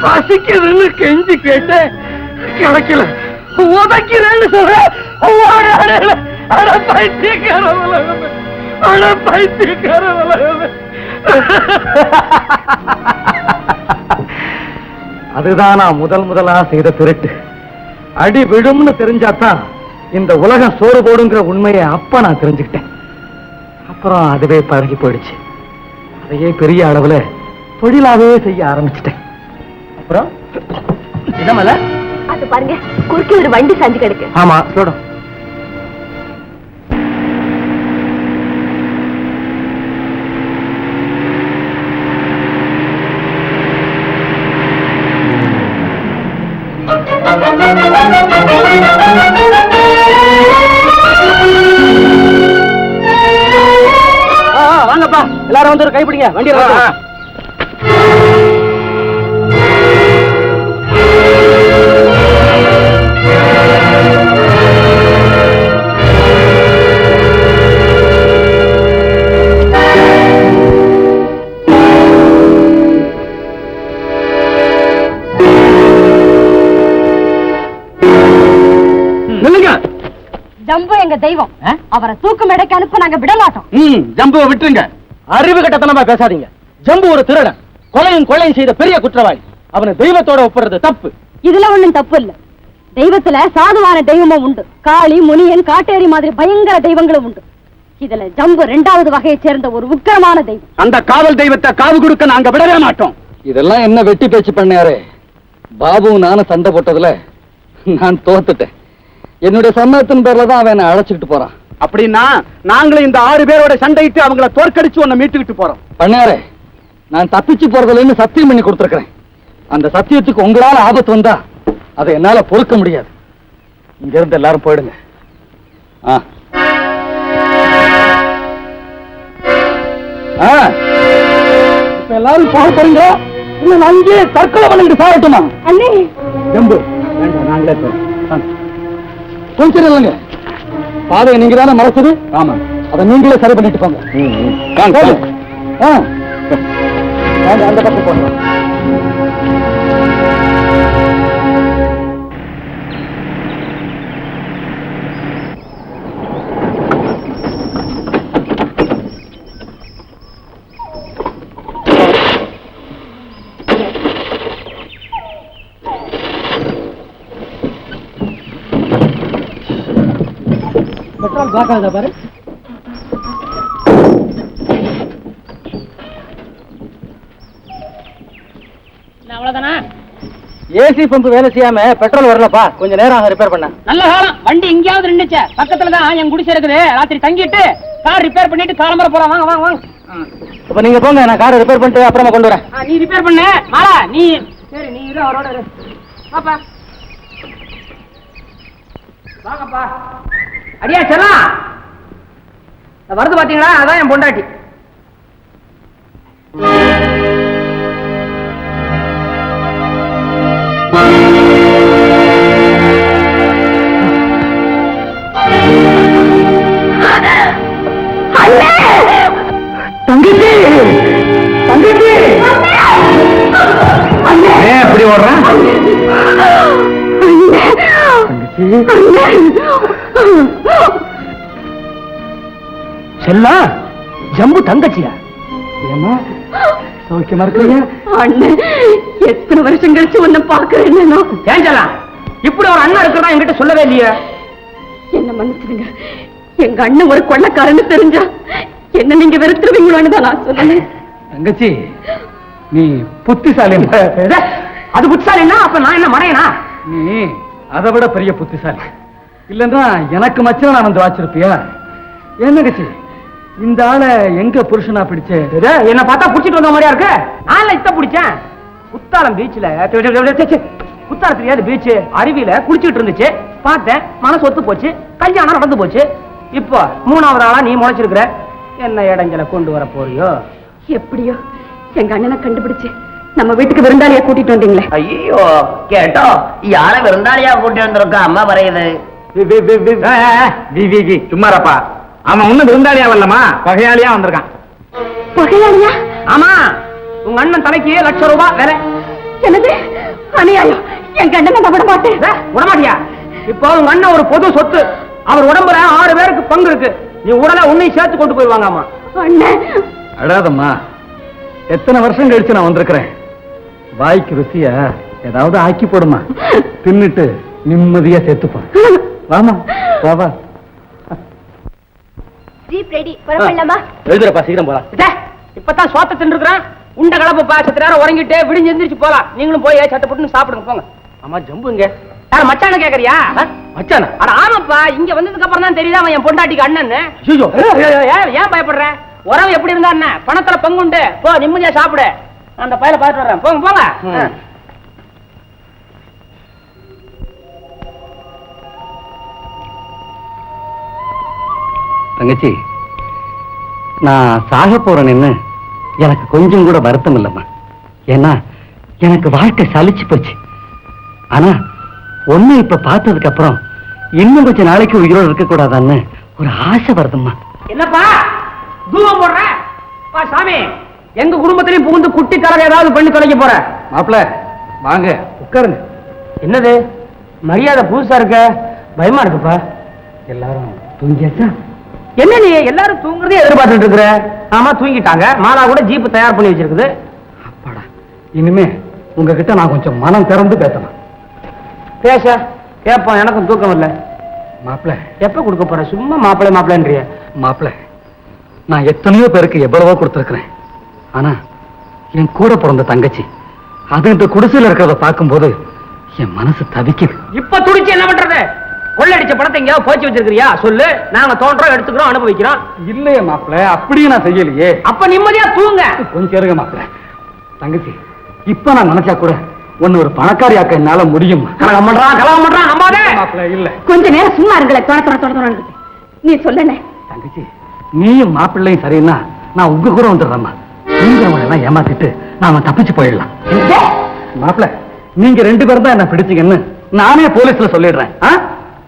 பசிக்குதுன்னு கெஞ்சி கேட்டேன், கிடைக்கல. உதைக்கிறேன்னு சொல்ற. பைத்தியக்கார பைத்தியக்கார. அதுதான் நான் முதலா செய்த திருட்டு. அடி விழும்னு தெரிஞ்சாதான் இந்த உலகம் சோறு போடுங்கிற உண்மையை அப்ப நான் தெரிஞ்சுக்கிட்டேன். அப்புறம் அதுவே பழகி போயிடுச்சு. அதையே பெரிய அளவுல தொழிலாவே செய்ய ஆரம்பிச்சிட்டேன். அப்புறம் என்னமல்ல அது பாருங்க, குறுக்கே ஒரு வண்டி சாஞ்சு கிடக்கு. ஆமா, சொல்லும். வாங்கப்பா, எல்லாரும் வந்து ஒரு கைப்பிடிங்க. வண்டி ஜம்பு எங்க தெய்வம். அவரை தூக்கம் எடைக்கு அனுப்ப நாங்க விட மாட்டோம். ஜம்புவை விட்டுருங்க. அறிவு கட்டத்தனமா பேசாதீங்க. ஜம்பு ஒரு திருடன், கொலையும் செய்த பெரிய குற்றவாளி. அவனை தெய்வத்தோட ஒப்புறது தப்பு. இதுல ஒண்ணும் தப்பு இல்ல. தெய்வத்துல சாதுவான தெய்வமும் உண்டு. காளி, முனியன், காட்டேரி மாதிரி பயங்கர தெய்வங்களும் உண்டு. இதுல ஜம்பு 2வது வகையை சேர்ந்த ஒரு உக்கிரமான தெய்வம். அந்த காவல் தெய்வத்தை காவு கொடுக்க நாங்க விடவே மாட்டோம். இதெல்லாம் என்ன வெட்டி பேச்சு பண்ணாரு. பாபு நானும் சண்டை போட்டதுல நான் தோத்துட்டேன். என்னுடைய சம்மதத்தின் பேர்ல தான் அவன் அழைச்சிட்டு போறான். அப்படின்னா நாங்களும் இந்த 6 பேரோட சண்டையிட்டு அவங்கள தோற்கடிச்சு உன்னை மீட்டுக்கிட்டு போறோம். பண்ணாரே, நான் தப்பிச்சு போறதுலன்னு சத்தியம் பண்ணி கொடுத்துருக்கிறேன். அந்த சத்தியத்துக்கு உங்களால ஆபத்து வந்தா அதை என்னால பொறுக்க முடியாது. இங்க இருந்து எல்லாரும் போயிடுங்க. இப்ப எல்லாரும் போக போறீங்க. இன்னும் அங்கே தற்கொலை பண்ணிட்டு சாகட்டுமா? ஜம்பு வேண்டாம், நாங்களே போறோம். கொஞ்சம் இல்லைங்க, பாதையை நீங்க தானே மறைச்சது. ஆமா, அதை நீங்களே சரி பண்ணிட்டு போங்க. அந்த பக்கம் போங்க. பெட்ரோல் பிளாக் ஆகுதா பாரு. அவ்வளவுதானா? ஏசி பம்பு வேலை செய்யாம பெட்ரோல் வரலப்பா, கொஞ்சம் நேரம் ரிப்பேர் பண்ண. நல்ல காலம், வண்டி எங்கேயாவது நின்னுச்சே. பக்கத்துல தான் என் குடிசை இருக்குது. ராத்திரி தங்கிட்டு கார் ரிப்பேர் பண்ணிட்டு காலம்பர போலாம். வாங்க வாங்க வாங்க. அப்ப நீங்க போங்க, நான் காரை ரிப்பேர் பண்ணிட்டு அப்புறமா கொண்டு வரேன். நீ ரிப்பேர் பண்ணு மாலா. நீ சரி, நீ இரு, அவரோட இரு. பாப்பா வாங்கப்பா. அடியா செல்லாம் வருது பாத்தீங்களா? அதான் என் பொண்டாட்டி. தங்கச்சி தங்கச்சி எப்படி ஓடுறேன்? செல்லா ஜம்பு தங்கச்சியா? ஏமா சௌக்கியமா இருக்கிறீங்க? அண்ணன் எத்தனை வருஷம் கழிச்சு உன்னை பாக்குறேன். ஏன் செல்லாம் இப்படி ஒரு அண்ணன் இருக்கிறதா என்கிட்ட சொல்லவே இல்லையே. என்ன மன்னிச்சிடுங்க, எங்க அண்ணன் ஒரு கொள்ளக்காரன்னு தெரிஞ்சா என்ன நீங்க வெறுத்துருவீங்களோன்னு தான் நான் சொன்னேன். தங்கச்சி நீ புத்திசாலி. அது புத்திசாலின்னா அப்ப நான் என்ன மடையனா? நீ அதை விட பெரிய புத்திசாலி. இல்லன்னா எனக்கு மச்சம் நான் வந்து வாச்சிருப்பியா? ஏன் தங்கச்சி இந்த ஆளை எங்க புருஷனா பிடிச்ச? என்ன பார்த்தா புடிச்சிட்டு வந்த மாதிரியா இருக்கு. நான் இத்த பிடிச்சேன். குத்தாலம் பீச்ல குத்தாலம் தெரியாது பீச் அருவியில குளிச்சுட்டு இருந்துச்சு. பார்த்தேன், மனசு ஒத்து போச்சு, கல்யாணம் நடந்து போச்சு. இப்போ 3வது ஆளா நீ முளைச்சிருக்கிற. என்ன இடங்களை கொண்டு வர போறியோ? எப்படியோ எங்க அண்ணனை கண்டுபிடிச்சு நம்ம வீட்டுக்கு விருந்தாளியா கூட்டிட்டு வந்தீங்களே. ஐயோ கேட்டோம், யார விருந்தாளியா கூட்டி வந்திருக்க அம்மா வரையுது. சும்மாரப்பா, அவன் ஒண்ணு விருந்தாளியா வரலமா, பகையாளியா வந்திருக்கான். பகையாளியா? ஆமா, உங்க அண்ணன் தலைக்கு ₹1,00,000 வேற. என்னது அநியாயம்! எங்க அண்ணனை நான் விட மாட்டேன். விடமாட்டியா? இப்போ உங்க அண்ணன் ஒரு பொது சொத்து. அவர் உடம்புல 6 பேருக்கு பங்கு இருக்கு. நீ உடனே உன்னையும் சேர்த்து கொண்டு போயிருவாங்க. ஆமா அண்ணன். அடாதம்மா, எத்தனை வருஷம் கழிச்சு நான் வந்திருக்கிறேன். வாய்க்கு ருசியா ஏதாவது ஆக்கி போடுமா, தின்னுட்டு நிம்மதியா செத்துப்பான். வாமா வா வா. Jeep ready, புறப்படலாமா? எழுதுறப்பா, சீக்கிரம் போலாம். இப்பதான் சோத்த தின்னுருக்கிறேன். உண்ட கலப்பா, சத்து நேரம் உறங்கிட்டு விடிஞ்சு எந்திரிச்சு போலாம். நீங்களும் போய் சட்டை போட்டு சாப்பிடுங்க போங்க. ஆமா ஜம்புங்க. யார மச்சான கேக்குறியா? மச்சானா? அட ஆமாப்பா, இங்க வந்ததுக்கு அப்புறம் தான் தெரியுது அவன் என் பொண்டாட்டிக்கு அண்ணன். ஏன் பயப்படுற? உறவு எப்படி இருந்தா என்ன, பணத்துல பங்குண்டு. போ நிம்மதியா சாப்பிடு. அந்த பையல பார்த்துட்டு வர்றேன். போங்க போங்க. தங்கச்சி, நான் சாக போறேன்னு எனக்கு கொஞ்சம் கூட வருத்தம் இல்லம்மா. ஏன்னா எனக்கு வாழ்க்கை சலிச்சு போச்சு. ஆனா ஒண்ணு இப்ப பார்த்ததுக்கு அப்புறம் இன்னும் கொஞ்ச நாளைக்கு உயிரோடு இருக்க கூடாதான்னு ஒரு ஆசை வருதும்மா. என்னப்பா தூவம் போடுற? சாமி, எங்க குடும்பத்திலையும் புகுந்து குட்டி கலக ஏதாவது பண்ணி தொலைக்க போற? மாப்பிள்ள வாங்க உட்காருங்க. என்னது மரியாதை புதுசா இருக்க? பயமா இருக்குப்பா. எல்லாரும் தூங்கியாச்சா? என்ன நீ எல்லாரும் தூங்குறதே எதிர்பார்த்துட்டு இருக்கிற? ஆமா தூங்கிட்டாங்க. மாலா கூட ஜீப் தயார் பண்ணி வச்சிருக்குது. அப்பாடா, இனிமே உங்ககிட்ட நான் கொஞ்சம் மனம் திறந்து பேசலாம். பேச கேப்போம், எனக்கும் தூக்கம் இல்ல. மாப்பிள்ள எப்ப கொடுக்க போற? சும்மா மாப்பிள்ளை மாப்பிள்ளைன்றிய. மாப்பிள்ள, நான் எத்தனையோ பேருக்கு எவ்வளவோ கொடுத்துருக்கிறேன். ஆனா என் கூட பிறந்த தங்கச்சி அது இந்த குடிசையில் இருக்கிறத பார்க்கும்போது என் மனசு தவிக்குது. இப்ப துடிச்சு என்ன பண்றது? கொள்ளடிச்ச பணத்தை எங்கேயாவது போச்சு வச்சிருக்கிறியா? சொல்லு, நாங்க தோன்றோம், எடுத்துக்கிறோம், அனுபவிக்கிறோம். இல்லையே மாப்பிள்ள, அப்படியே நான் செய்யலையே. அப்ப நிம்மதியா தூங்க. கொஞ்சம் இருங்க மாப்பிள்ள. தங்கச்சி, இப்ப நான் நினைச்சா கூட ஒன்னு ஒரு பணக்காரியாக்க என்னால முடியும். கலகம் பண்றான் நம்பாதே. மாப்பிள்ள இல்ல, கொஞ்ச நேரம் சும்மா இருங்களே. தொட நீ சொல்லல. தங்கச்சி, நீயும் மாப்பிள்ளையும் சரின்னா நான் உங்க கூட வந்துடுறேம்மா. நீங்க அவனை எல்லாம் ஏமாத்திட்டு நாம தப்பிச்சு போயிடலாம். மாப்பிள்ள, நீங்க 2 பேரும் தான் என்ன பிடிச்சீங்கன்னு நானே போலீஸ்ல சொல்லிடுறேன்.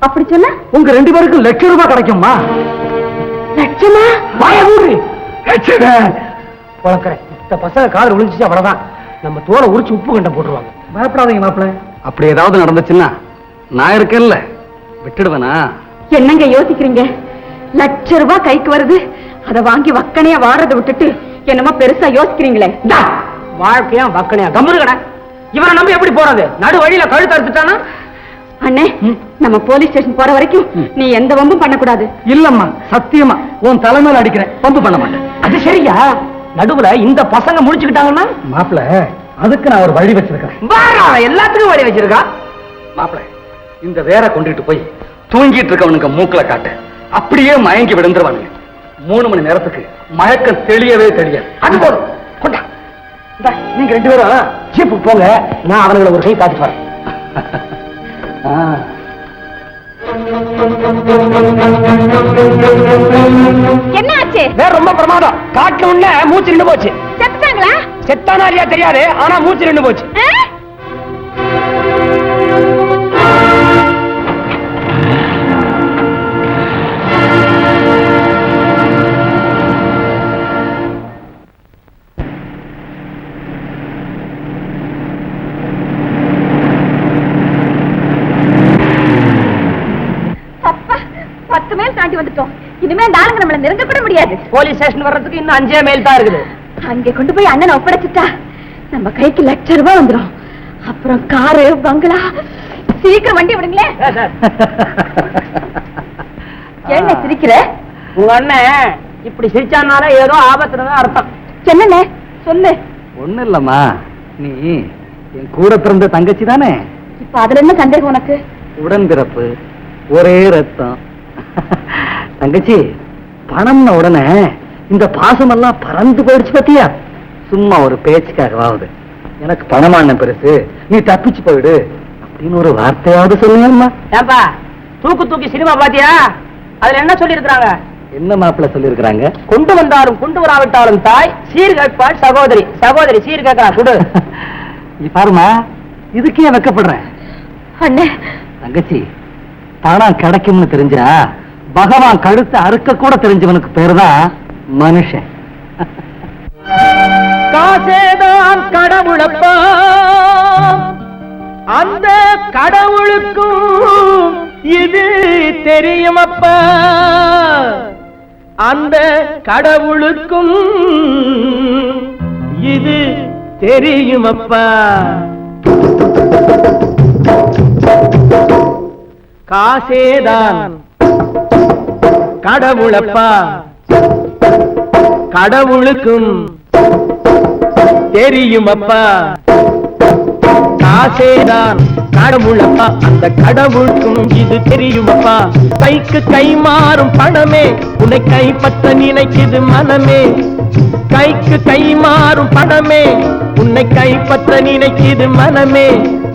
அப்படி சொன்னா உங்க 2 பேருக்கும் ₹1,00,000 கிடைக்குமா? லட்சமா? வாய மூடு. வளர்க்குறேன். இந்த பசங்க காதல் விழுந்துச்சு அவ்வளவுதான். நம்ம தோலை உரிச்சு உப்பு கண்ட போட்டுருவாங்க. பயப்படாதீங்க மாப்பிள்ள. அப்படி ஏதாவது நடந்துச்சுன்னா நான் இருக்கேன்ல, விட்டுடுவேனா? என்னங்க யோசிக்கிறீங்க? ₹1,00,000 கைக்கு வருது, அதை வாங்கி வக்கனையா வாடுறதை விட்டுட்டு என்னமா பெருசா யோசிக்கிறீங்களே? வாழ்க்கையா வக்கனையா கம்பரு கடை. இவனை நம்பி எப்படி போறது? நடு வழியில கழுத்து அறுத்துட்டானா? அண்ணே நம்ம போலீஸ் ஸ்டேஷன் போற வரைக்கும் நீ எந்த வம்பும் பண்ணக்கூடாது. இல்லம்மா, சத்தியமா உன் தலைமையில அடிக்கிறேன், பம்பு பண்ண மாட்டேன். அது சரியா? நடுவுல இந்த பசங்க முடிச்சுக்கிட்டாங்கன்னா மாப்பிள, அதுக்கு நான் ஒரு வழி வச்சிருக்கேன். எல்லாத்துக்கும் வழி வச்சிருக்கா. மாப்பிள, இந்த வேற கொண்டுட்டு போய் தூங்கிட்டு இருக்கவனுக்கு மூக்கல காட்டு, அப்படியே மயங்கி விழுந்துருவானுங்க. 3 மணி நேரத்துக்கு மயக்கம் தெளியவே தெரியாது. அது போதும், கொண்டா. நீங்க 2 பேரும் ஜீப்பு போங்க, நான் அவங்களை ஒரு கை காட்டி வரேன். என்ன ஆச்சு? வேற ரொம்ப பிரமாதம். காட்டுல உள்ள மூச்சு நின்று போச்சு. செத்துட்டாங்களா? செத்தானா இல்லையா தெரியாது, ஆனா மூச்சு நின்று போச்சு. தாண்டி வந்துட்டோம். இனிமே இந்த ஆளுங்க நம்மள நெருங்க கூட முடியாது. போலீஸ் ஸ்டேஷன் வர்றதுக்கு இன்னும் 5 மைல் தான் இருக்குது. அங்கே கொண்டு போய் அண்ணனை ஒப்படைச்சிட்டா நம்ம கைக்கு ₹1,00,000 வந்துடும். அப்புறம் காரு, பங்களா. சீக்கிரம் வண்டி விடுங்களே. என்ன சிரிக்கிற? உங்க அண்ணன் இப்படி சிரிச்சானால ஏதோ ஆபத்துலதான் அர்த்தம். என்னண்ணே சொல்லு. ஒண்ணு இல்லம்மா, நீ என் கூட பிறந்த தங்கச்சி தானே? இப்ப அதுல என்ன சந்தேகம் உனக்கு? உடன்பிறப்பு, ஒரே ரத்தம். தங்கச்சி, பணம்ன உடனே இந்த பாசமெல்லாம் பறந்து போயிடுச்சு பத்தியா? சும்மா ஒரு பேச்சுக்காகவாவது எனக்கு பணமான பெருசு, நீ தப்பிச்சு போயிடு அப்படின்னு ஒரு வார்த்தையாவது சொல்லுங்கம்மா. ஏன்பா தூக்கு தூக்கி சினிமா பாத்தியா? அதுல என்ன சொல்லி இருக்கிறாங்க? என்ன மாப்பிள்ள சொல்லி இருக்கிறாங்க? கொண்டு வந்தாலும் கொண்டு வராவிட்டாலும் தாய், சீர் கேட்பாள் சகோதரி. சகோதரி சீர் கேட்கா கொடு. நீ பாருமா, இதுக்கே வெக்கப்படுறேன். அண்ணே, தங்கச்சி, பணம் கிடைக்கும்னு தெரிஞ்சா பகவான் கழுத்தை அறுக்க கூட தெரிஞ்சவனுக்கு பேருதான் மனுஷன். காசேதான் கடவுளப்பா, அந்த கடவுளுக்கும் இது தெரியுமப்பா, அந்த கடவுளுக்கும் இது தெரியுமப்பா. காசேதான் கடவுளப்பா, கடவுளுக்கும் தெரியுமப்பா. காசேதான் கடவுளப்பா, அந்த கடவுளுக்கும் இது தெரியுமப்பா. கைக்கு கை மாறும் பணமே உன்னை கைப்பற்ற நினைக்குது மனமே. கைக்கு கை மாறும் பணமே உன்னை கைப்பற்ற நினைக்குது மனமே.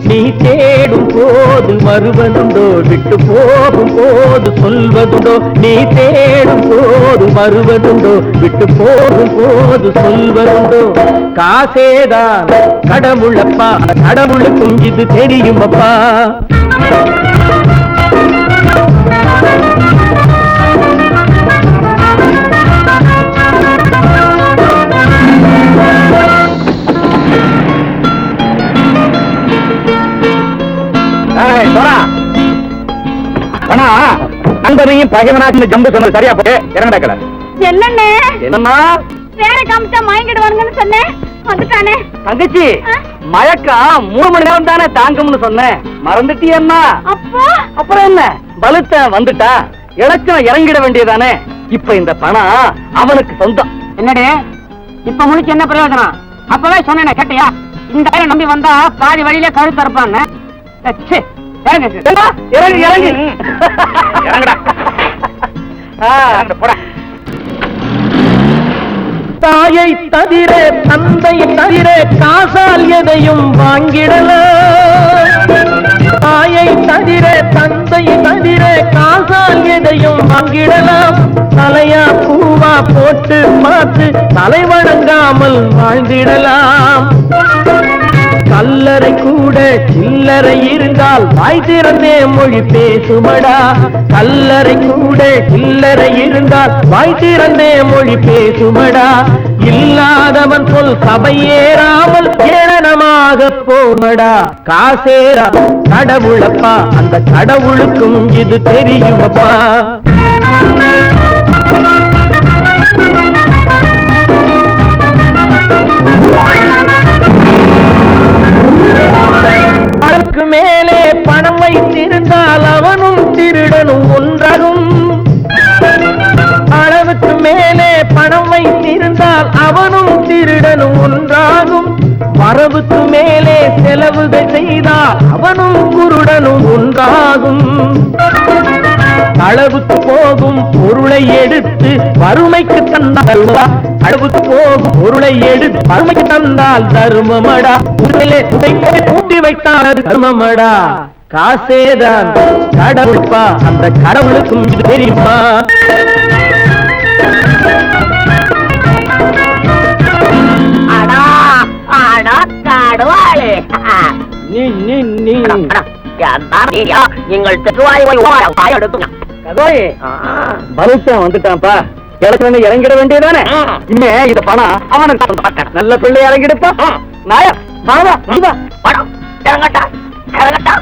நீ தேடும் போது வருவதுண்டோ, விட்டு போகும் போது சொல்வதுண்டோ. நீ தேடும் போது வருவதுண்டோ, விட்டு போகும் போது சொல்வதுண்டோ. காசேதான் கடவுளப்பா, கடவுளுக்கும் இது தெரியுமப்பா. நண்பனையும் பகைவனாக்கு ஜம்பு சொன்னது சரியா போய் இறங்கடக்கல. என்னண்ணே? என்னம்மா? வேற காமிச்சா மயங்கிடுவானுங்கன்னு சொன்னேன், வந்துட்டானே. தங்கச்சி, மயக்கம் 3 மணி நேரம் தானே தாங்கும்னு சொன்னேன், மறந்துட்டியம்மா? அப்போ அப்புறம் என்ன, பலுத்த வந்துட்டா இலச்சம் இறங்கிட வேண்டியதானே. இப்ப இந்த பணம் அவனுக்கு சொந்தம். என்னடே இப்ப முடிச்சு என்ன பிரயோஜனம்? அப்பவே சொன்னேன் கேட்டியா? இந்த பேரை நம்பி வந்தா பாதி வழியில கழுத்து இருப்பாங்க. இறங்கு இறங்கு தாயை தவிர தந்தை தவிர காசால் எதையும் வாங்கிடலாம். தாயை தவிர தந்தை தவிர காசால் எதையும் வாங்கிடலாம். தலையா பூவா போட்டு பார்த்து தலை வணங்காமல் வாழ்ந்திடலாம். கல்லறை கூட சில்லறை இருந்தால் வாய் திறந்தே மொழி பேசுமடா. கல்லறை கூட சில்லறை இருந்தால் வாய் திறந்தே மொழி பேசுமடா. இல்லாதவன் சொல் சபையேறாமல் ஏளனமாக போமடா. காசேரா கடவுளப்பா, அந்த கடவுளுக்கும் இது தெரியுமப்பா. அதற்கு மேலே பணம் வைத்திருந்த அவனும் திருடனும் ஒன்றாகும். வரவுக்கு மேலே செலவுகள் செய்தால் அவனும் குருடனும் ஒன்றாகும். களவுக்கு போகும் பொருளை எடுத்து வறுமைக்கு தந்தால் அளவுக்கு போகும் பொருளை எடுத்து வறுமைக்கு தந்தால் தர்மமடா. கூட்டி வைத்தால் தர்மமடா. காசேதான் கடவுள்பா, அந்த கடவுளுக்கும் தெரியுமா? வந்துட்டான்ப்பா, இடத்துல இறங்கிட வேண்டியதானே. இனிமே இத பணம் அவனுக்கு நல்ல பிள்ளை இறங்கிடுப்பா. நாயா படம் இறங்கட்டா இறங்கட்டா.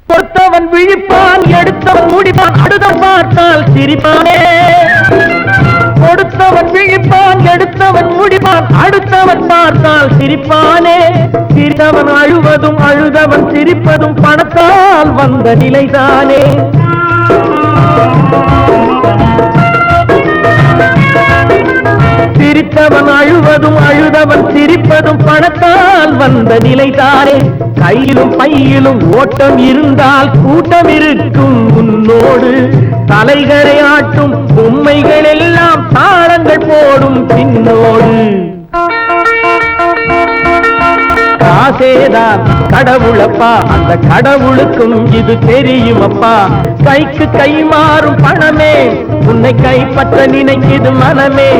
பொறுத்தவன் விழிப்பான், எடுத்தவன் முடிப்பான், அடுத்தவன் பார்த்தால் சிரிப்பானே. கொடுத்தவன் விழிப்பான், எடுத்தவன் முடிப்பான், அடுத்தவன் பார்த்தால் சிரிப்பானே. சிரித்தவன் அழுவதும் அழுதவன் சிரிப்பதும் பணத்தால் வந்த நிலைதானே. சிரித்தவன் அழுவதும் அழுதவன் சிரிப்பதும் பணத்தால் வந்த நிலைதானே. கையிலும் பையிலும் ஓட்டம் இருந்தால் கூட்டம் இருக்கும் உன்னோடு. தலைகளை ஆட்டும் பொம்மைகள் எல்லாம் தாளங்கள் போடும் பின்னோடு. காசேதான் கடவுளப்பா, அந்த கடவுளுக்கும் இது தெரியுமப்பா. கைக்கு கை மாறும் பணமே உன்னை கைப்பற்ற நினைக்குது மனமே.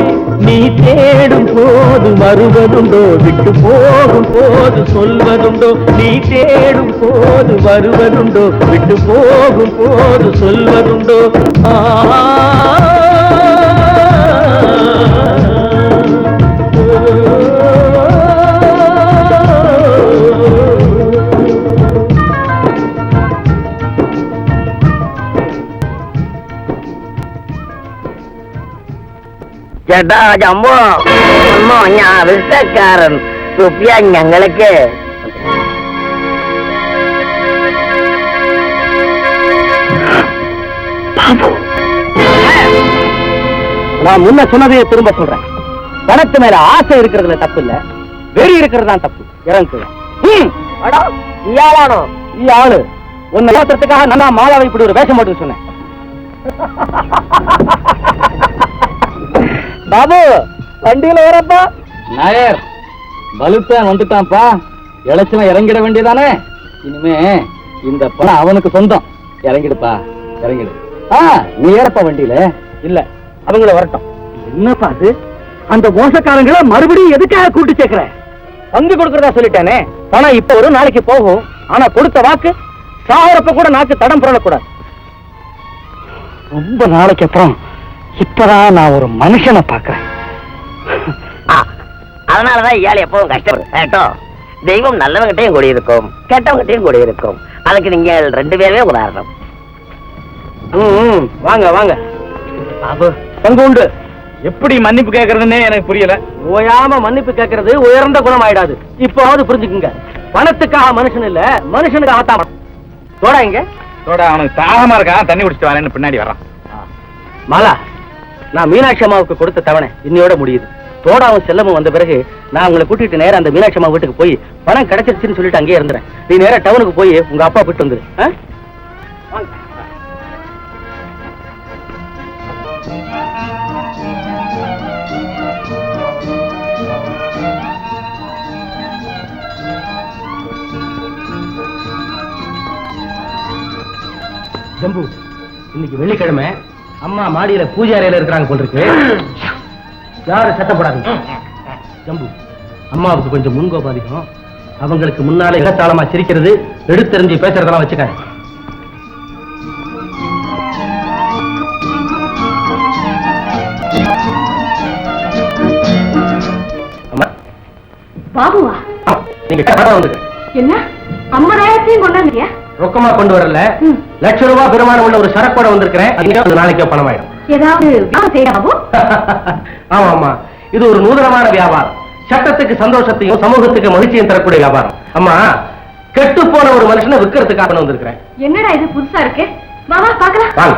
நீ தேடும் போது வருவதுண்டோ, விட்டு போகும் போது சொல்வதுண்டோ. நீ தேடும் போது வருவதுண்டோ, விட்டு போகும் போது சொல்வதுண்டோ. ചേട്ടാ ജമ്പോ ഒന്നോ ഞാൻ ആവശ്യക്കാരൻ റുപ്യ ഞങ്ങൾക്ക് நான் முன்ன சொன்னதையே திரும்ப சொல்றேன். பணத்து மேல ஆசை இருக்கிறதுல தப்பு இல்ல, வெறி இருக்கிறது தான் தப்பு. இறங்கு. ഇയാളാണോ ഈ ആള് உன்னை மாத்திரத்துக்காக நான் மாலாவை இப்படி ஒரு வேஷம் போட்டு சொன்னேன். பாபு வண்டியில வரப்பா. நாயர் பலுத்தான் வந்துட்டான்ப்பா, இளைச்சலாம் இறங்கிட வேண்டியதானே. இனிமே இந்த பணம் அவனுக்கு சொந்தம். இறங்கிடுப்பா, இறங்கிடு. நீ ஏறப்பா வண்டியில. இல்ல அவங்கள வரட்டும். என்னப்பா அது, அந்த மோசக்காரங்களை மறுபடியும் எதுக்காக கூட்டு சேர்க்கிற? பங்கு கொடுக்கறதா சொல்லிட்டானே. பணம் இப்ப ஒரு நாளைக்கு போகும், ஆனா கொடுத்த வாக்கு சாகரப்ப கூட நாக்கு தடம் புரளக்கூடாது. ரொம்ப நாளைக்கு அப்புறம் இப்பதான் நான் ஒரு மனுஷனை பாக்குறேன். அதனாலதான் இயாள் எப்பவும் கஷ்டப்படும் கேட்டோ. தெய்வம் நல்லவங்கிட்டையும் கூடி இருக்கும், கெட்டவங்கிட்டையும் கூடி இருக்கும். அதுக்கு நீங்க 2 பேருமே உதாரணம். வாங்க வாங்க. பங்கு உண்டு. எப்படி மன்னிப்பு கேட்கறதுன்னே எனக்கு புரியல. ஓயாம மன்னிப்பு கேட்கறது உயர்ந்த குணம் ஆயிடாது. இப்போது புரிஞ்சுக்குங்க. பணத்துக்காக மனுஷன் இல்ல, மனுஷனுக்கு ஆத்தாம. தோடா இங்க தோடா. அவனுக்கு தாகமா இருக்கா, தண்ணி குடிச்சிட்டு வரேன்னு பின்னாடி வரான். மாலா, நான் மீனாட்சி அம்மாவுக்கு கொடுத்த தவணை இன்னையோட முடியுது. தோடாவும் செல்லமும் வந்த பிறகு நான் உங்களை கூட்டிட்டு நேரம் அந்த மீனாட்சி அம்மா வீட்டுக்கு போய் பணம் கிடைச்சிருச்சுன்னு சொல்லிட்டு அங்கேயே இருந்துறேன். நீ நேரா டவுனுக்கு போய் உங்க அப்பா போயிட்டு வந்துரு. ஜம்பு, இன்னைக்கு வெள்ளிக்கிழமை, அம்மா மாடியில பூஜை அறையில இருக்கிறாங்க போல் இருக்கு. யாரும் சத்தப்படாதீங்க. ஜம்பு, அம்மாவுக்கு கொஞ்சம் முன்கோபாதிக்கும். அவங்களுக்கு முன்னாலே இடத்தாளமா சிரிக்கிறது, எடுத்தெறிஞ்சு பேசுறதெல்லாம் வச்சுக்காங்க. அம்மா. பாபுவா, நீங்க வந்துருக்க. என்ன 50,000 கொண்டாங்க? ரொக்கமா கொண்டு வரல, ₹1,00,000 பெருமானம் உள்ள ஒரு சரக்கோட வந்திருக்கிறேன். அது நாளைக்கே பணம் ஆயிடும். ஏதாவது பாபு? ஆமா ஆமா, இது ஒரு நூதனமான வியாபாரம். சட்டத்துக்கு சந்தோஷத்தையும் சமூகத்துக்கு மகிழ்ச்சியும் தரக்கூடிய வியாபாரம். அம்மா, கெட்டு போன ஒரு மனுஷனை விற்கிறதுக்காக வந்திருக்கிறேன். என்னடா இது புதுசா இருக்கு? வாவா பாக்கலாம். வாங்க.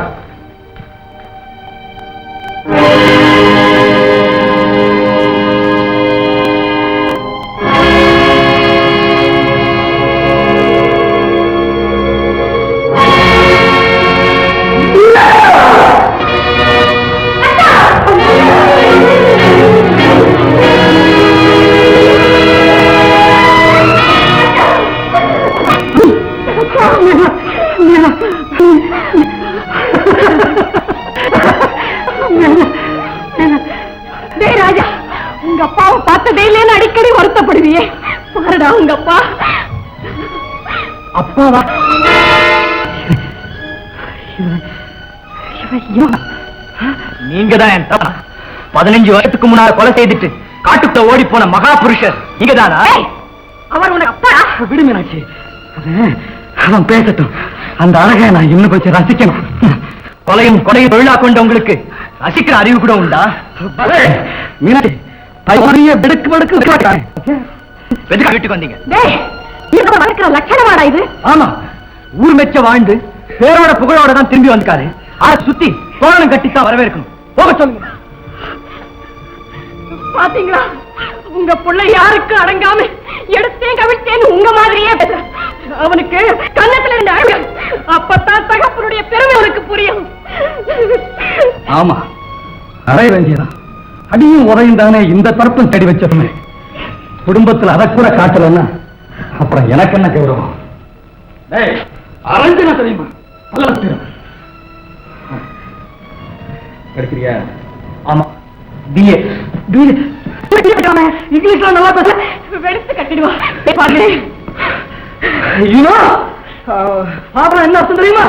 ராஜா, உங்க அப்பாவை பார்த்ததே இல்லைன்னு அடிக்கடி வருத்தப்படுவியே. பாருடா உங்க அப்பா. அப்பாவா? நீங்க தான் என் தப்பா 15 வருஷத்துக்கு முன்னால கொலை செய்துட்டு காட்டுக்குள்ள ஓடி போன மகா புருஷர் நீங்க தானா? அவர் உனக்கு அப்பா? விடு மீனாட்சி, அவன் பேசட்டும். அந்த அழகை நான் இன்னும் கொஞ்சம் ரசிக்கணும். கொலையும் கொலையும் தொழிலா கொண்ட உங்களுக்கு ரசிக்கிற அறிவு கூட உண்டா? மீனாட்சி, வெடுக்கு வெடுக்கு வீட்டுக்கு வந்தீங்க. வளர்க்கிற லட்சணமாடா இது? ஆமா, ஊர் மெச்ச வாழ்ந்து பேரோட புகழோட தான் திரும்பி வந்திருக்காரு. அதை சுத்தி தோரணம் கட்டித்தான் வரவேற்கணும். போக சொல்லுங்க. பாத்தீங்களா, உங்க புள்ள யாருக்கு அடங்காம எடுத்தேன் கவிழ்த்தேன்னு உங்க மாதிரியே பேசுற. அவனுக்கு கண்ணத்துல இருந்து அழகு, அப்பத்தான் தகப்பனுடைய பெருமை அவனுக்கு புரியும். ஆமா, அரை வேண்டியதான். அடியும் உரையும் தானே இந்த தரப்பும் தேடி வச்சதுமே. குடும்பத்தில் அதை கூட காட்டலன்னா அப்புறம் எனக்கு என்ன கௌரவம்? அரஞ்சனா தெரியுமா? படிக்கிறியா? ஆமா, பிஏ. இங்கிலீஷ்ல நல்லா பேச வெளுத்து கட்டிடுவான். என்ன அர்த்தம் தெரியுமா?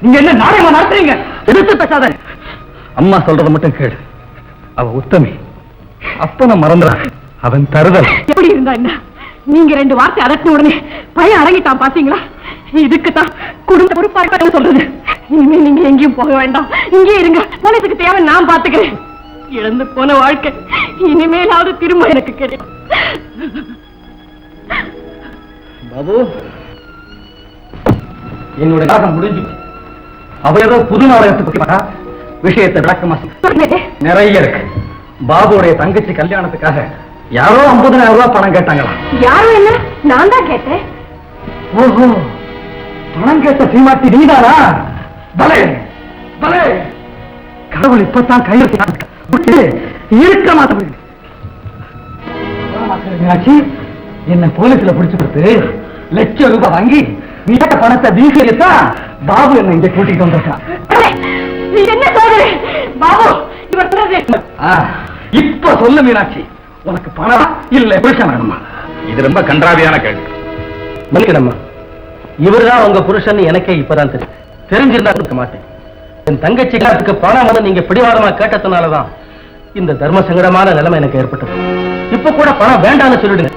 நீங்க என்ன நாடகமா நடத்துறீங்க? எதிர்த்து பேசாத. அம்மா சொல்றத மட்டும் கேடு. அவ உத்தமி. அப்பனை மறந்துறான். அவன் தருதல். எப்படி இருந்தா என்ன? நீங்க 2 வார்த்தை அதட்டின உடனே பையன் அடங்கிட்டான். பாத்தீங்களா? இதுக்குத்தான் குடும்ப பொறுப்பாக சொல்றது. இனிமே நீங்க எங்கேயும் போக வேண்டாம், இங்கே இருங்க. போலீஸுக்கு தேவை நான் பாத்துக்கிறேன். இழந்து போன வாழ்க்கை இனிமேலாவது திரும்ப எனக்கு கிடைக்கும். பாபு, என்னோட நாடகம் முடிஞ்சு. அவ ஏதோ புது நாடகத்தை பத்தி விஷயத்தை விளக்கமா நிறைய இருக்கு. பாபுடைய தங்கச்சி கல்யாணத்துக்காக யாரோ 50,000 ரூபாய் பணம் கேட்டாங்களா? யாரும் என்ன, நான் தான் கேட்டேன். ஓஹோ, பணம் கேட்ட சீமாட்டி நீதானா? பலே பலே, கடவுள் இப்பதான் கையில் இருக்க மாட்டேன். என்ன போலீஸ்ல பிடிச்சு கொடுத்து லட்சம் ரூபாய் வாங்கி நீ கேட்ட பணத்தை வீசியத்தான் பாபு என்ன இங்க கூட்டிட்டு வந்திருக்கான். என்ன சொல்றேன் பாபு? இவர் சொல்றது இப்ப சொல்லு மீனாட்சி, உனக்கு பணம் இல்ல புருஷன் வேணுமா? இது ரொம்ப கன்றாவியான கேள்வி. மன்னிக்கணும்மா, இவர்தான் உங்க புருஷன் எனக்கே இப்பதான் தெரியும். தெரிஞ்சிருந்தா இருக்க மாட்டேன். என் தங்கச்சி காலத்துக்கு பணம் வந்து நீங்க பிடிவாதமா கேட்டதுனாலதான் இந்த தர்ம சங்கடமான நிலைமை எனக்கு ஏற்பட்டது. இப்ப கூட பணம் வேண்டாம்னு சொல்லிடுங்க.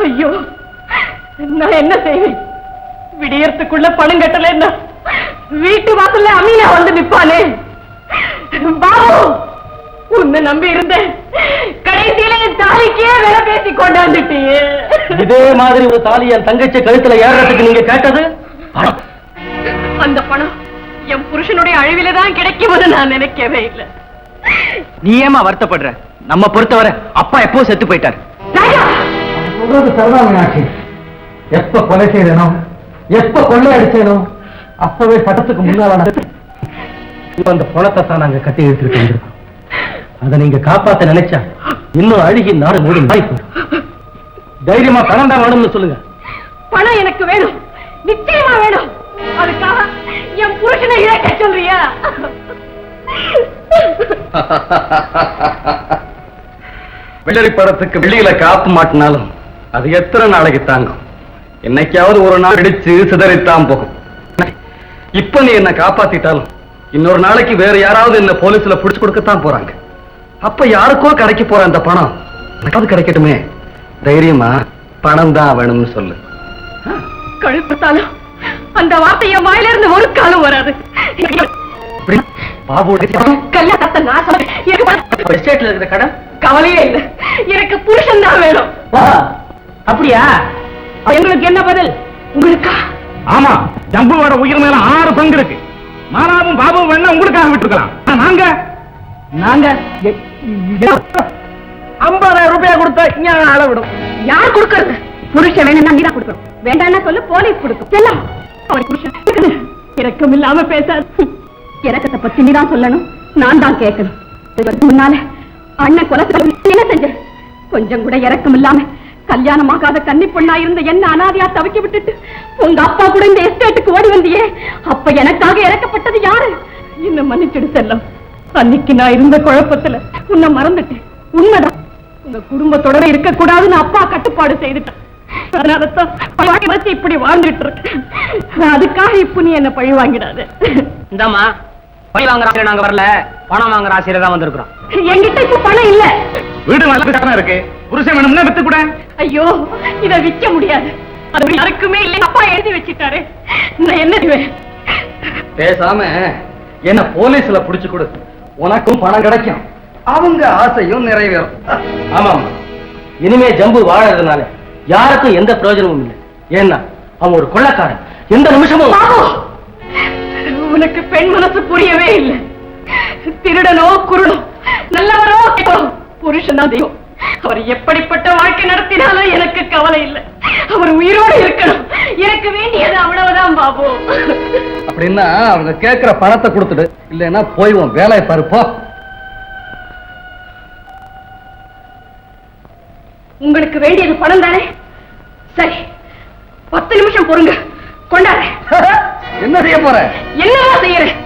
ஐயோ, நான் என்ன செய்வேன்? விடியறதுக்குள்ள பணம் கட்டலன்னா வீட்டு வாசல்ல அமீனா வந்து நிப்பானே. பாபு, உன்னை நம்பி இருந்தேன். கடைசியில என் தாலிக்கே விலை பேசி கொண்டாந்துட்டியே. இதே மாதிரி ஒரு தாலி என் தங்கச்சி கழுத்துல ஏறதுக்கு நீங்க கேட்டது அந்த பணம் என் புருஷனுடைய அழிவில தான் கிடைக்கும்னு நான் நினைக்கவே இல்லை. நீ ஏமா வருத்தப்படுற? நம்ம பொறுத்தவரை அப்பா எப்போ செத்து போயிட்டார். சொல்றது சரிதான் மீனாட்சி. எப்ப கொலை செய்தனோ, எப்ப கொள்ளை அடிச்சேனோ அப்பவே சட்டத்துக்கு முன்னால இப்ப அந்த பணத்தை தான் நாங்க கட்டி எடுத்துருக்கோம். அதை நீங்க காப்பாத்த நினைச்சா இன்னும் அழுகி நாடு மூடி வாய்ப்பு. தைரியமா பணம் தான் வேணும்னு சொல்லுங்க. பணம் எனக்கு வேணும், நிச்சயமா வேணும். அதுக்காக என் புருஷனை இழக்க சொல்றியா? வெள்ளரி படத்துக்கு வெளியில காப்பு மாட்டினாலும் அது எத்தனை நாளைக்கு தாங்கும்? என்னைக்காவது ஒரு நாள் இடிச்சு சிதறித்தான் போகும். இப்ப நீ என்ன காப்பாத்திட்டாலும் இன்னொரு நாளைக்கு வேற யாராவது என்ன போலீஸ்ல புடிச்சு கொடுக்கத்தான் போறாங்க. அப்ப யாருக்கோ கிடைக்க போற அந்த பணம் எனக்காவது கிடைக்கட்டுமே. தைரியமா பணம் தான் வேணும்னு சொல்லு. கழுப்பத்தாலும் அந்த வார்த்தை என் வாயில இருந்து ஒரு காலம் வராது. கல்யாணத்தை நான் சொல்றேன். எஸ்டேட்ல இருக்கிற கடன் கவலையே இல்லை, எனக்கு புருஷன் தான் வேணும். அப்படியா? எங்களுக்கு என்ன பதில்? உங்களுக்கா? ஆமா, ஜம்புவோட உயிர் மேல 6 பங்கு இருக்கு. மாலாவும் பாபுவும் வேணா உங்களுக்காக விட்டுருக்கலாம். நாங்க நாங்க 50,000 ரூபாய் கொடுத்தா இங்க ஆள விடும். யார் கொடுக்கறது? புருஷன் வேணும்னா நீதான் கொடுக்கணும். வேண்டாம்னா சொல்லு, போலீஸ் கொடுக்கும். எல்லாம் அவர் புருஷன் இரக்கம் இல்லாம பேசாது. இரக்கத்தை பத்தி நீதான் சொல்லணும், நான் தான் கேட்கணும். இதற்கு முன்னால அண்ணன் கொலை என்ன செஞ்ச? கொஞ்சம் கூட இரக்கம் இல்லாம கல்யாணமாகாத கன்னி பொண்ணா இருந்த என்ன அனாதையா தவிக்க விட்டுட்டு உங்க அப்பா கூட இந்த எஸ்டேட்டுக்கு ஓடி வந்தியே, அப்ப எனக்காக இறக்கப்பட்டது யாரு? இன்னும் மன்னிச்சிடு செல்லம். அன்னைக்கு நான் இருந்த குழப்பத்துல உன்னை மறந்துட்டேன். உண்மைதான், உங்க குடும்பத்தோட இருக்க கூடாதுன்னு அப்பா கட்டுப்பாடு செய்துட்டேன். அதனாலதான் பழி வச்சு இப்படி வாழ்ந்துட்டு இருக்கேன். அதுக்காக இப்ப நீ என்ன பழி வாங்கிடாது. இந்தாமா, பழி வாங்குற ஆசிரியர் நாங்க வரல, பணம் வாங்குற ஆசிரியர் தான் வந்திருக்கிறோம். என்கிட்ட இப்ப பணம் இல்ல. வீடு நல்ல கட்டணம் இருக்கு. புருஷன் வேணும்னா வித்து கூட. ஐயோ, இத விற்க முடியாது. அது யாருக்குமே இல்லை. அப்பா எழுதி வச்சிட்டாரு. நான் என்ன செய்வேன்? பேசாம என்ன போலீஸ்ல புடிச்சு கொடு, உனக்கும் பணம் கிடைக்கும், அவங்க ஆசையும் நிறைவேறும். ஆமா, இனிமே ஜம்பு வாழறதுனால யாருக்கும் எந்த பிரயோஜனமும் இல்லை. ஏன்னா அவன் ஒரு கொள்ளக்காரன். எந்த நிமிஷமும் உனக்கு பெண் மனசு புரியவே இல்லை. திருடனோ குருடோ, நல்லவரோ கெட்டோ, புருஷன் தான் தெய்வம். அவர் எப்படிப்பட்ட வாழ்க்கை நடத்தினாலும் எனக்கு கவலை இல்லை. அவர் உயிரோடு இருக்கணும். எனக்கு வேண்டியது அவ்வளவுதான் பாபு. அப்படின்னா அவங்க கேட்கிற பணத்தை கொடுத்துடு, இல்லைன்னா போய்வோம், வேலையை பாரு போ. உங்களுக்கு வேண்டியது பணம் தானே? சரி, 10 நிமிஷம் பொறுங்க, கொண்டாடு. என்ன செய்ய போற? என்னவா செய்யறேன்?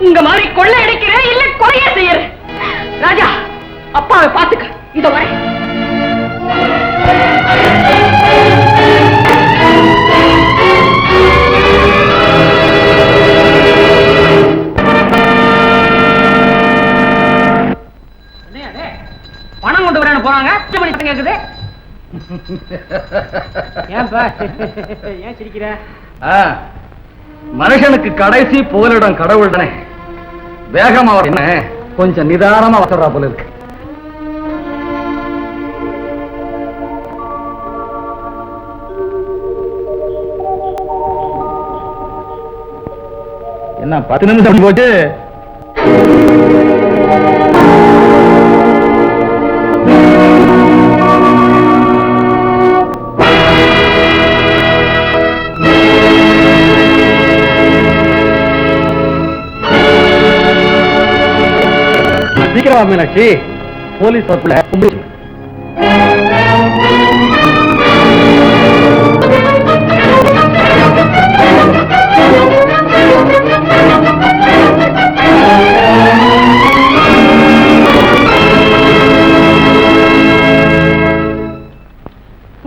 உங்க மாதிரி கொள்ளை அடிக்கிறேன், இல்ல கொலைய செய்யறேன். ராஜா, அப்பாவை பாத்துக்க. இதோ வரேன். பணம் கொண்டு வரேன்னு போறாங்க, கேக்குது. ஏன் சிரிக்கிற? மனுஷனுக்கு கடைசி புகலிடம் கடவுள் தானே. வேகமா என்ன, கொஞ்சம் நிதானமா வசரா போல இருக்கு. என்ன 10 நிமிஷம் போச்சு? சீக்கிரமா மீனாட்சி, போலீஸ் வரப்புல கும்பிடு.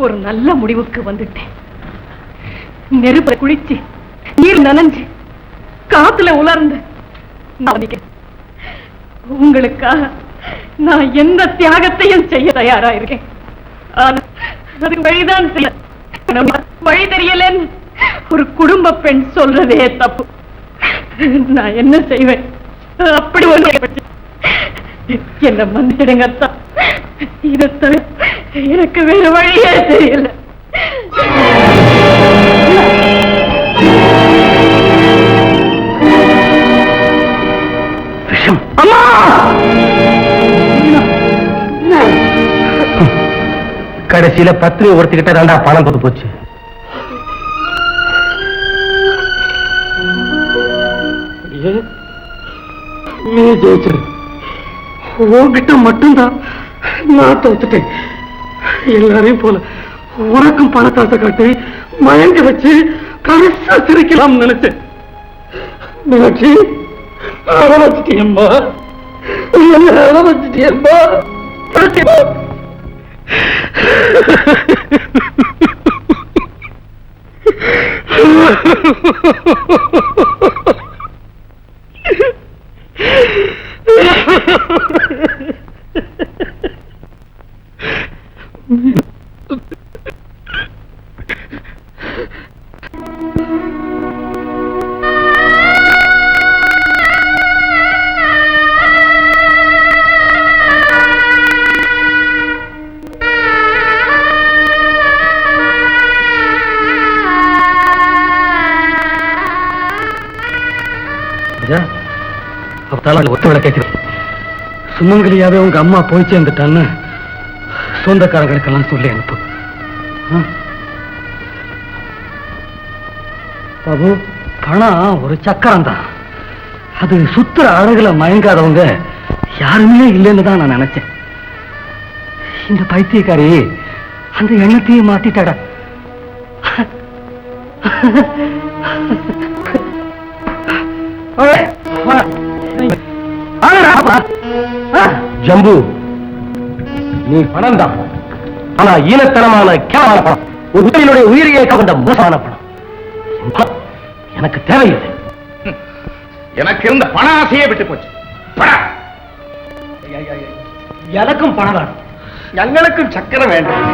ஒரு நல்ல முடிவுக்கு வந்துட்டேன். நெருப்பை குளிச்சு, நீர் நனைஞ்சு, காத்துல உலர்ந்து உங்களுக்காக நான் எந்த தியாகத்தையும் செய்ய தயாரா இருக்கேன். அதுக்கு வழிதான் செய்ய வழி தெரியலன்னு ஒரு குடும்ப பெண் சொல்றதே தப்பு. நான் என்ன செய்வேன்? அப்படி ஒன்று என்ன மன்னிடுங்க அத்தா. இதை தவிர எனக்கு வேற வழியே தெரியல. அம்மா, கடைசியில 10 ஒருத்திக்கிட்ட தாண்டா பணம் கொடுத்து போச்சு. நீ ஜெயிச்சிரு. உன்கிட்ட மட்டும்தான் நான் தோத்துட்டேன். எல்லாரையும் போல உனக்கும் பணத்தாசை காட்டி மயங்க வச்சு கடைசா சிரிக்கலாம் நினைச்சேன். மீனாட்சி, அழ வச்சுட்டியம்மா, அழ வச்சுட்டியம்மா. இருந்தாலும் ஒத்து விட கேட்குறேன். சுமங்கலியாவே உங்க அம்மா போய் சேர்ந்துட்டான்னு சொந்தக்காரங்களுக்கெல்லாம் சொல்லி அனுப்பு. பாபு, பணம் ஒரு சக்கரம் தான். அது சுத்துற அழகுல மயங்காதவங்க யாருமே இல்லைன்னு தான் நான் நினைச்சேன். இந்த பைத்தியக்காரி அந்த எண்ணத்தையே மாத்திட்டாடா. ஜம்பு, நீ பணம் தான், ஆனா ஈனத்தனமான கேவல பணம், ஒரு உயிரினுடைய உயிரியை கவர்ந்த மோசமான பணம். எனக்கு தேவையில்லை. எனக்கு இருந்த பண ஆசையே விட்டு போச்சு. எனக்கும் பணம் வேணும். எங்களுக்கும் சக்கரை வேண்டும்.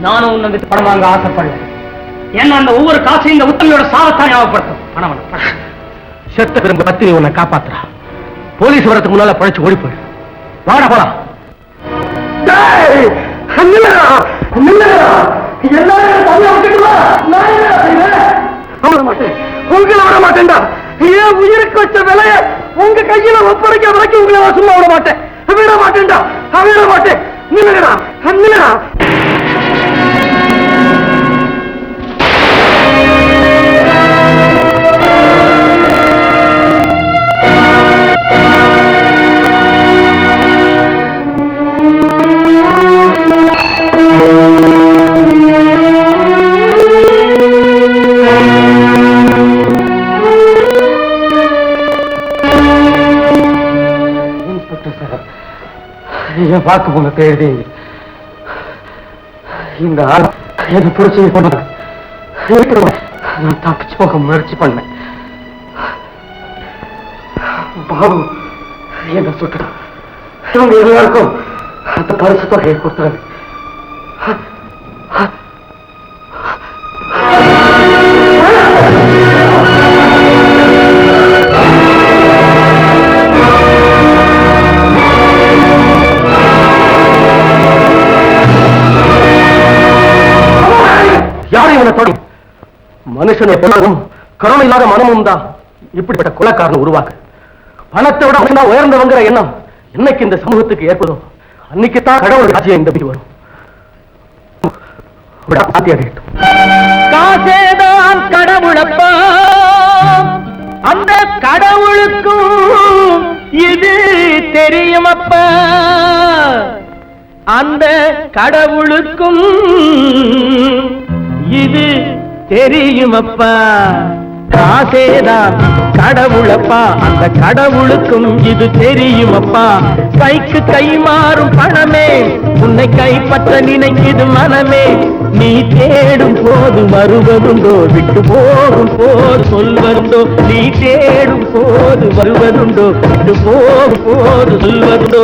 நானும் உன்னை விட்டு பணம் வாங்க ஆசைப்படல. ஏன்னா அந்த ஒவ்வொரு காசையும் இந்த உத்தமையோட சாவத்தான் ஞாபகப்படுத்தும். பணம் வேணும். செத்த பெரும்பு பத்தினி உன்னை காப்பாத்துறா. போலீஸ் வரதுக்கு முன்னால பழைச்சு ஓடி போயிடு. வாடா போலாம். உங்களை விட மாட்டேன்டா. ஏன் உயிருக்கு வச்ச விலைய உங்க கையில ஒப்படைக்க வரைக்கும் உங்களை சும்மா விட மாட்டேன். விட மாட்டேன்டா, விட மாட்டேன். நில்லுடா, நில்லுடா. என் வாக்கு மூலத்தை எழுதிங்க. இந்த ஆள் என்ன புடிச்சு பண்ண நான் தப்பிச்சு போக முயற்சி பண்ணேன். பாபு என்ன சுட்டுறான். இவங்க எல்லாருக்கும் அந்த பரிசு தொகையை கொடுத்துருங்க. மனுஷனை பொருளும் கருணை இல்லாத மனமும் தான் இப்படிப்பட்ட கொலைக்காரன் உருவாக்கு. பணத்தை விட அவன் உயர்ந்தவங்கிற எண்ணம் என்னைக்கு இந்த சமூகத்துக்கு ஏற்பதோ அன்னைக்குத்தான் கடவுள் ராஜ்யம் இந்த வரும். காசேதான் கடவுளப்பா, அந்த கடவுளுக்கும் இது தெரியுமப்பா, அந்த கடவுளுக்கும் இது தெரியுமப்பா. காசேதான் கடவுளப்பா, அந்த கடவுளுக்கும் இது தெரியுமப்பா. கைக்கு கை மாறும் பணமே உன்னை கைப்பற்ற நினைக்குது மனமே. நீ தேடும் போது வருவதுண்டோ, விட்டு போகும் போது சொல்வதுண்டோ. நீ தேடும் போது வருவதுண்டோ, விட்டு போகும் போது சொல்வதுண்டோ.